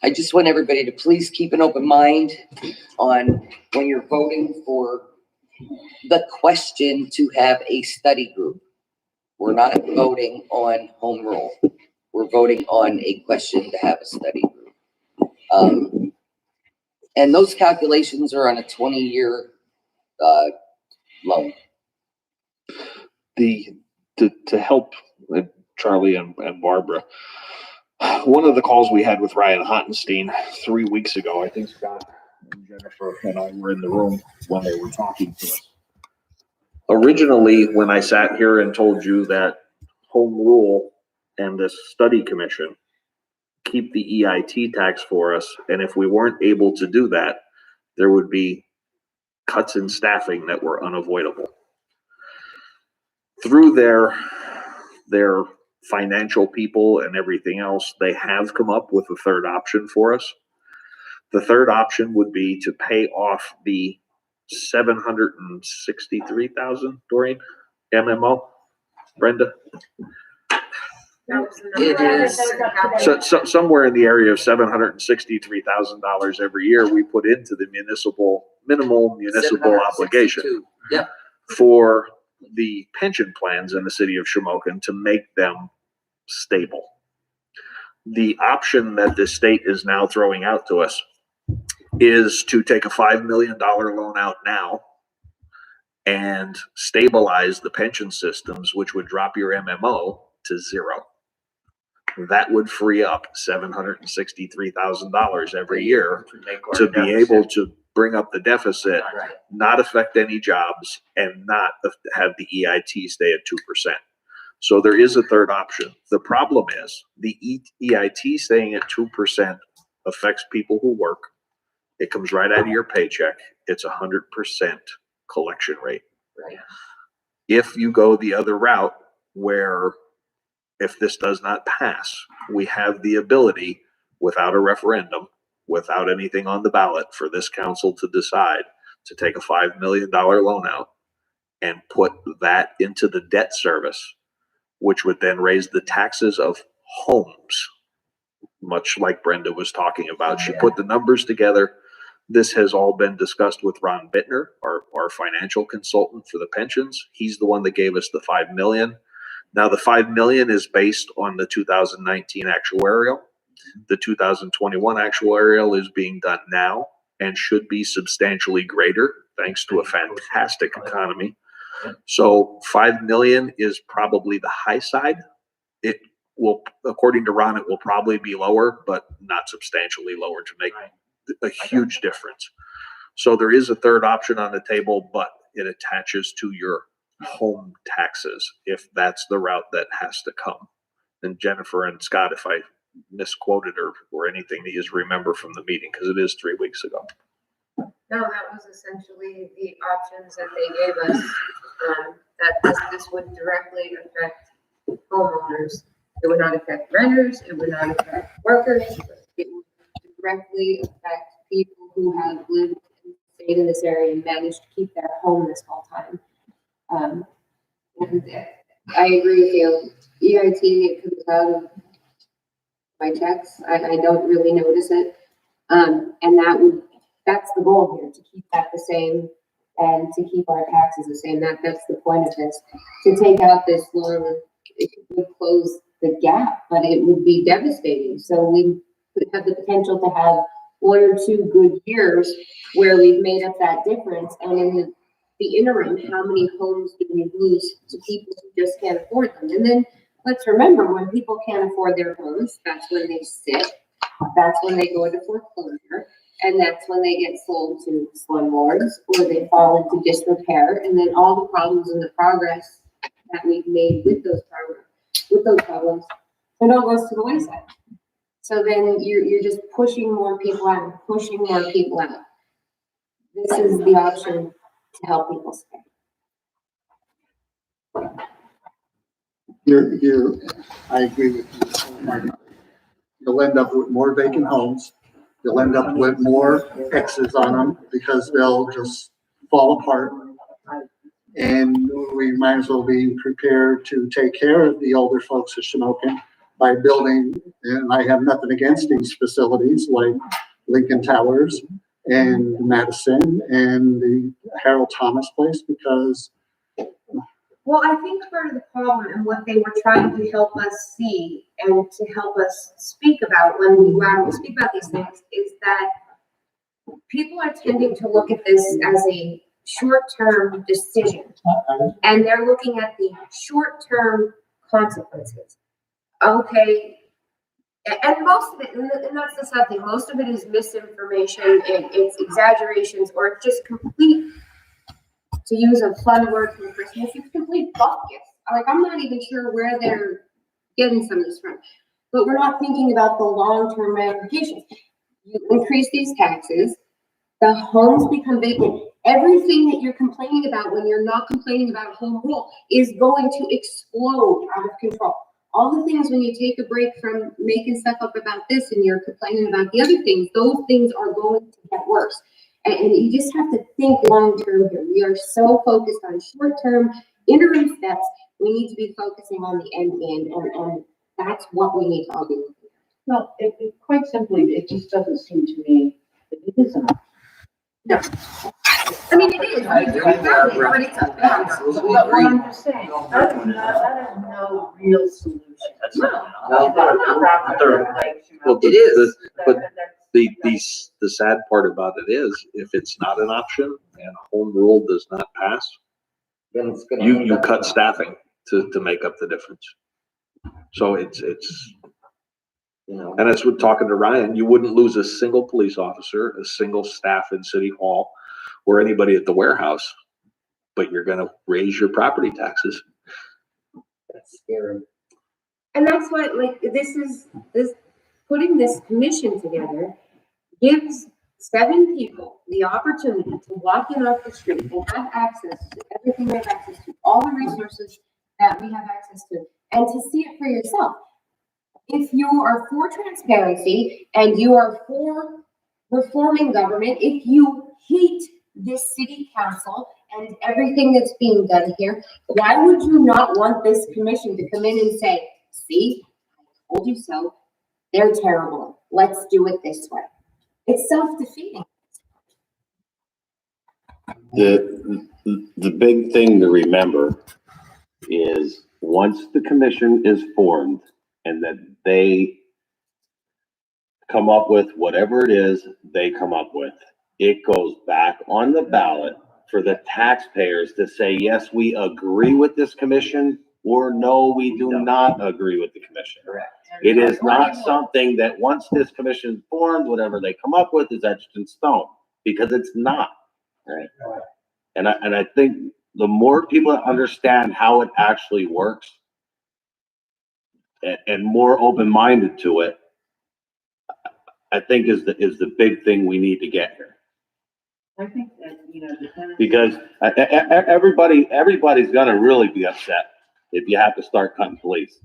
I just want everybody to please keep an open mind on when you're voting for the question to have a study group. We're not voting on home rule. We're voting on a question to have a study group. And those calculations are on a 20-year loan. To help Charlie and Barbara, one of the calls we had with Ryan Hottenstein 3 weeks ago, I think Scott and Jennifer and I were in the room when they were talking to us. Originally, when I sat here and told you that home rule and this study commission keep the EIT tax for us, and if we weren't able to do that, there would be cuts in staffing that were unavoidable. Through their financial people and everything else, they have come up with a third option for us. The third option would be to pay off the 763,000, Doreen, MMO, Brenda? It is. So somewhere in the area of $763,000 every year we put into the minimal municipal obligation. Yep. For the pension plans in the city of Shamokin to make them stable. The option that the state is now throwing out to us is to take a $5 million loan out now and stabilize the pension systems, which would drop your MMO to zero. That would free up $763,000 every year to be able to bring up the deficit, not affect any jobs, and not have the EIT stay at 2%. So there is a third option. The problem is the EIT staying at 2% affects people who work. It comes right out of your paycheck. It's 100% collection rate. Right. If you go the other route, where if this does not pass, we have the ability, without a referendum, without anything on the ballot, for this council to decide to take a $5 million loan out and put that into the debt service, which would then raise the taxes of homes, much like Brenda was talking about. She put the numbers together. This has all been discussed with Ron Bittner, our financial consultant for the pensions. He's the one that gave us the $5 million. Now, the $5 million is based on the 2019 actuarial. The 2021 actuarial is being done now, and should be substantially greater thanks to a fantastic economy. So 5 million is probably the high side. It will, according to Ron, it will probably be lower, but not substantially lower to make a huge difference. So there is a third option on the table, but it attaches to your home taxes if that's the route that has to come. And Jennifer and Scott, if I misquoted or anything that you remember from the meeting, because it is 3 weeks ago. No, that was essentially the options that they gave us, that this would directly affect homeowners. It would not affect renters, it would not affect workers, it would directly affect people who have lived and stayed in this area and managed to keep their home this whole time. And I agree with you. EIT, it comes out of my checks. I don't really notice it. And that's the goal here, to keep that the same and to keep our taxes the same. That's the point of this. To take out this loan, it would close the gap, but it would be devastating. So we could have the potential to have 1 or 2 good years where we've made up that difference. And in the interim, how many homes do we lose to people who just can't afford them? And then let's remember, when people can't afford their homes, that's when they sit, that's when they go into foreclosure, and that's when they get sold to slumlords, or they fall into disrepair, and then all the problems and the progress that we've made with those problems, it all goes to the wayside. So then you're just pushing more people out and pushing more people out. This is the option to help people stay. I agree with you. You'll end up with more vacant homes. You'll end up with more X's on them because they'll just fall apart. And we might as well be prepared to take care of the older folks of Shamokin by building, and I have nothing against these facilities like Lincoln Towers and Madison and the Harold Thomas place, because Well, I think part of the problem and what they were trying to help us see and to help us speak about when we go out and speak about these things is that people are tending to look at this as a short-term decision. And they're looking at the short-term consequences. Okay, and most of it, and that's the sad thing, most of it is misinformation, it's exaggerations, or it's just complete, to use a fun word from Christmas, it's complete buckets. Like, I'm not even sure where they're getting some of this from. But we're not thinking about the long-term ramifications. You increase these taxes, the homes become vacant. Everything that you're complaining about when you're not complaining about home rule is going to explode out of control. All the things when you take a break from making stuff up about this and you're complaining about the other things, those things are going to get worse. And you just have to think long-term here. We are so focused on short-term interim steps. We need to be focusing on the end game, and that's what we need to all be looking at. No, it quite simply, it just doesn't seem to me that it is enough. No. I mean, it is, but it's a balance. But what I'm just saying, that is no real solution. Well, It is. But the sad part about it is, if it's not an option and home rule does not pass, Then it's gonna. you cut staffing to make up the difference. So it's, You know. and as we're talking to Ryan, you wouldn't lose a single police officer, a single staff in City Hall, or anybody at the warehouse, but you're gonna raise your property taxes. That's scary. And that's what, like, putting this commission together gives 7 people the opportunity to walk in off the street and have access to everything we have access to, all the resources that we have access to, and to see it for yourself. If you are for transparency and you are for reforming government, if you hate this city council and everything that's being done here, why would you not want this commission to come in and say, see, I told you so, they're terrible, let's do it this way? It's self-defeating. The big thing to remember is once the commission is formed and that they come up with whatever it is they come up with, it goes back on the ballot for the taxpayers to say, yes, we agree with this commission, or no, we do not agree with the commission. Correct. It is not something that once this commission is formed, whatever they come up with is etched in stone, because it's not. Right. And I think the more people understand how it actually works and more open-minded to it, I think is the big thing we need to get here. I think that, Because everybody's gonna really be upset if you have to start cutting police.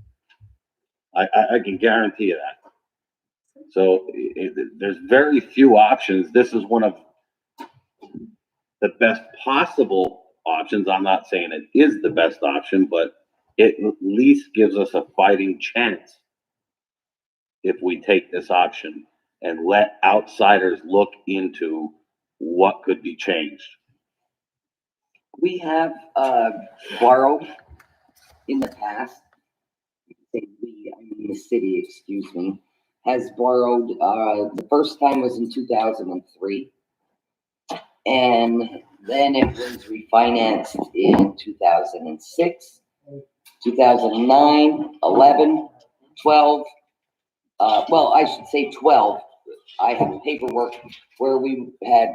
I can guarantee you that. So there's very few options. This is one of the best possible options. I'm not saying it is the best option, but it at least gives us a fighting chance if we take this option and let outsiders look into what could be changed. We have, borrowed in the past, say we, I mean the city, excuse me, has borrowed, the first time was in 2003. And then it was refinanced in 2006, 2009, 11, 12. Well, I should say 12. I have paperwork where we had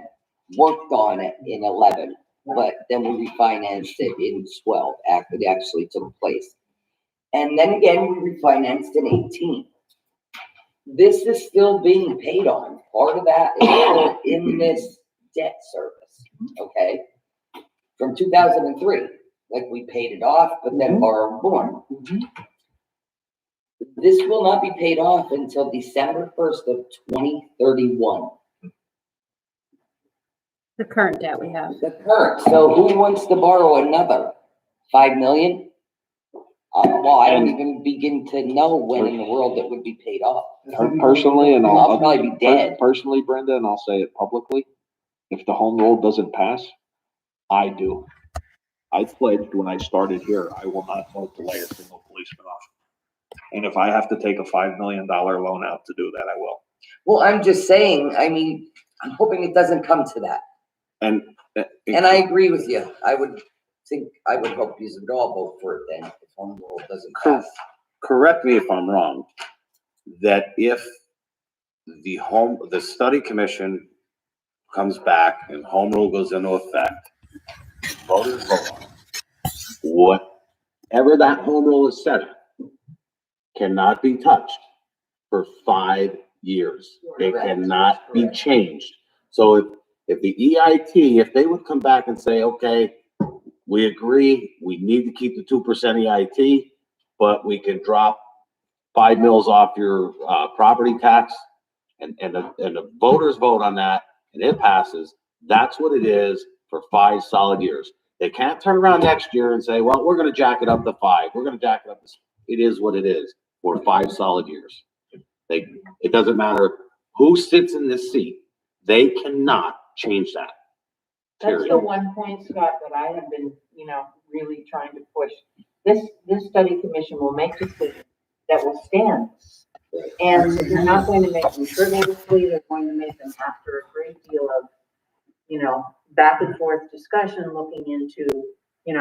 worked on it in 11, but then we refinanced it in 12 after it actually took place. And then again, we refinanced in 18. This is still being paid on. Part of that is still in this debt service, okay? From 2003, like we paid it off, but then borrowed more. This will not be paid off until December 1st of 2031. The current debt we have. The current, so who wants to borrow another 5 million? Well, I don't even begin to know when in the world it would be paid off. Personally, and I'll probably be dead. Personally, Brenda, and I'll say it publicly, if the home rule doesn't pass, I do. I pledged when I started here, I will not vote to lay a single policeman off. And if I have to take a $5 million loan out to do that, I will. Well, I'm just saying, I mean, I'm hoping it doesn't come to that. And I agree with you. I would hope you would all vote for it then, if home rule doesn't pass. correct me if I'm wrong, that if the study commission comes back and home rule goes into effect, voters vote on it, whatever that home rule is set at cannot be touched for 5 years. It cannot be changed. So if the EIT, if they would come back and say, okay, we agree, we need to keep the 2% EIT, but we can drop 5 mils off your property tax, and the voters vote on that, and it passes, that's what it is for 5 solid years. They can't turn around next year and say, well, we're gonna jack it up to 5. We're gonna jack it up to, it is what it is for 5 solid years. It doesn't matter who sits in this seat, they cannot change that. that's the one point, Scott, that I have been, really trying to push. This study commission will make decisions that will stand. And they're not going to make them frivolously, they're going to make them after a great deal of, back and forth discussion, looking into,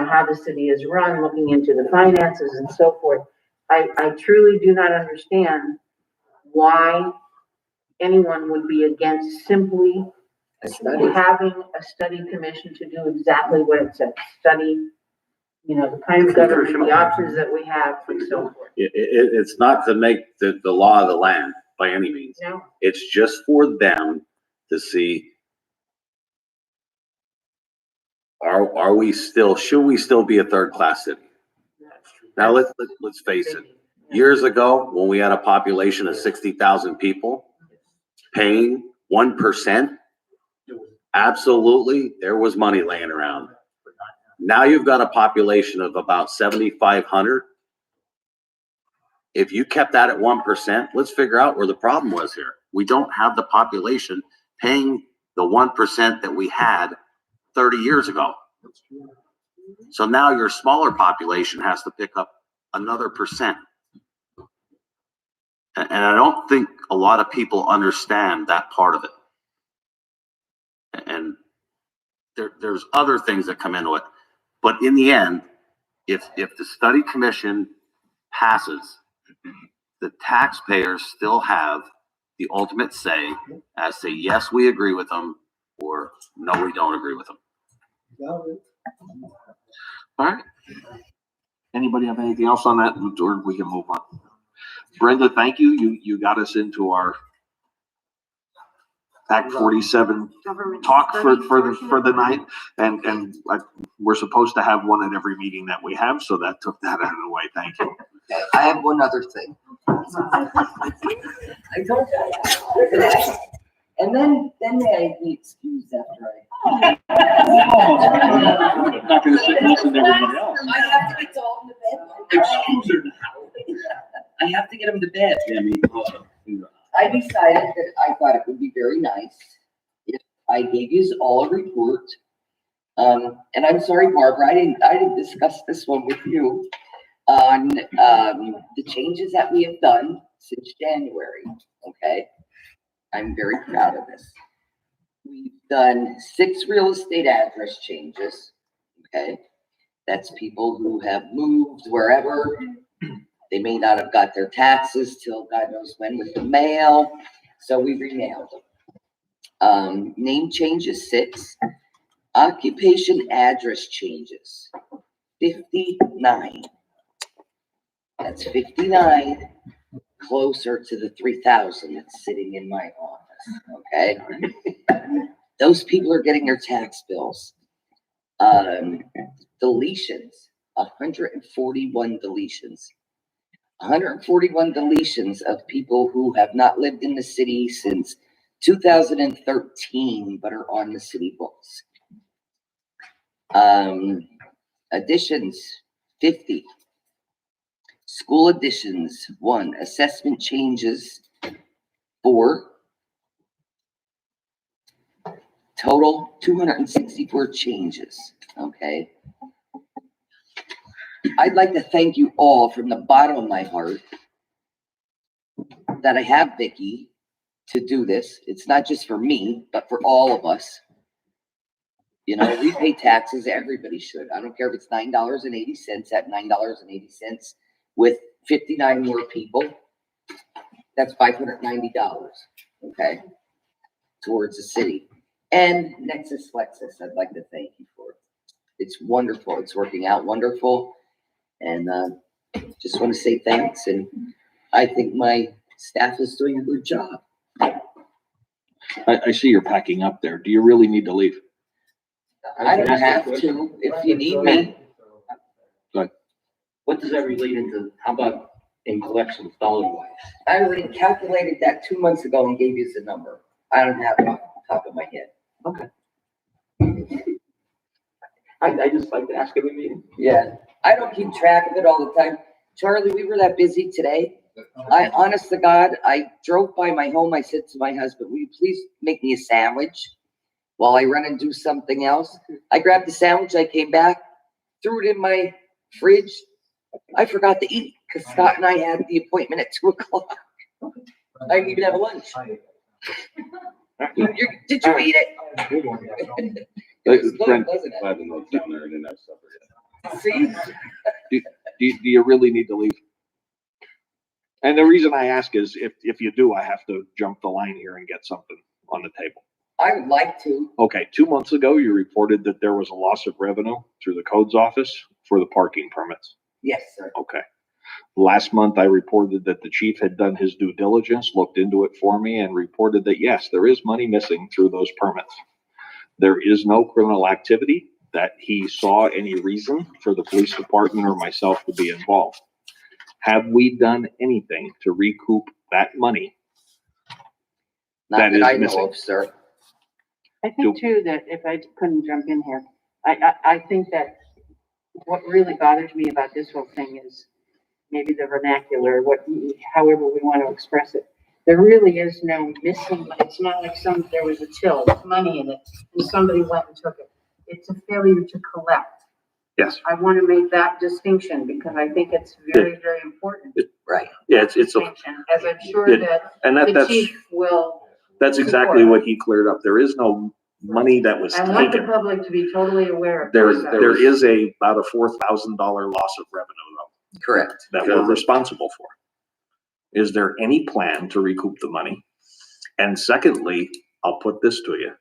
how the city is run, looking into the finances and so forth. I truly do not understand why anyone would be against simply having a study commission to do exactly what it says, study, the kind of government, the options that we have and so forth. It's not to make the law of the land by any means. No. It's just for them to see, are we still, should we still be a third class city? Now let's face it. Years ago, when we had a population of 60,000 people, paying 1%, absolutely, there was money laying around. Now you've got a population of about 7,500. If you kept that at 1%, let's figure out where the problem was here. We don't have the population paying the 1% that we had 30 years ago. So now your smaller population has to pick up another percent. And I don't think a lot of people understand that part of it. there's other things that come into it. But in the end, if the study commission passes, the taxpayers still have the ultimate say as to, yes, we agree with them, or no, we don't agree with them. All right. Anybody have anything else on that, or we can move on? Brenda, thank you. You got us into our Act 47 talk for the night, and we're supposed to have one at every meeting that we have, so that took that out of the way. Thank you. Okay, I have one other thing. I told you. And then may I be excused after I. I'm not gonna sit and listen to everybody else. I have to get all in the bed. I have to get them to bed. I decided that I thought it would be very nice if I gave you all a report. And I'm sorry, Barbara, I didn't discuss this one with you on the changes that we have done since January. Okay, I'm very proud of this. We've done 6 real estate address changes. Okay, that's people who have moved wherever. They may not have got their taxes till God knows when with the mail, so we remailed them. Name changes 6. Occupation address changes 59. That's 59 closer to the 3,000 that's sitting in my office. Okay, those people are getting their tax bills. Deletions, 141 deletions. 141 deletions of people who have not lived in the city since 2013, but are on the city books. Additions, 50. School additions, 1. Assessment changes, 4. Total, 264 changes, okay? I'd like to thank you all from the bottom of my heart that I have Vicky to do this. It's not just for me, but for all of us. You know, we pay taxes, everybody should. I don't care if it's $9.80 at $9.80 with 59 more people. That's $590, okay, towards the city. And Nexus Lexus, I'd like to thank you for it. It's wonderful. It's working out wonderful. And just want to say thanks. And I think my staff is doing a good job. I see you're packing up there. Do you really need to leave? I don't have to if you need me. What does that relate into? How about in collections dollar wise? I already calculated that 2 months ago and gave you the number. I don't have it off the top of my head. Okay. I just like to ask every meeting. Yeah, I don't keep track of it all the time. Charlie, we were that busy today. Honest to God, I drove by my home. I said to my husband, will you please make me a sandwich while I run and do something else? I grabbed the sandwich. I came back, threw it in my fridge. I forgot to eat because Scott and I had the appointment at 2 o'clock. I didn't even have a lunch. Did you eat it? It was good, wasn't it? I haven't looked down there and didn't have supper yet. See? Do you really need to leave? And the reason I ask is if you do, I have to jump the line here and get something on the table. I would like to. Okay, 2 months ago, you reported that there was a loss of revenue through the codes office for the parking permits. Yes, sir. Okay. Last month, I reported that the chief had done his due diligence, looked into it for me, and reported that, yes, there is money missing through those permits. There is no criminal activity that he saw any reason for the police department or myself to be involved. Have we done anything to recoup that money? Not that I know of, sir. I think too that if I couldn't jump in here, I think that what really bothers me about this whole thing is maybe the vernacular, however we want to express it. There really is no missing. It's not like there was a till with money in it and somebody went and took it. It's a failure to collect. Yes. I want to make that distinction because I think it's very, very important. Right. Yeah, it's a distinction, as I'm sure that and the chief will. That's exactly what he cleared up. There is no money that was I want the taken. public to be totally aware of. There this. is about a $4,000 loss of revenue though, Correct. that we're responsible for. Is there any plan to recoup the money? And secondly, I'll put this to you.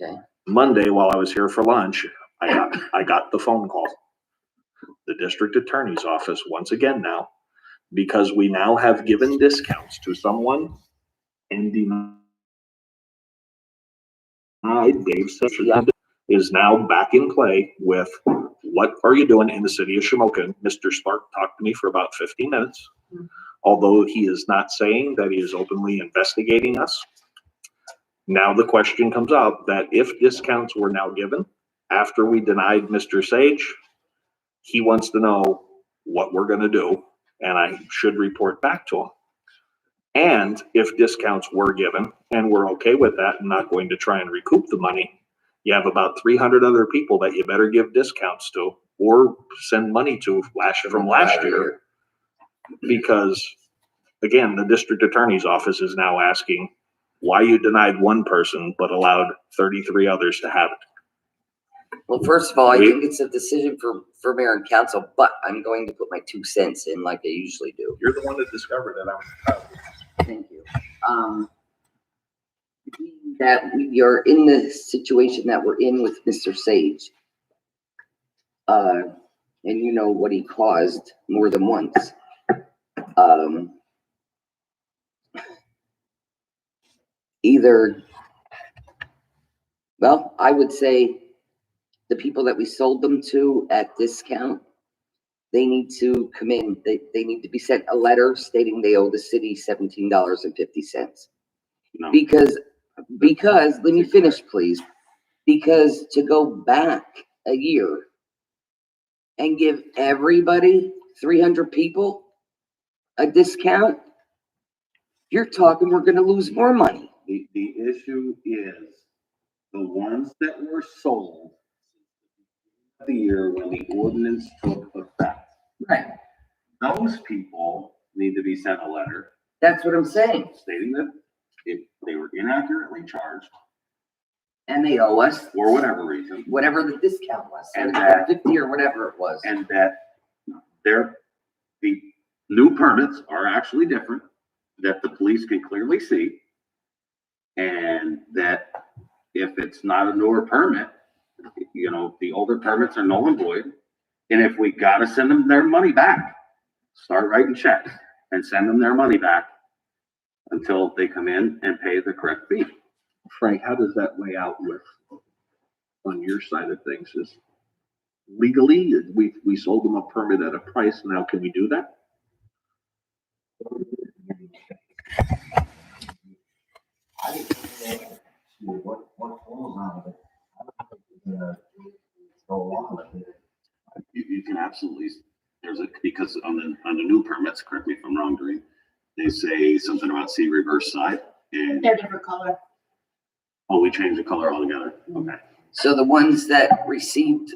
Okay. Monday, while I was here for lunch, I got the phone call. The district attorney's office, once again now, because we now have given discounts to someone and denied Dave Sessions is now back in play with, what are you doing in the city of Shamokin? Mr. Spark talked to me for about 15 minutes. Although he is not saying that he is openly investigating us. Now the question comes up that if discounts were now given after we denied Mr. Sage, he wants to know what we're gonna do, and I should report back to him. And if discounts were given and we're okay with that and not going to try and recoup the money, you have about 300 other people that you better give discounts to or send money to from last year. Because again, the district attorney's office is now asking why you denied one person but allowed 33 others to have it. Well, first of all, I think it's a decision for mayor and council, but I'm going to put my 2 cents in like I usually do. You're the one that discovered it. Thank you. That we are in the situation that we're in with Mr. Sage. And you know what he caused more than once. Either, well, I would say the people that we sold them to at discount, they need to come in, they need to be sent a letter stating they owe the city $17.50. No. Because, let me finish, please. Because to go back a year and give everybody, 300 people, a discount, you're talking we're gonna lose more money. The issue is the ones that were sold the year when the ordinance took effect. Right. Those people need to be sent a letter That's what I'm saying. stating that if they were inaccurately charged And they owe us for whatever reason, whatever the discount was, And that- 50 or whatever it was. and that the new permits are actually different, that the police can clearly see. And that if it's not a newer permit, you know, the older permits are null and void. And if we gotta send them their money back, start writing checks and send them their money back until they come in and pay the correct fee. Frank, how does that lay out with, on your side of things? Is legally, we sold them a permit at a price, now can we do that? You can absolutely, because on the new permits, correct me if I'm wrong, Doreen, they say something about see reverse side and, They're different color. oh, we changed the color altogether. Okay. So the ones that received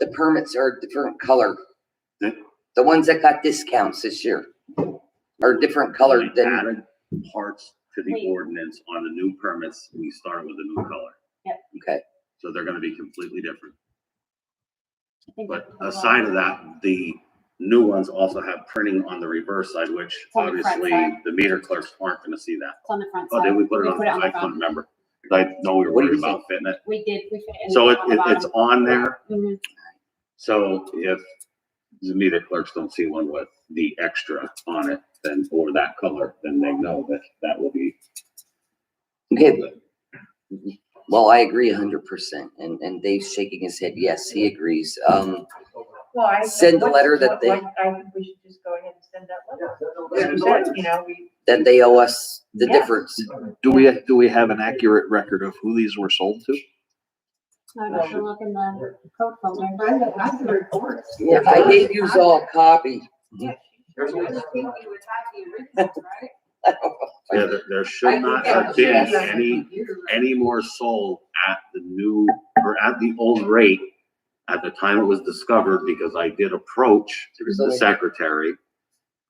the permits are a different color. The ones that got discounts this year are different color We than, added parts to the ordinance on the new permits. We started with a new color. okay. So they're gonna be completely different. I think But it's aside of that, the new ones also have printing on the reverse side, which on the front obviously side. the meter clerks aren't gonna see that. It's on the front Oh, side. did we put it on? I the couldn't front. remember. I know we were What do worried you about fitting it. We did, we fit it in. So on the it's bottom. on there. Mhm. So if the meter clerks don't see one with the extra on it, then, or that color, then they know that that will be. Okay. Well, I agree 100%. And Dave's shaking his head. Yes, he agrees. Well, Send the letter that they- I think we should just go ahead and send that letter. Like you said, you know, that they owe us the Yeah. difference. Do we have an accurate record of who these were sold to? I have to look in the code folder. That's the report. Yeah, I gave you all a copy. Yeah, there should not have been any more sold at the new, or at the old rate at the time it was discovered, because I did approach the secretary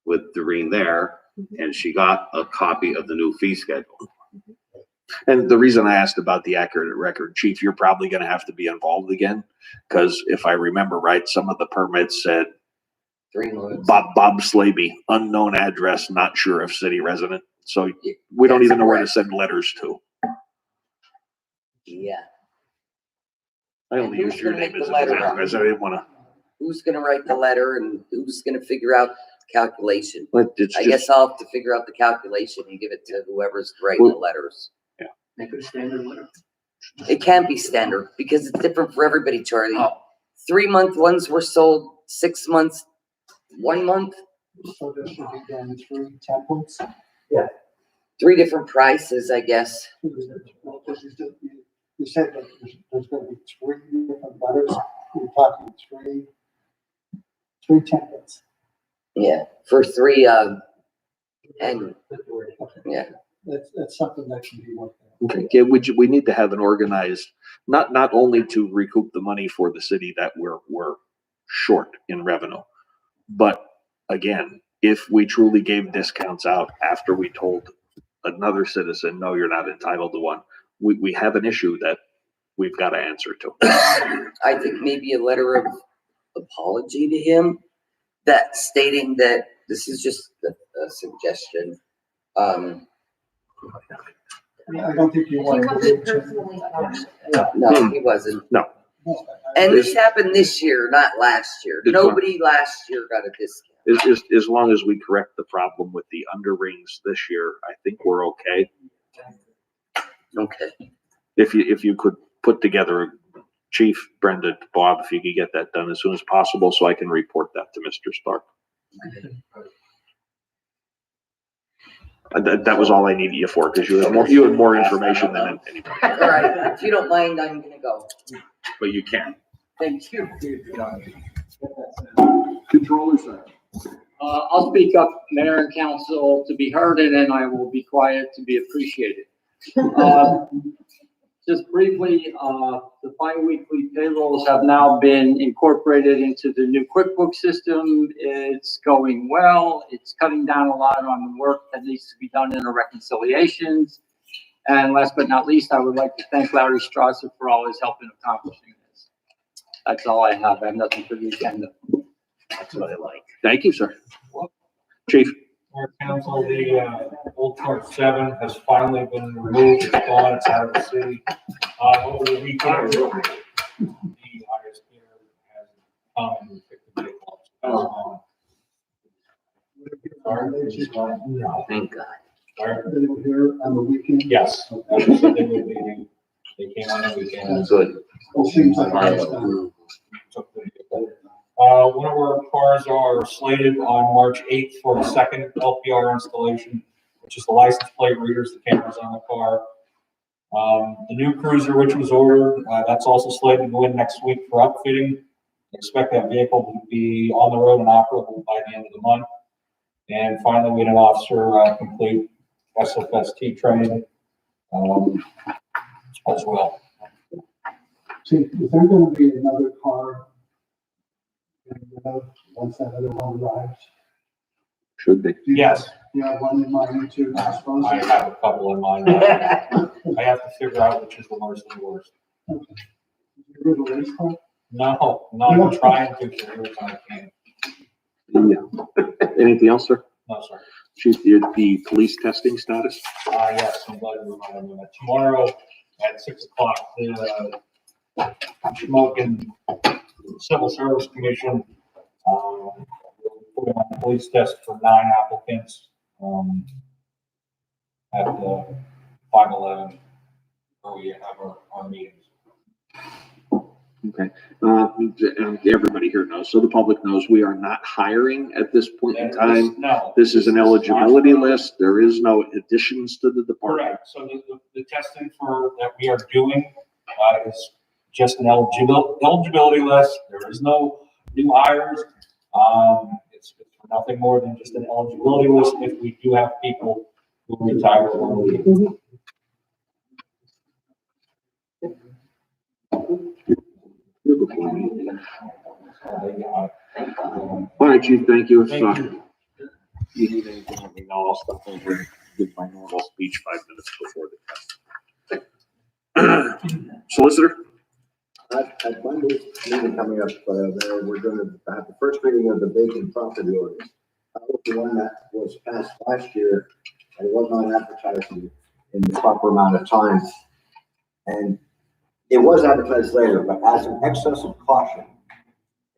with Doreen there, and she got a copy of the new fee schedule. And the reason I asked about the accurate record, Chief, you're probably gonna have to be involved again, because if I remember right, some of the permits said 3 months. Bob Slaby, unknown address, not sure if city resident. So we don't even know where to send letters to. Yeah. I only Who's used your gonna name make as the an letter? example, because I didn't wanna, Who's gonna write the letter and who's gonna figure out calculation? but it's I just, guess I'll have to figure out the calculation and give it to whoever's writing the letters. Make it a standard letter. It can't be standard because it's different for everybody, Charlie. Oh. 3-month ones were sold 6 months, 1 month, So there should be done 3 templates. 3 different prices, I guess. You said that there's gonna be 3 different letters, you're talking 3 templates. Yeah, for 3, and, yeah. That's something that can be worked out. okay, yeah, we need to have an organized, not only to recoup the money for the city that we're short in revenue, but again, if we truly gave discounts out after we told another citizen, no, you're not entitled to one, we have an issue that we've got to answer to. I think maybe a letter of apology to him that stating that this is just a suggestion. I don't think you want to. No, he wasn't. No. And this happened this year, not last year. This Nobody last year got a discount. As long as we correct the problem with the underrings this year, I think we're okay. Okay. If you could put together, Chief, Brenda, Bob, if you could get that done as soon as possible, so I can report that to Mr. Stark. That was all I needed you for, because you had more information than anybody. All right, if you don't mind, I'm gonna go. But you can. Thank you. Controller side. I'll speak up, Mayor and Council, to be heard, and then I will be quiet to be appreciated. Just briefly, the bi-weekly payrolls have now been incorporated into the new QuickBooks system. It's going well. It's cutting down a lot on the work that needs to be done in the reconciliations. And last but not least, I would like to thank Larry Strasser for all his help in accomplishing this. That's all I have. I have nothing for the agenda. That's what I like. Thank you, sir. Chief. Our council, the old truck 7 has finally been removed. It's gone. It's out of the city. Over the weekend, the highest bidder has come and picked the vehicle up. Thank God. They were here on the weekend. Yes. They said they would be. They came on the weekend. Good. It seems like that's done. Took the vehicle. One of our cars are slated on March 8th for a second LPR installation, which is the license plate readers, the cameras on the car. The new cruiser, which was ordered, that's also slated to go in next week for upfitting. Expect that vehicle to be on the road and operable by the end of the month. And finally, we had an officer complete SFST training as well. See, is there gonna be another car? Once that other one arrives? Should be. Yes. You have one in mind too, I suppose? I have a couple in mind. I have to figure out which is the worst of the worst. You go to race car? No, I'm trying to, for years I can't. Yeah. Anything else, sir? No, sir. Chief, the police testing status? Yes, I'm glad you reminded me of that. Tomorrow at 6 o'clock, the Smoking Civil Service Commission, will put on a police test for 9 applicants, at the 511, where we have our meetings. Okay. Everybody here knows, so the public knows, we are not hiring at this point in time. No. This is an eligibility list. There is no additions to the department. Correct. So the testing that we are doing, is just an eligibility list. There is no new hires. It's for nothing more than just an eligibility list if we do have people who retire or leave. All right, Chief, thank you. If Thank you. you need anything, let me know. I'll stop over and give my normal speech 5 minutes before the test. Solicitor? At Monday's meeting coming up, we're going to have the first reading of the vacant property orders. That was the one that was passed last year, and it was not advertised in the proper amount of time. And it was advertised later, but as an excess of caution,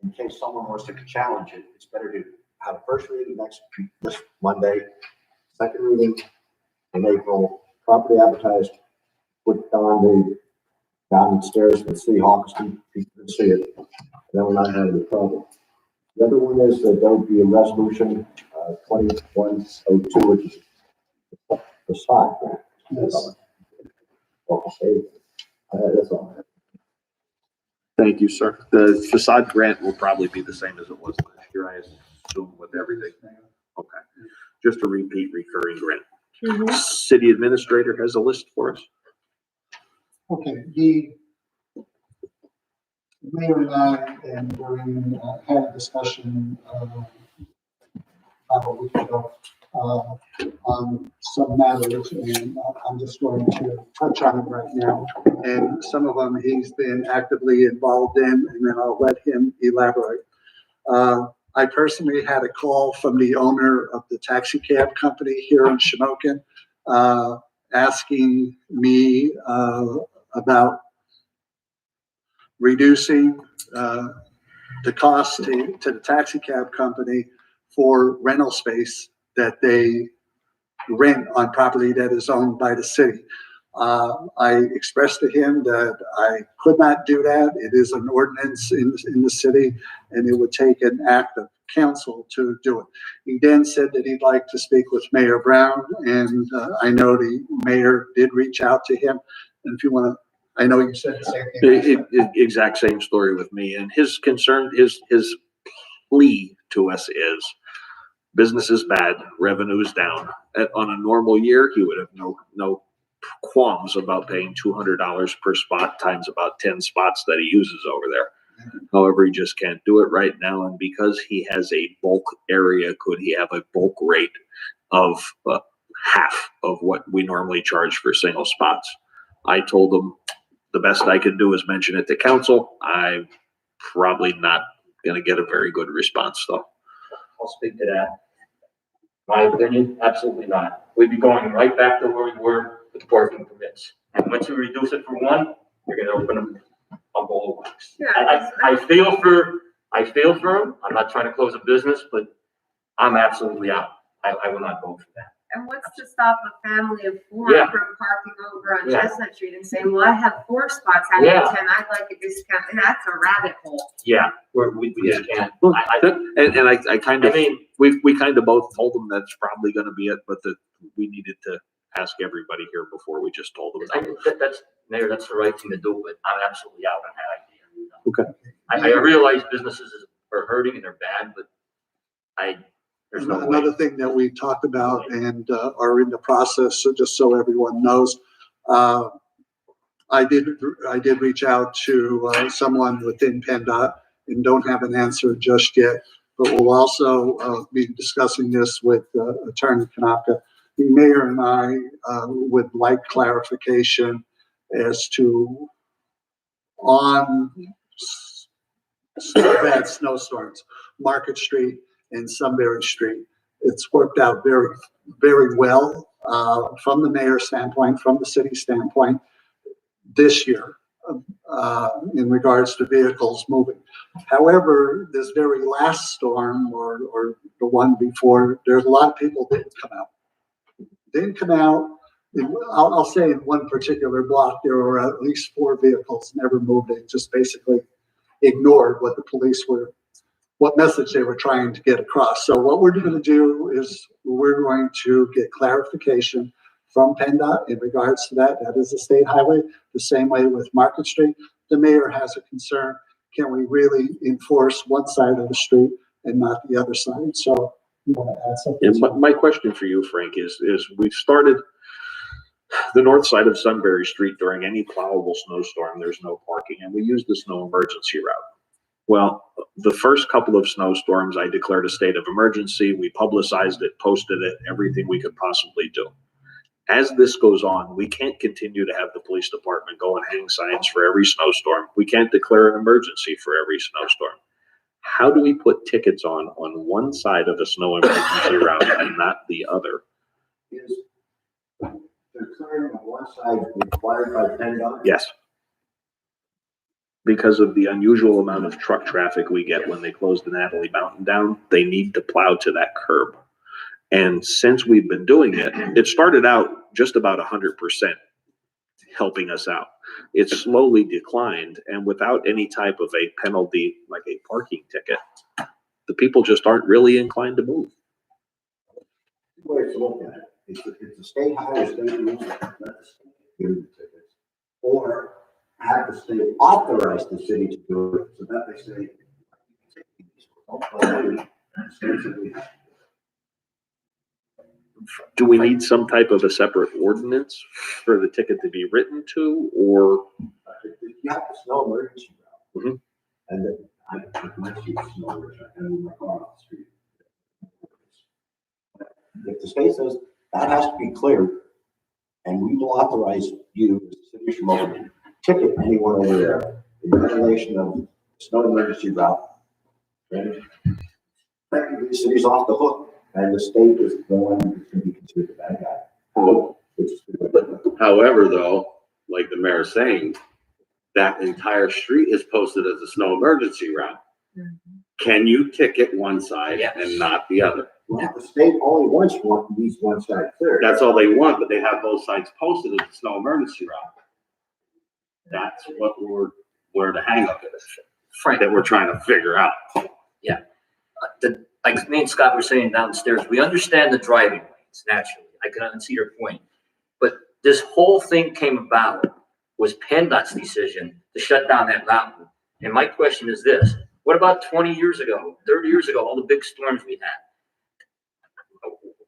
in case someone wants to challenge it, it's better to have a first reading this Monday, second reading in April, properly advertised, put downstairs in the City Hall, so people can see it. And then we're not having a problem. The other one is that there will be a resolution, 2102, which is the facade grant. Yes. Okay. That's all. Thank you, sir. The facade grant will probably be the same as it was last year, I assume, with everything. Okay. Just a repeat recurring grant. City administrator has a list for us. Okay, the mayor and I and Doreen had a discussion about a week ago on some matters, and I'm just going to touch on them right now. And some of them he's been actively involved in, and then I'll let him elaborate. I personally had a call from the owner of the taxi cab company here in Shamokin, asking me about reducing the cost to the taxi cab company for rental space that they rent on property that is owned by the city. I expressed to him that I could not do that. It is an ordinance in the city, and it would take an act of council to do it. He then said that he'd like to speak with Mayor Brown, and I know the mayor did reach out to him. And if you want to, I know you said the same thing. Exact same story with me. And his concern, his plea to us is business is bad, revenue is down. On a normal year, he would have no qualms about paying $200 per spot times about 10 spots that he uses over there. However, he just can't do it right now. And because he has a bulk area, could he have a bulk rate of half of what we normally charge for single spots? I told him the best I could do is mention it to council. I'm probably not going to get a very good response though. I'll speak to that. My opinion, absolutely not. We'd be going right back to where we were with parking permits. And once we reduce it for one, we're gonna open them up all at once. I feel for him. I'm not trying to close a business, but I'm absolutely out. I will not go for that. And what's to stop a family of four Yeah. from parking over on Yeah. Chestnut Street and saying, well, I have 4 spots out of Yeah. 10, I'd like a discount, and that's a rabbit hole. Yeah, we just can't. Well, I kind of, I mean, we kind of both told them that's probably going to be it, but we needed to ask everybody here before we just told them. That's, Mayor, that's the right thing to do, but I'm absolutely out on that idea. Okay. I realize businesses are hurting and they're bad, but there's no way. Another thing that we talked about and are in the process, so just so everyone knows, I did reach out to someone within PennDOT and don't have an answer just yet, but we'll also be discussing this with Attorney Kanaka. The mayor and I would like clarification as to on bad snowstorms, Market Street and Sunbury Street. It's worked out very, very well from the mayor's standpoint, from the city standpoint this year in regards to vehicles moving. However, this very last storm or the one before, there's a lot of people didn't come out. I'll say in one particular block, there were at least 4 vehicles never moved. They just basically ignored what the police were, what message they were trying to get across. So what we're going to do is we're going to get clarification from PennDOT in regards to that. That is a state highway, the same way with Market Street. The mayor has a concern. Can we really enforce one side of the street and not the other side? So you want to add something? Yeah, my question for you, Frank, is we've started the north side of Sunbury Street during any plowable snowstorm. There's no parking, and we use the snow emergency route. Well, the first couple of snowstorms, I declared a state of emergency. We publicized it, posted it, everything we could possibly do. As this goes on, we can't continue to have the police department go and hang signs for every snowstorm. We can't declare an emergency for every snowstorm. How do we put tickets on one side of a snow emergency route and not the other? Is the clearing on one side required by PennDOT? Yes. Because of the unusual amount of truck traffic we get when they close the Natalie Mountain down, they need to plow to that curb. And since we've been doing it, it started out just about 100% helping us out. It slowly declined, and without any type of a penalty, like a parking ticket, the people just aren't really inclined to move. The way to look at it, it's a state highway, state rules, let the state give the tickets. Or have the state authorize the city to do it, so that they say, Do we need some type of a separate ordinance for the ticket to be written to, or? You have to snow emergency route. Mhm. And then I might see snow emergency, I can move my car off the street. If the state says that has to be cleared, and we will authorize you, as the city of Shamokin, to ticket anyone over there in violation of snow emergency route, then technically the city's off the hook, and the state is the one who's going to be considered the bad guy. However, though, like the mayor's saying, that entire street is posted as a snow emergency route. Can you ticket one side and not the other? Well, the state only wants these one side cleared. That's all they want, but they have both sides posted as a snow emergency route. That's what where the hang up is. Frank, that we're trying to figure out. yeah. Like me and Scott were saying downstairs, we understand the driving lanes naturally. I can see your point. But this whole thing came about was PennDOT's decision to shut down that mountain. And my question is this: what about 20 years ago, 30 years ago, all the big storms we had?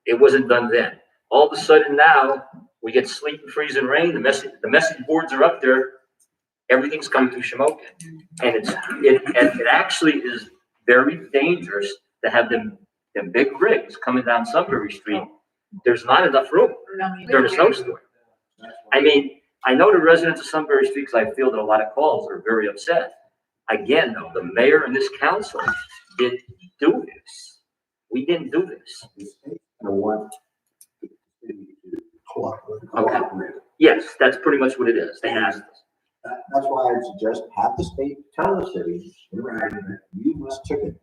It wasn't done then. All of a sudden now, we get sleet and freeze and rain. The message boards are up there. Everything's coming through Shamokin. And it actually is very dangerous to have them big rigs coming down Sunbury Street. There's not enough room during a snowstorm. I mean, I know the residents of Sunbury Street, because I fielded a lot of calls, are very upset. Again, though, the mayor and this council didn't do this. We didn't do this. Okay. Yes, that's pretty much what it is. They asked us. That's why I suggest have the state tell the city in writing that you must ticket.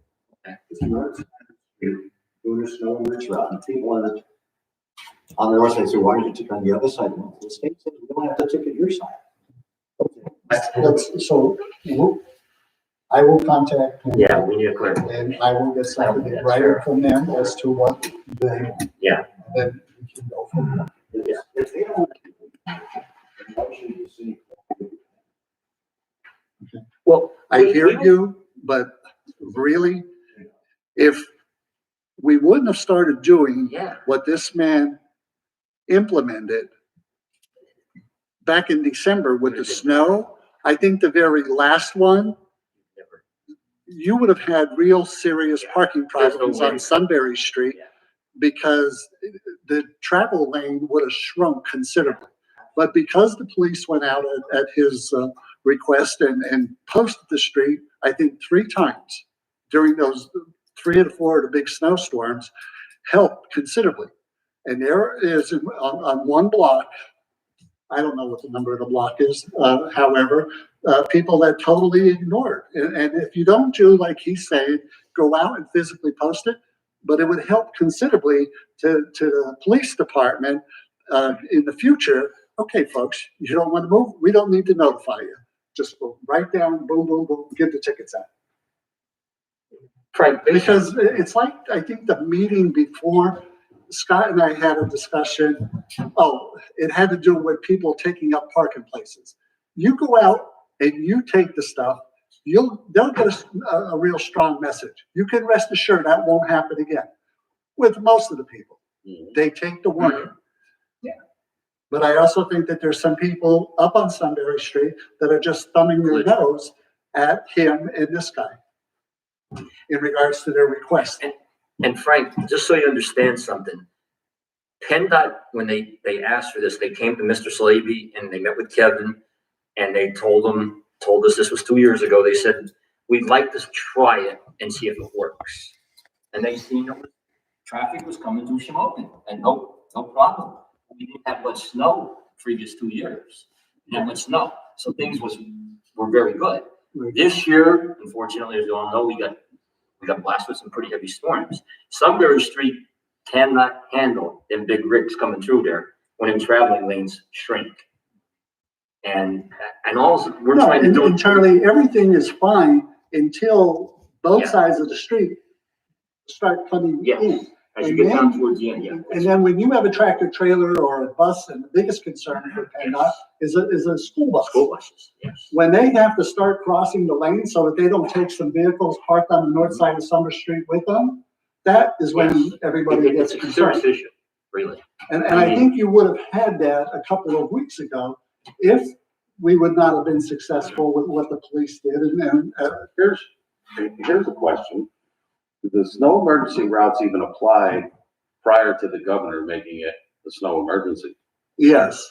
If you want to doing a snow emergency route, and people on the north side say, why don't you ticket on the other side? Well, the state says you don't have to ticket your side. So I will contact them. Yeah, we need a clear. And I will get something in writing from them as to what they. Yeah. Then we can go from there. Yeah. If they don't. Well, I hear you, but really, if we wouldn't have started doing what this man implemented back in December with the snow, I think the very last one, you would have had real serious parking problems on Sunbury Street because the travel lane would have shrunk considerably. But because the police went out at his request and posted the street, I think 3 times during those 3 or 4 of the big snowstorms, helped considerably. And there is on one block, I don't know what the number of the block is, however, people that totally ignored. And if you don't do like he's saying, go out and physically post it, but it would help considerably to the police department in the future. Okay, folks, you don't want to move, we don't need to notify you. Just go right down, boom, boom, boom, give the tickets out. Right. Because it's like, I think the meeting before, Scott and I had a discussion. Oh, it had to do with people taking up parking places. You go out and you take the stuff, they'll get a real strong message. You can rest assured that won't happen again. With most of the people, they take the warning. Yeah. But I also think that there's some people up on Sunbury Street that are just thumbing their nose at him and this guy in regards to their request. And Frank, just so you understand something, PennDOT, when they asked for this, they came to Mr. Slavy and they met with Kevin and they told us this was 2 years ago. They said, we'd like to try it and see if it works. And they seen traffic was coming through Shamokin and no problem. We didn't have much snow previous 2 years. We didn't have much snow. So things were very good. This year, unfortunately, as you all know, we got blasted with some pretty heavy storms. Sunbury Street cannot handle them big rigs coming through there when in traveling lanes shrink. And also we're trying to do. And Charlie, everything is fine until both sides of the street start coming in. As you get down towards the end, And then when you have a tractor trailer or a bus, and the biggest concern for PennDOT is a school bus. School buses, yes. When they have to start crossing the lane so that they don't take some vehicles parked on the north side of Summer Street with them, that is when everybody gets It's a concerned. serious issue, really. And I think you would have had that a couple of weeks ago if we would not have been successful with what the police did. And Here's a question. Do the snow emergency routes even apply prior to the governor making it the snow emergency? yes,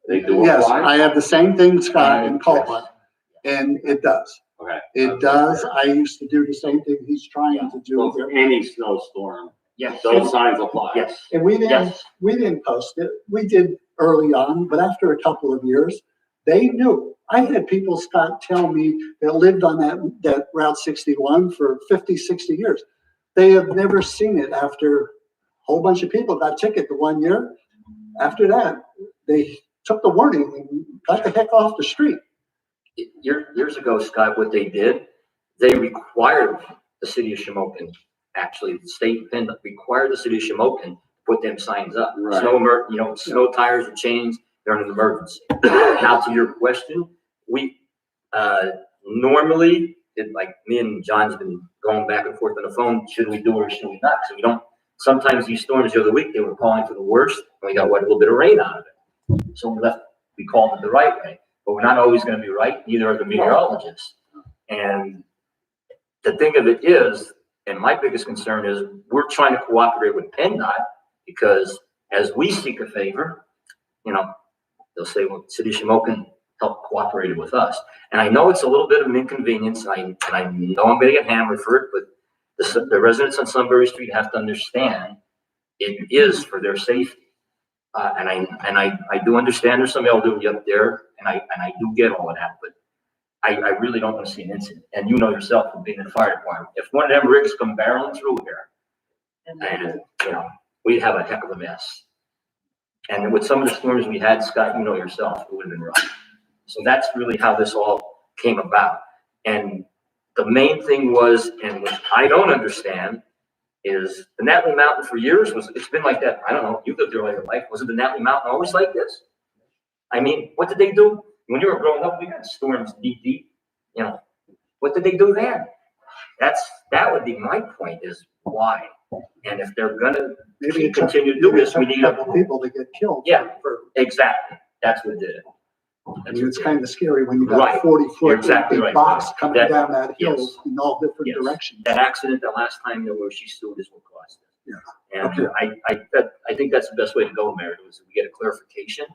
They do yes, apply? I have the same thing, Scott, in Colton, and it does. Okay. It does. I used to do the same thing he's trying to do. So for any snowstorm, Yes. those signs apply? Yes. And we didn't post it. We did early on, but after a couple of years, they knew. I had people, Scott, tell me that lived on that Route 61 for 50, 60 years. They have never seen it after a whole bunch of people got ticket the 1 year. After that, they took the warning and got the heck off the street. Years ago, Scott, what they did, they required the city of Shamokin, actually, the state PennDOT required the city of Shamokin to put them signs up. Right. Snow tires and chains, they're an emergency. Now to your question, we normally, like me and John's been going back and forth on the phone, should we do it or should we not? So we don't, sometimes these storms the other week, they were calling for the worst, and we got a little bit of rain out of it. So we called it the right way, but we're not always gonna be right, neither are the meteorologists. And the thing of it is, and my biggest concern is, we're trying to cooperate with PennDOT because as we seek a favor, they'll say, well, City of Shamokin helped cooperated with us. And I know it's a little bit of an inconvenience, and I know I'm gonna get hammered for it, but the residents on Sunbury Street have to understand it is for their safety. And I do understand there's some elderly up there, and I do get all of that, but I really don't want to see an incident. And you know yourself from being in the fire department, if one of them rigs come barreling through here, and we'd have a heck of a mess. And with some of the storms we had, Scott, you know yourself, it would have been rough. So that's really how this all came about. And the main thing was, and what I don't understand, is the Natalie Mountain for years it's been like that. I don't know, you lived there all your life. Was it the Natalie Mountain always like this? I mean, what did they do? When you were growing up, we got storms deep. What did they do then? That would be my point, is why? And if they're gonna continue to do this, we need a couple people to get killed. Yeah, exactly. That's what did it. It's kind of scary when you got Right. a 40-foot Exactly right. box coming down that hill Yes. in all different Yes. directions. That accident, the last time where she sued is what caused it. Yeah. And I think that's the best way to go, Mayor, is we get a clarification.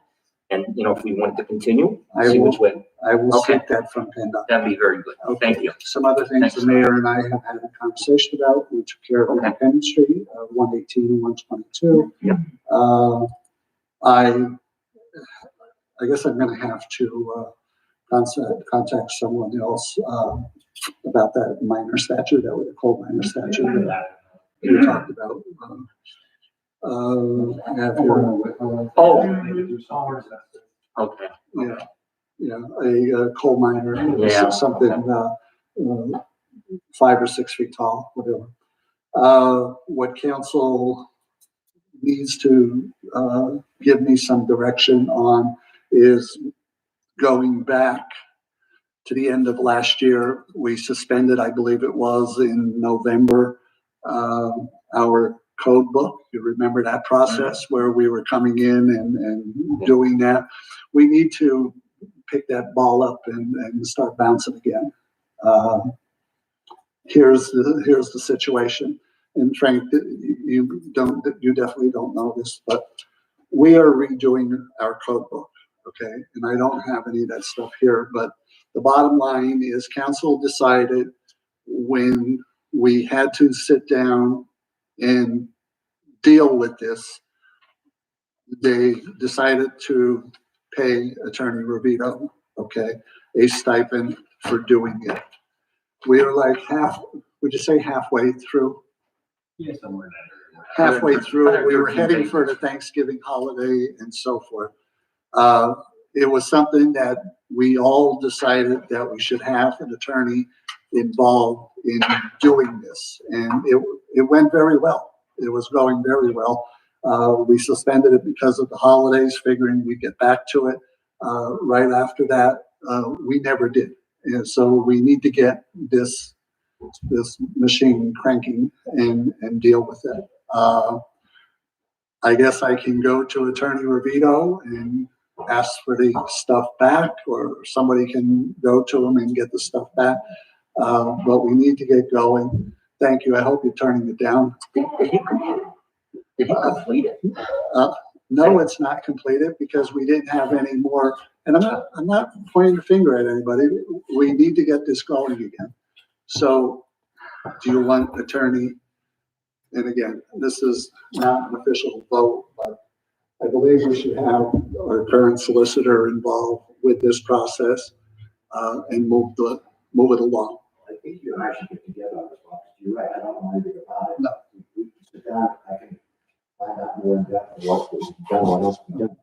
And, if we want to continue, see which way. I will Okay. seek that from PennDOT. That'd be very good. Thank you. Some other things the mayor and I have had a conversation about, we took care of Independence Street, 118 and 122. Yeah. I guess I'm gonna have to contact someone else about that minor statue, that coal miner statue that we talked about. I have here, Okay. a coal miner, Yeah. something 5 or 6 feet tall, whatever. What council needs to give me some direction on is going back to the end of last year. We suspended, I believe it was in November, our code book. You remember that process where we were coming in and doing that? We need to pick that ball up and start bouncing again. Here's the situation. and Frank, you definitely don't know this, but we are redoing our code book, okay? And I don't have any of that stuff here, but the bottom line is council decided when we had to sit down and deal with this, they decided to pay Attorney Revito, okay, a stipend for doing it. We were like would you say halfway through? Yeah, somewhere. Halfway through, we were heading for the Thanksgiving holiday and so forth. It was something that we all decided that we should have an attorney involved in doing this. And it went very well. It was going very well. We suspended it because of the holidays, figuring we'd get back to it. Right after that, we never did. And so we need to get this machine cranking and deal with it. I guess I can go to Attorney Revito and ask for the stuff back, or somebody can go to him and get the stuff back. But we need to get going. Thank you. I hope you're turning it down. Did you complete it? No, it's not completed because we didn't have any more. And I'm not pointing the finger at anybody. We need to get this going again. So do you want attorney? And again, this is not an official vote, but I believe we should have our current solicitor involved with this process, and move it along. I think you actually get together on this one. You're right, I don't know anything about it. No. We can sit down, I can find out more in depth what was done, what else we done.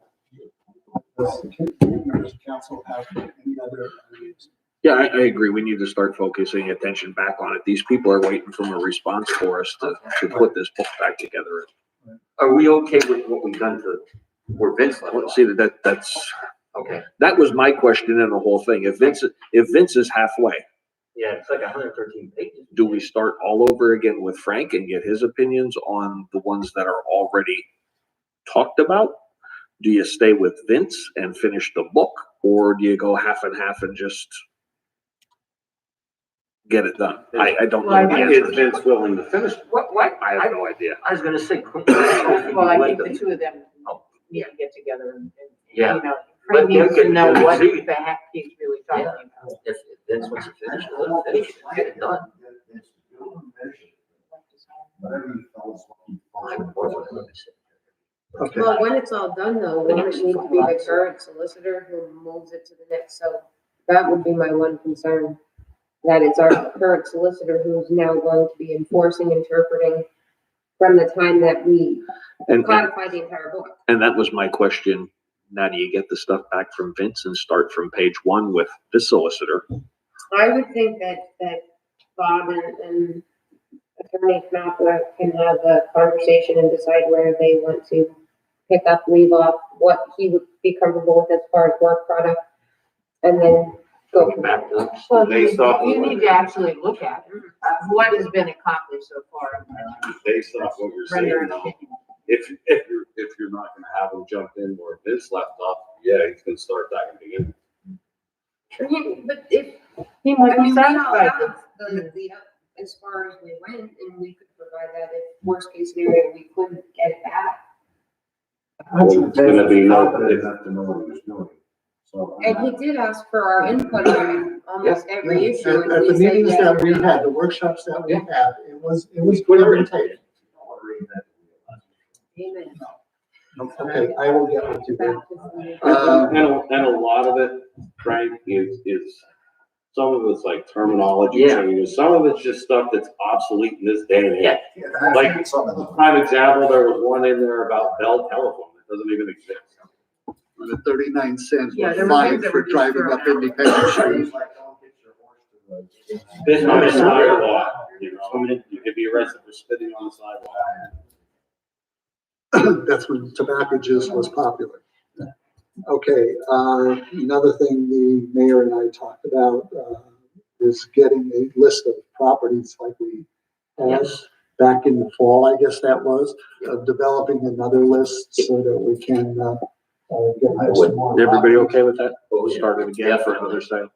Does council have any other ideas? Yeah, I agree. We need to start focusing attention back on it. These people are waiting for a response for us to put this book back together. Are we okay with what we've done to, where Vince left Well, off? see, that's, Okay, that was my question in the whole thing. If Vince is halfway, yeah, it's like 113 pages. do we start all over again with Frank and get his opinions on the ones that are already talked about? Do you stay with Vince and finish the book, or do you go half and half and just get it done? I don't know the answer. Is Vince willing to finish? What? I have no idea. I was gonna say. Well, I think the two of them need to get together and, Yeah. you know, Let Frank needs to them know get what to see. the heck he's really talking Yeah, about. if Vince wants to finish, let him finish it, get it done. Whatever you fellas want. Okay. Well, when it's all done though, won't it need to be the current solicitor who moves it to the next, so that would be my one concern. That it's our current solicitor who's now going to be enforcing, interpreting from the time that we And codify the entire book. that was my question. Now, do you get the stuff back from Vince and start from page one with the solicitor? I would think that Bob and Attorney Knopfler can have a conversation and decide where they want to pick up, leave off, what he would be comfortable with as far as work product, and then go from there. Well, Based off of you what- need to actually look at what has been accomplished so far. Based off what you're Render saying an now, opinion. if you're not gonna have him jump in where Vince left off, yeah, he's gonna start back at the beginning. But if, He I might mean, be we all satisfied. have the lead up as far as we went, and we could provide that if worst case scenario, we couldn't get it back. Well, it's gonna be no, Confident enough to know what he's doing. So. And he did ask for our input on almost every issue, At and the we said meetings yes. that we had, the workshops that we had, it was clear and taken. Amen. Okay, I will get with you then. and a lot of it, Frank, is some of it's like terminology Yeah. changes, some of it's just stuff that's obsolete in this day and age. Yeah. Like, prime example, there was one in there about Bell Telephone, that doesn't even exist. The 39 cents Yeah, there were were fine things that for were just driving thrown up out. Independence Street. It's on the sidewalk, you know, you could be arrested for spitting on the sidewalk. That's when tobacco juice was popular. Okay, another thing the mayor and I talked about, is getting a list of properties like we had back in the fall, I guess that was, of developing another list so that we can, Get this more. Everybody okay with that? We'll start it again for another sale.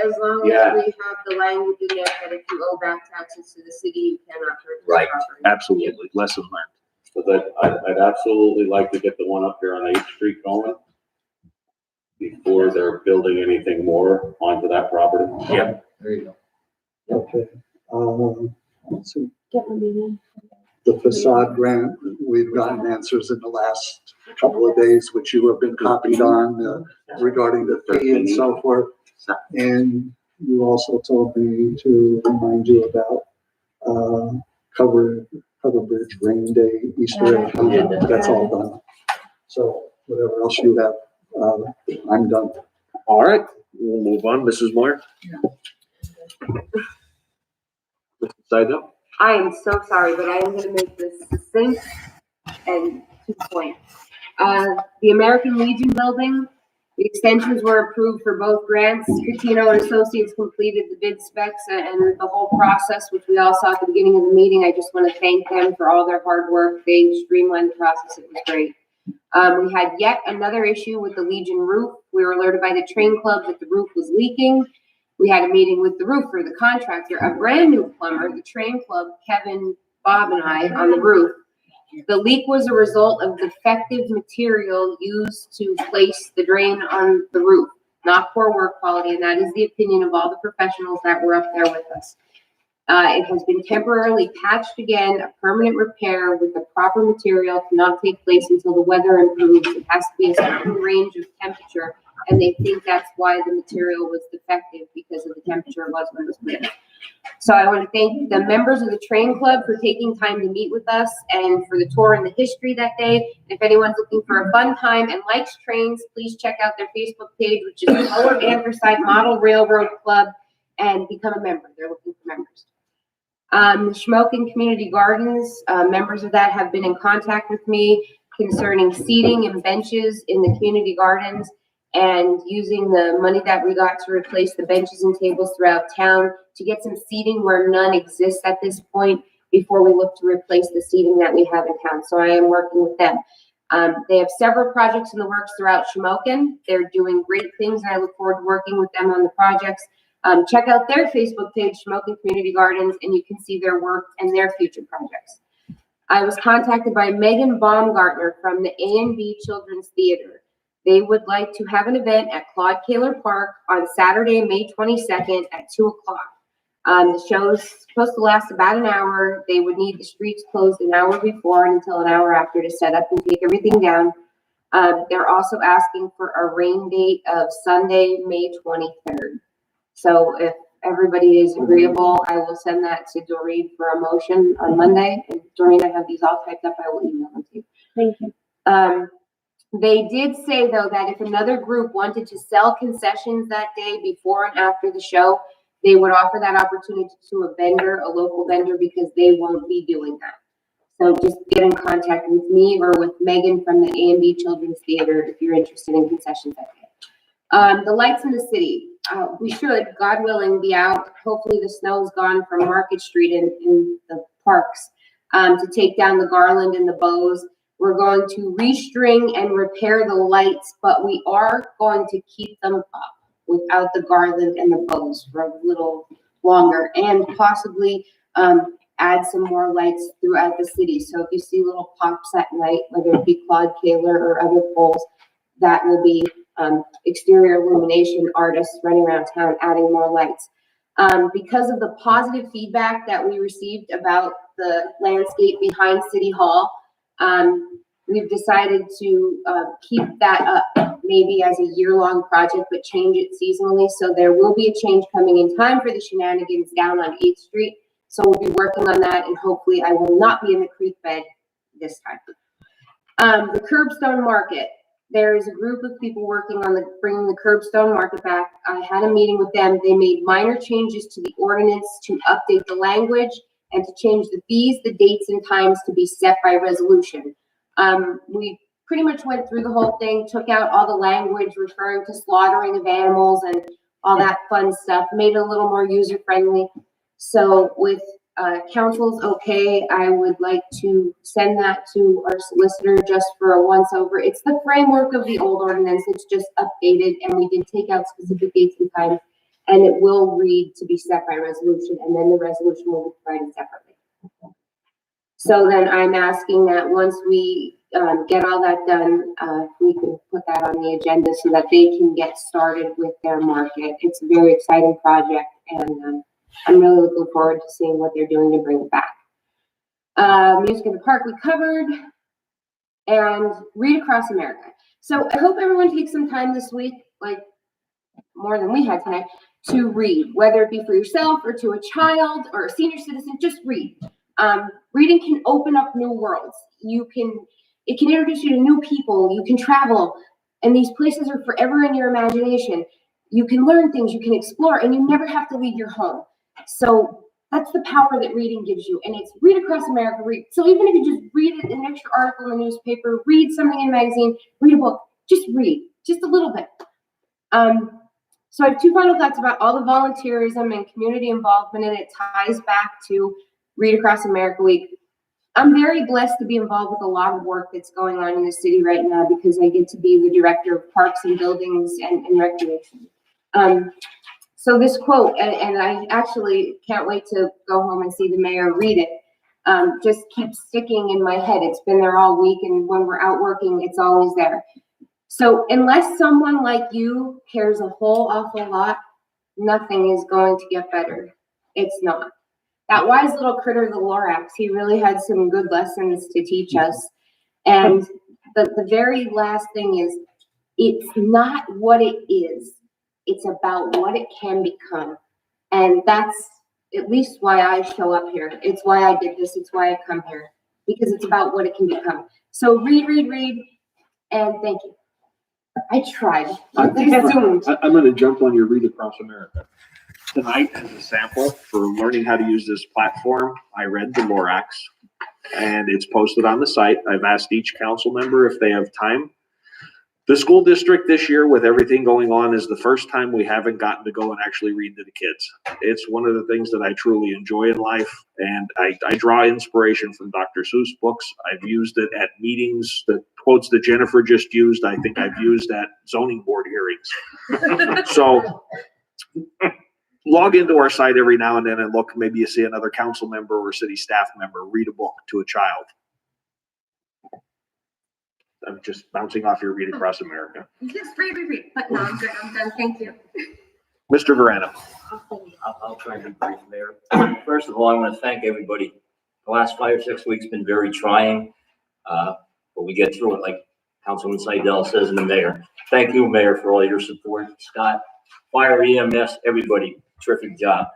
As long Yeah. as we have the language in there that if you owe back taxes to the city, you cannot purchase Right. property. Absolutely. Lesson learned. But I'd absolutely like to get the one up here on 8th Street going before they're building anything more onto that property. Yep. There you go. Okay. Let's see. Get my meeting. The facade grant, we've gotten answers in the last couple of days, which you have been copied on regarding the fee and so forth. And you also told me to remind you about cover bridge, rain day, Easter egg hunt. That's all done. So whatever else you have, I'm done. All right, we'll move on. Mrs. Moyer? Mrs. Seidel? I am so sorry, but I am gonna make this succinct and to the point. The American Legion building, the extensions were approved for both grants. Catino and Associates completed the bid specs and the whole process, which we all saw at the beginning of the meeting. I just want to thank them for all their hard work. They streamlined the process. It was great. We had yet another issue with the Legion roof. We were alerted by the train club that the roof was leaking. We had a meeting with the roofer, the contractor, a brand new plumber, the train club, Kevin, Bob, and I on the roof. The leak was a result of defective material used to place the drain on the roof, not poor work quality, and that is the opinion of all the professionals that were up there with us. It has been temporarily patched again. A permanent repair with the proper material cannot take place until the weather improves. It has to be a certain range of temperature, and they think that's why the material was defective, because of the temperature it was when it was put in. So I want to thank the members of the train club for taking time to meet with us and for the tour and the history that day. If anyone's looking for a fun time and likes trains, please check out their Facebook page, which is the Lower Anthracite Model Railroad Club, and become a member. They're looking for members. The Schmoken Community Gardens, members of that have been in contact with me concerning seating and benches in the community gardens and using the money that we got to replace the benches and tables throughout town to get some seating where none exists at this point before we look to replace the seating that we have in town. So I am working with them. They have several projects in the works throughout Shamokin. They're doing great things, and I look forward to working with them on the projects. Check out their Facebook page, Shamokin Community Gardens, and you can see their work and their future projects. I was contacted by Megan Baumgartner from the A&B Children's Theater. They would like to have an event at Claude Kaler Park on Saturday, May 22nd at 2 o'clock. The show is supposed to last about an hour. They would need the streets closed an hour before and until an hour after to set up and take everything down. They're also asking for a rain date of Sunday, May 23rd. So if everybody is agreeable, I will send that to Doreen for a motion on Monday. And Doreen, I have these all typed up. I will email them to you. Thank you. They did say, though, that if another group wanted to sell concessions that day before and after the show, they would offer that opportunity to a vendor, a local vendor, because they won't be doing that. So just get in contact with me or with Megan from the A&B Children's Theater if you're interested in concessions that day. The lights in the city. We should, God willing, be out. Hopefully the snow is gone from Market Street in the parks to take down the garland and the bows. We're going to restring and repair the lights, but we are going to keep them up without the garland and the bows for a little longer, and possibly add some more lights throughout the city. So if you see little pops at night, whether it be Claude Kaler or other poles, that will be exterior illumination artists running around town adding more lights. Because of the positive feedback that we received about the landscape behind City Hall, we've decided to keep that up maybe as a year-long project, but change it seasonally. So there will be a change coming in time for the shenanigans down on 8th Street. So we'll be working on that, and hopefully I will not be in the creek bed this time. The Curbstone Market. There is a group of people working on bringing the Curbstone Market back. I had a meeting with them. They made minor changes to the ordinance to update the language and to change the fees, the dates, and times to be set by resolution. We pretty much went through the whole thing, took out all the language referring to slaughtering of animals and all that fun stuff, made it a little more user-friendly. So with council's okay, I would like to send that to our solicitor just for a once over. It's the framework of the old ordinance, it's just updated, and we did take out specific dates and times, and it will read to be set by resolution, and then the resolution will be provided separately. So then I'm asking that once we get all that done, we can put that on the agenda so that they can get started with their market. It's a very exciting project, and I'm really looking forward to seeing what they're doing to bring it back. Music in the Park we covered, and Read Across America. So I hope everyone takes some time this week, like more than we had tonight, to read, whether it be for yourself or to a child or a senior citizen, just read. Reading can open up new worlds. It can introduce you to new people. You can travel, and these places are forever in your imagination. You can learn things, you can explore, and you never have to leave your home. So that's the power that reading gives you, and it's Read Across America. So even if you just read an extra article in the newspaper, read something in a magazine, read a book, just read, just a little bit. So I have two final thoughts about all the volunteerism and community involvement, and it ties back to Read Across America Week. I'm very blessed to be involved with a lot of work that's going on in the city right now because I get to be the director of parks and buildings and recreation. So this quote, and I actually can't wait to go home and see the mayor read it, just keeps sticking in my head. It's been there all week, and when we're out working, it's always there. So unless someone like you cares a whole awful lot, nothing is going to get better. It's not. That wise little critter, the Lorax, he really had some good lessons to teach us. And the very last thing is, it's not what it is. It's about what it can become. And that's at least why I show up here. It's why I did this. It's why I come here. Because it's about what it can become. So read, and thank you. I tried. I'm going to jump on your Read Across America. Tonight, as a sample for learning how to use this platform, I read the Lorax, and it's posted on the site. I've asked each council member if they have time. The school district this year, with everything going on, is the first time we haven't gotten to go and actually read to the kids. It's one of the things that I truly enjoy in life, and I draw inspiration from Dr. Seuss books. I've used it at meetings. The quotes that Jennifer just used, I think I've used at zoning board hearings. So log into our site every now and then and look, maybe you see another council member or city staff member read a book to a child. I'm just bouncing off your Read Across America. Just read. But no, I'm good. I'm done. Thank you. Mr. Verano. I'll try and be brief, Mayor. First of all, I want to thank everybody. The last 5 or 6 weeks been very trying, but we get through it, like Councilman Seidel says, and the mayor. Thank you, Mayor, for all your support. Scott, Fire, EMS, everybody, terrific job.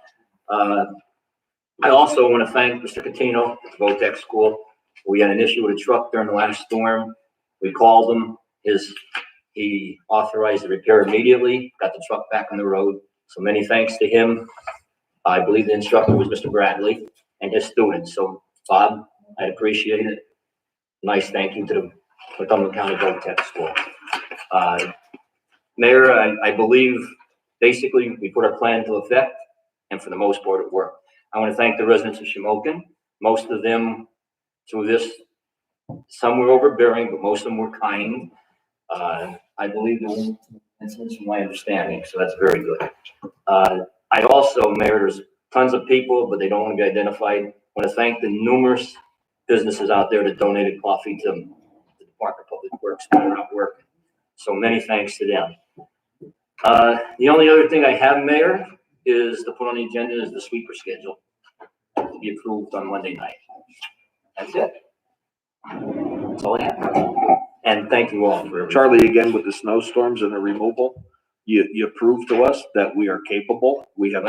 I also want to thank Mr. Catino, the Votech School. We had an issue with a truck during the last storm. We called him. He authorized the repair immediately, got the truck back on the road. So many thanks to him. I believe the instructor was Mr. Bradley and his students. So Bob, I appreciate it. Nice thank you to the Montgomery County Votech School. Mayor, I believe basically we put our plan into effect, and for the most part it worked. I want to thank the residents of Shamokin. Most of them through this, some were overbearing, but most of them were kind. I believe there were incidents from my understanding, so that's very good. I also, Mayor, there's tons of people, but they don't want to be identified. I want to thank the numerous businesses out there that donated coffee to the Department of Public Works when they're not working. So many thanks to them. The only other thing I have, Mayor, is to put on the agenda is the sweeper schedule to be approved on Monday night. That's it. That's all I have. And thank you all for everything. Charlie, again, with the snowstorms and the removal, you proved to us that we are capable. We have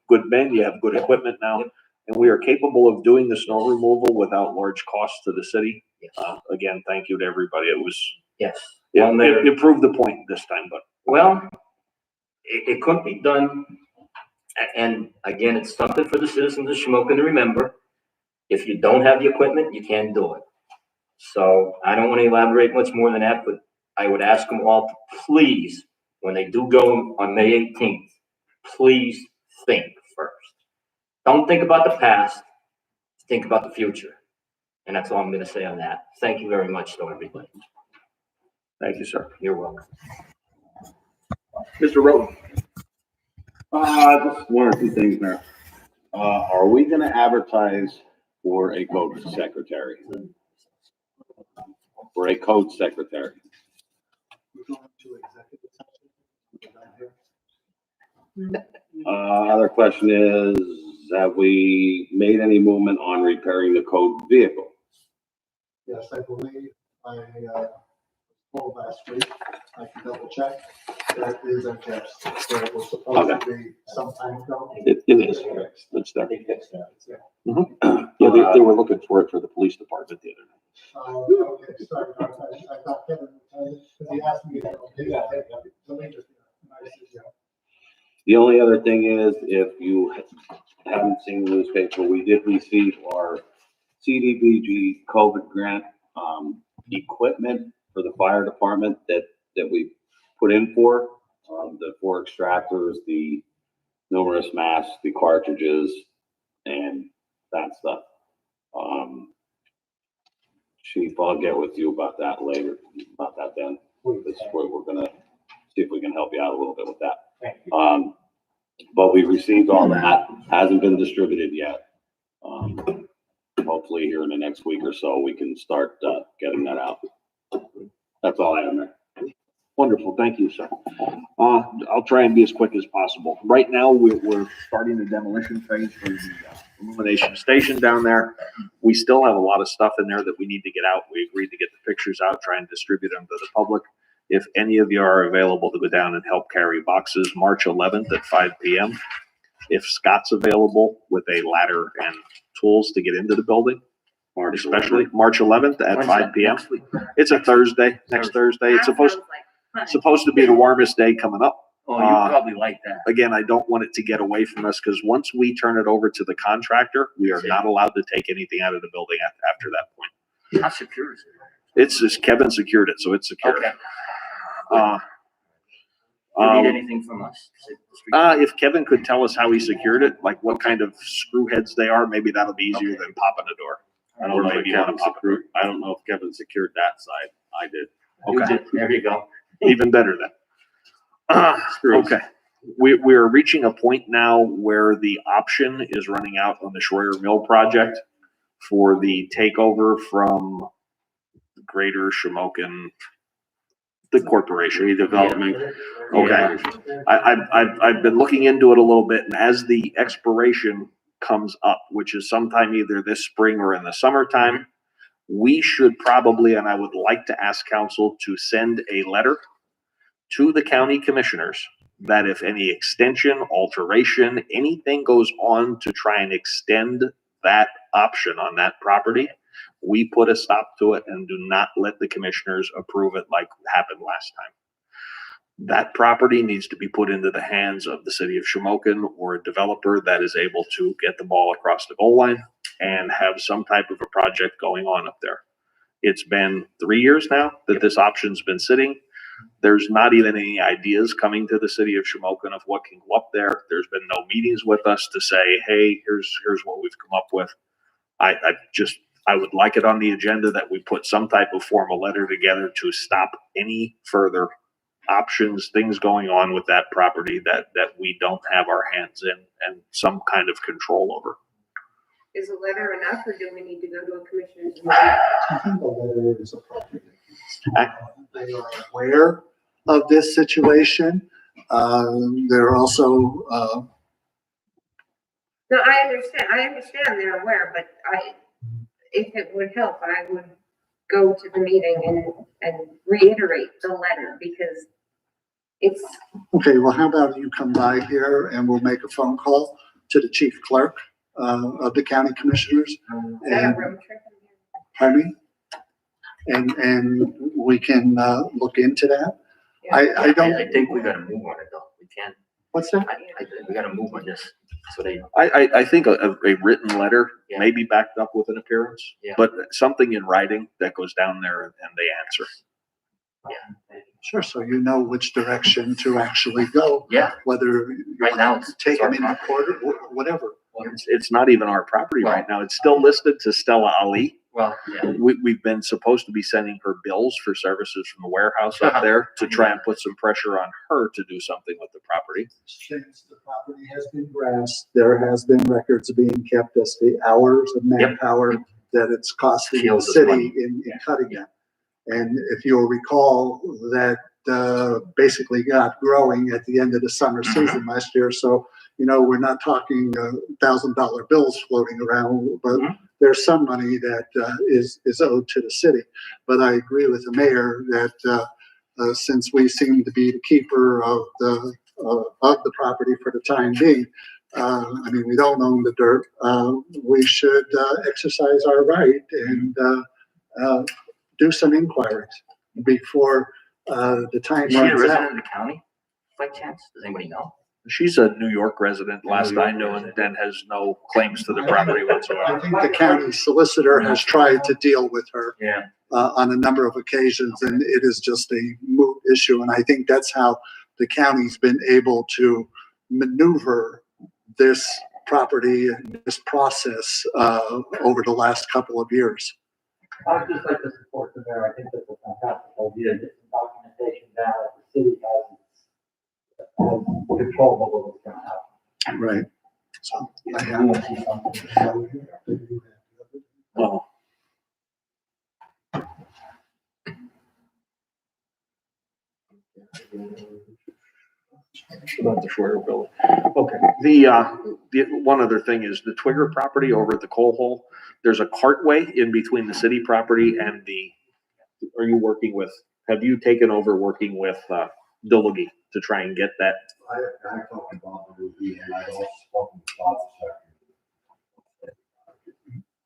good men, you have good equipment now, and we are capable of doing the snow removal without large costs to the city. Yes. Again, thank you to everybody. It was, yes. It proved the point this time, but. Well, it could be done. And again, it's something for the citizens of Shamokin to remember. If you don't have the equipment, you can't do it. So I don't want to elaborate much more than that, but I would ask them all to please, when they do go on May 18th, please think first. Don't think about the past, think about the future. And that's all I'm gonna say on that. Thank you very much, though, everybody. Thank you, sir. You're welcome. Mr. Rowe? Just one or two things, Mayor. Are we gonna advertise for a code secretary? For a code secretary? Other question is, have we made any movement on repairing the code vehicle? Yes, I believe I, told last week, I can double check, that is a test, so it was supposed to be some time ago. It is, it's there. Yeah, they were looking for it for the police department the other night. Okay, sorry about that, I thought Kevin, because he asked me. Let me just, I said, yeah. The only other thing is, if you haven't seen the newspaper, we did receive our CDBG COVID grant, equipment for the fire department that we put in for, the 4 extractors, the numerous masks, the cartridges, and that stuff. Chief, I'll get with you about that later, about that then. This is where we're gonna see if we can help you out a little bit with that. But we received all that, hasn't been distributed yet. Hopefully here in the next week or so, we can start, getting that out. That's all I have there. Wonderful, thank you, sir. I'll try and be as quick as possible. Right now, we're starting the demolition phase for the Illumination Station down there. We still have a lot of stuff in there that we need to get out. We agreed to get the pictures out, try and distribute them to the public. If any of you are available to go down and help carry boxes, March 11th at 5 p.m. If Scott's available with a ladder and tools to get into the building, especially March 11th at 5 p.m. It's a Thursday, next Thursday. It's supposed to be the warmest day coming up. Oh, you probably like that. Again, I don't want it to get away from us, because once we turn it over to the contractor, we are not allowed to take anything out of the building after that point. How secure is it? It's just Kevin secured it, so it's secure. Okay. Do you need anything from us? If Kevin could tell us how he secured it, like what kind of screw heads they are, maybe that'll be easier than popping a door. I don't know if Kevin secured that side. I did. Okay. There you go. Even better then. Okay. We're reaching a point now where the option is running out on the Schroyer Mill project for the takeover from Greater Shamokin, the corporation. Redevelopment. Okay. I've been looking into it a little bit, and as the expiration comes up, which is sometime either this spring or in the summertime, we should probably, and I would like to ask council to send a letter to the county commissioners that if any extension, alteration, anything goes on to try and extend that option on that property, we put a stop to it and do not let the commissioners approve it like happened last time. That property needs to be put into the hands of the city of Shamokin or a developer that is able to get the ball across the goal line and have some type of a project going on up there. It's been 3 years now that this option's been sitting. There's not even any ideas coming to the city of Shamokin of what can go up there. There's been no meetings with us to say, hey, here's what we've come up with. I would like it on the agenda that we put some type of formal letter together to stop any further options, things going on with that property that we don't have our hands in and some kind of control over. Is a letter enough, or do we need to go to a commissioner's meeting? I think the letter is appropriate. They are aware of this situation. They're also, No, I understand they're aware, but if it would help, I would go to the meeting and reiterate the letter, because it's. okay, well, how about you come by here and we'll make a phone call to the chief clerk of the county commissioners. Is that a road trip? Pardon me? And we can look into that. I think we gotta move on it though. We can't. What's that? We gotta move on this. So they. I think a written letter, maybe backed up with an appearance, but something in writing that goes down there and they answer. Yeah. Sure, so you know which direction to actually go. Yeah. Whether you right now take them into court or whatever. It's not even our property right now. It's still listed to Stella Ali. Well, yeah. We've been supposed to be sending her bills for services from the warehouse up there to try and put some pressure on her to do something with the property. Since the property has been grassed, there has been records being kept as the hours of manpower that it's costing the city in cutting it. And if you'll recall, that basically got growing at the end of the summer season last year. So, we're not talking $1,000 bills floating around, but there's some money that is owed to the city. But I agree with the mayor that since we seem to be the keeper of the property for the time being, we don't own the dirt. We should exercise our right and do some inquiries before the time Is she a runs resident out. of the county, by chance? Does anybody know? She's a New York resident, last I knew, and then has no claims to the property I whatsoever. think the county solicitor has tried to deal with her on a number of occasions, and it is just a moot issue. And I think that's how the county's been able to maneuver this property and this process over the last couple of years. I would just like to support the mayor. I think that's a fantastic idea. Get some documentation down that the city has control over what's going to happen. Right. So, Oh. About the Schwer building. Okay. The one other thing is the Twigger property over at the coal hole. There's a cartway in between the city property and are you working with, have you taken over working with, Dilligi to try and get that? I talked to Bob and I also spoke to Bob.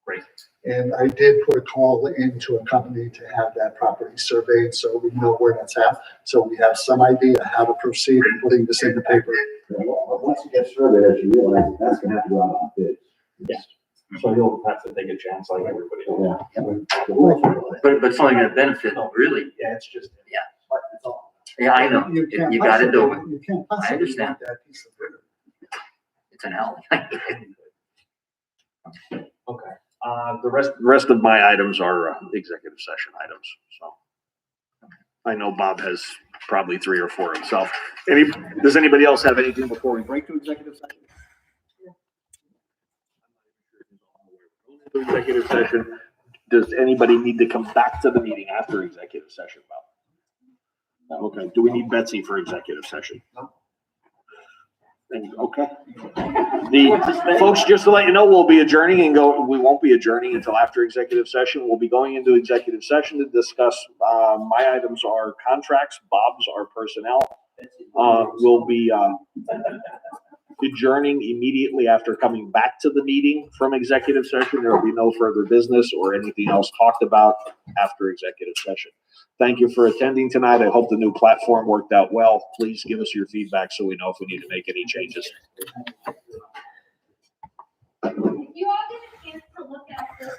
Great. And I did put a call into a company to have that property surveyed, so we know where that's at. So we have some idea how to proceed in putting this in the paper. Once it gets surveyed, as you realize, that's gonna have to go out on bid. Yes. So you'll have to take a chance like everybody else. But it's only gonna benefit, really. Yeah, it's just. Yeah. Yeah, I know. can't You gotta do it. You can't I possibly understand. want that piece of dirt. It's an alley. Okay. The rest of my items are executive session items, so. I know Bob has probably 3 or 4 himself. Does anybody else have anything before we break to executive session? Executive session. Does anybody need to come back to the meeting after executive session, Bob? Okay. Do we need Betsy for executive session? Okay. The folks, just to let you know, we'll be adjourning we won't be adjourning until after executive session. We'll be going into executive session to discuss, my items are contracts, Bob's are personnel. We'll be, adjourning immediately after coming back to the meeting from executive session. There will be no further business or anything else talked about after executive session. Thank you for attending tonight. I hope the new platform worked out well. Please give us your feedback so we know if we need to make any changes. If you all get a chance to look at this,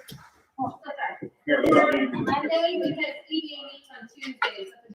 Monday, because EDA meets on Tuesday,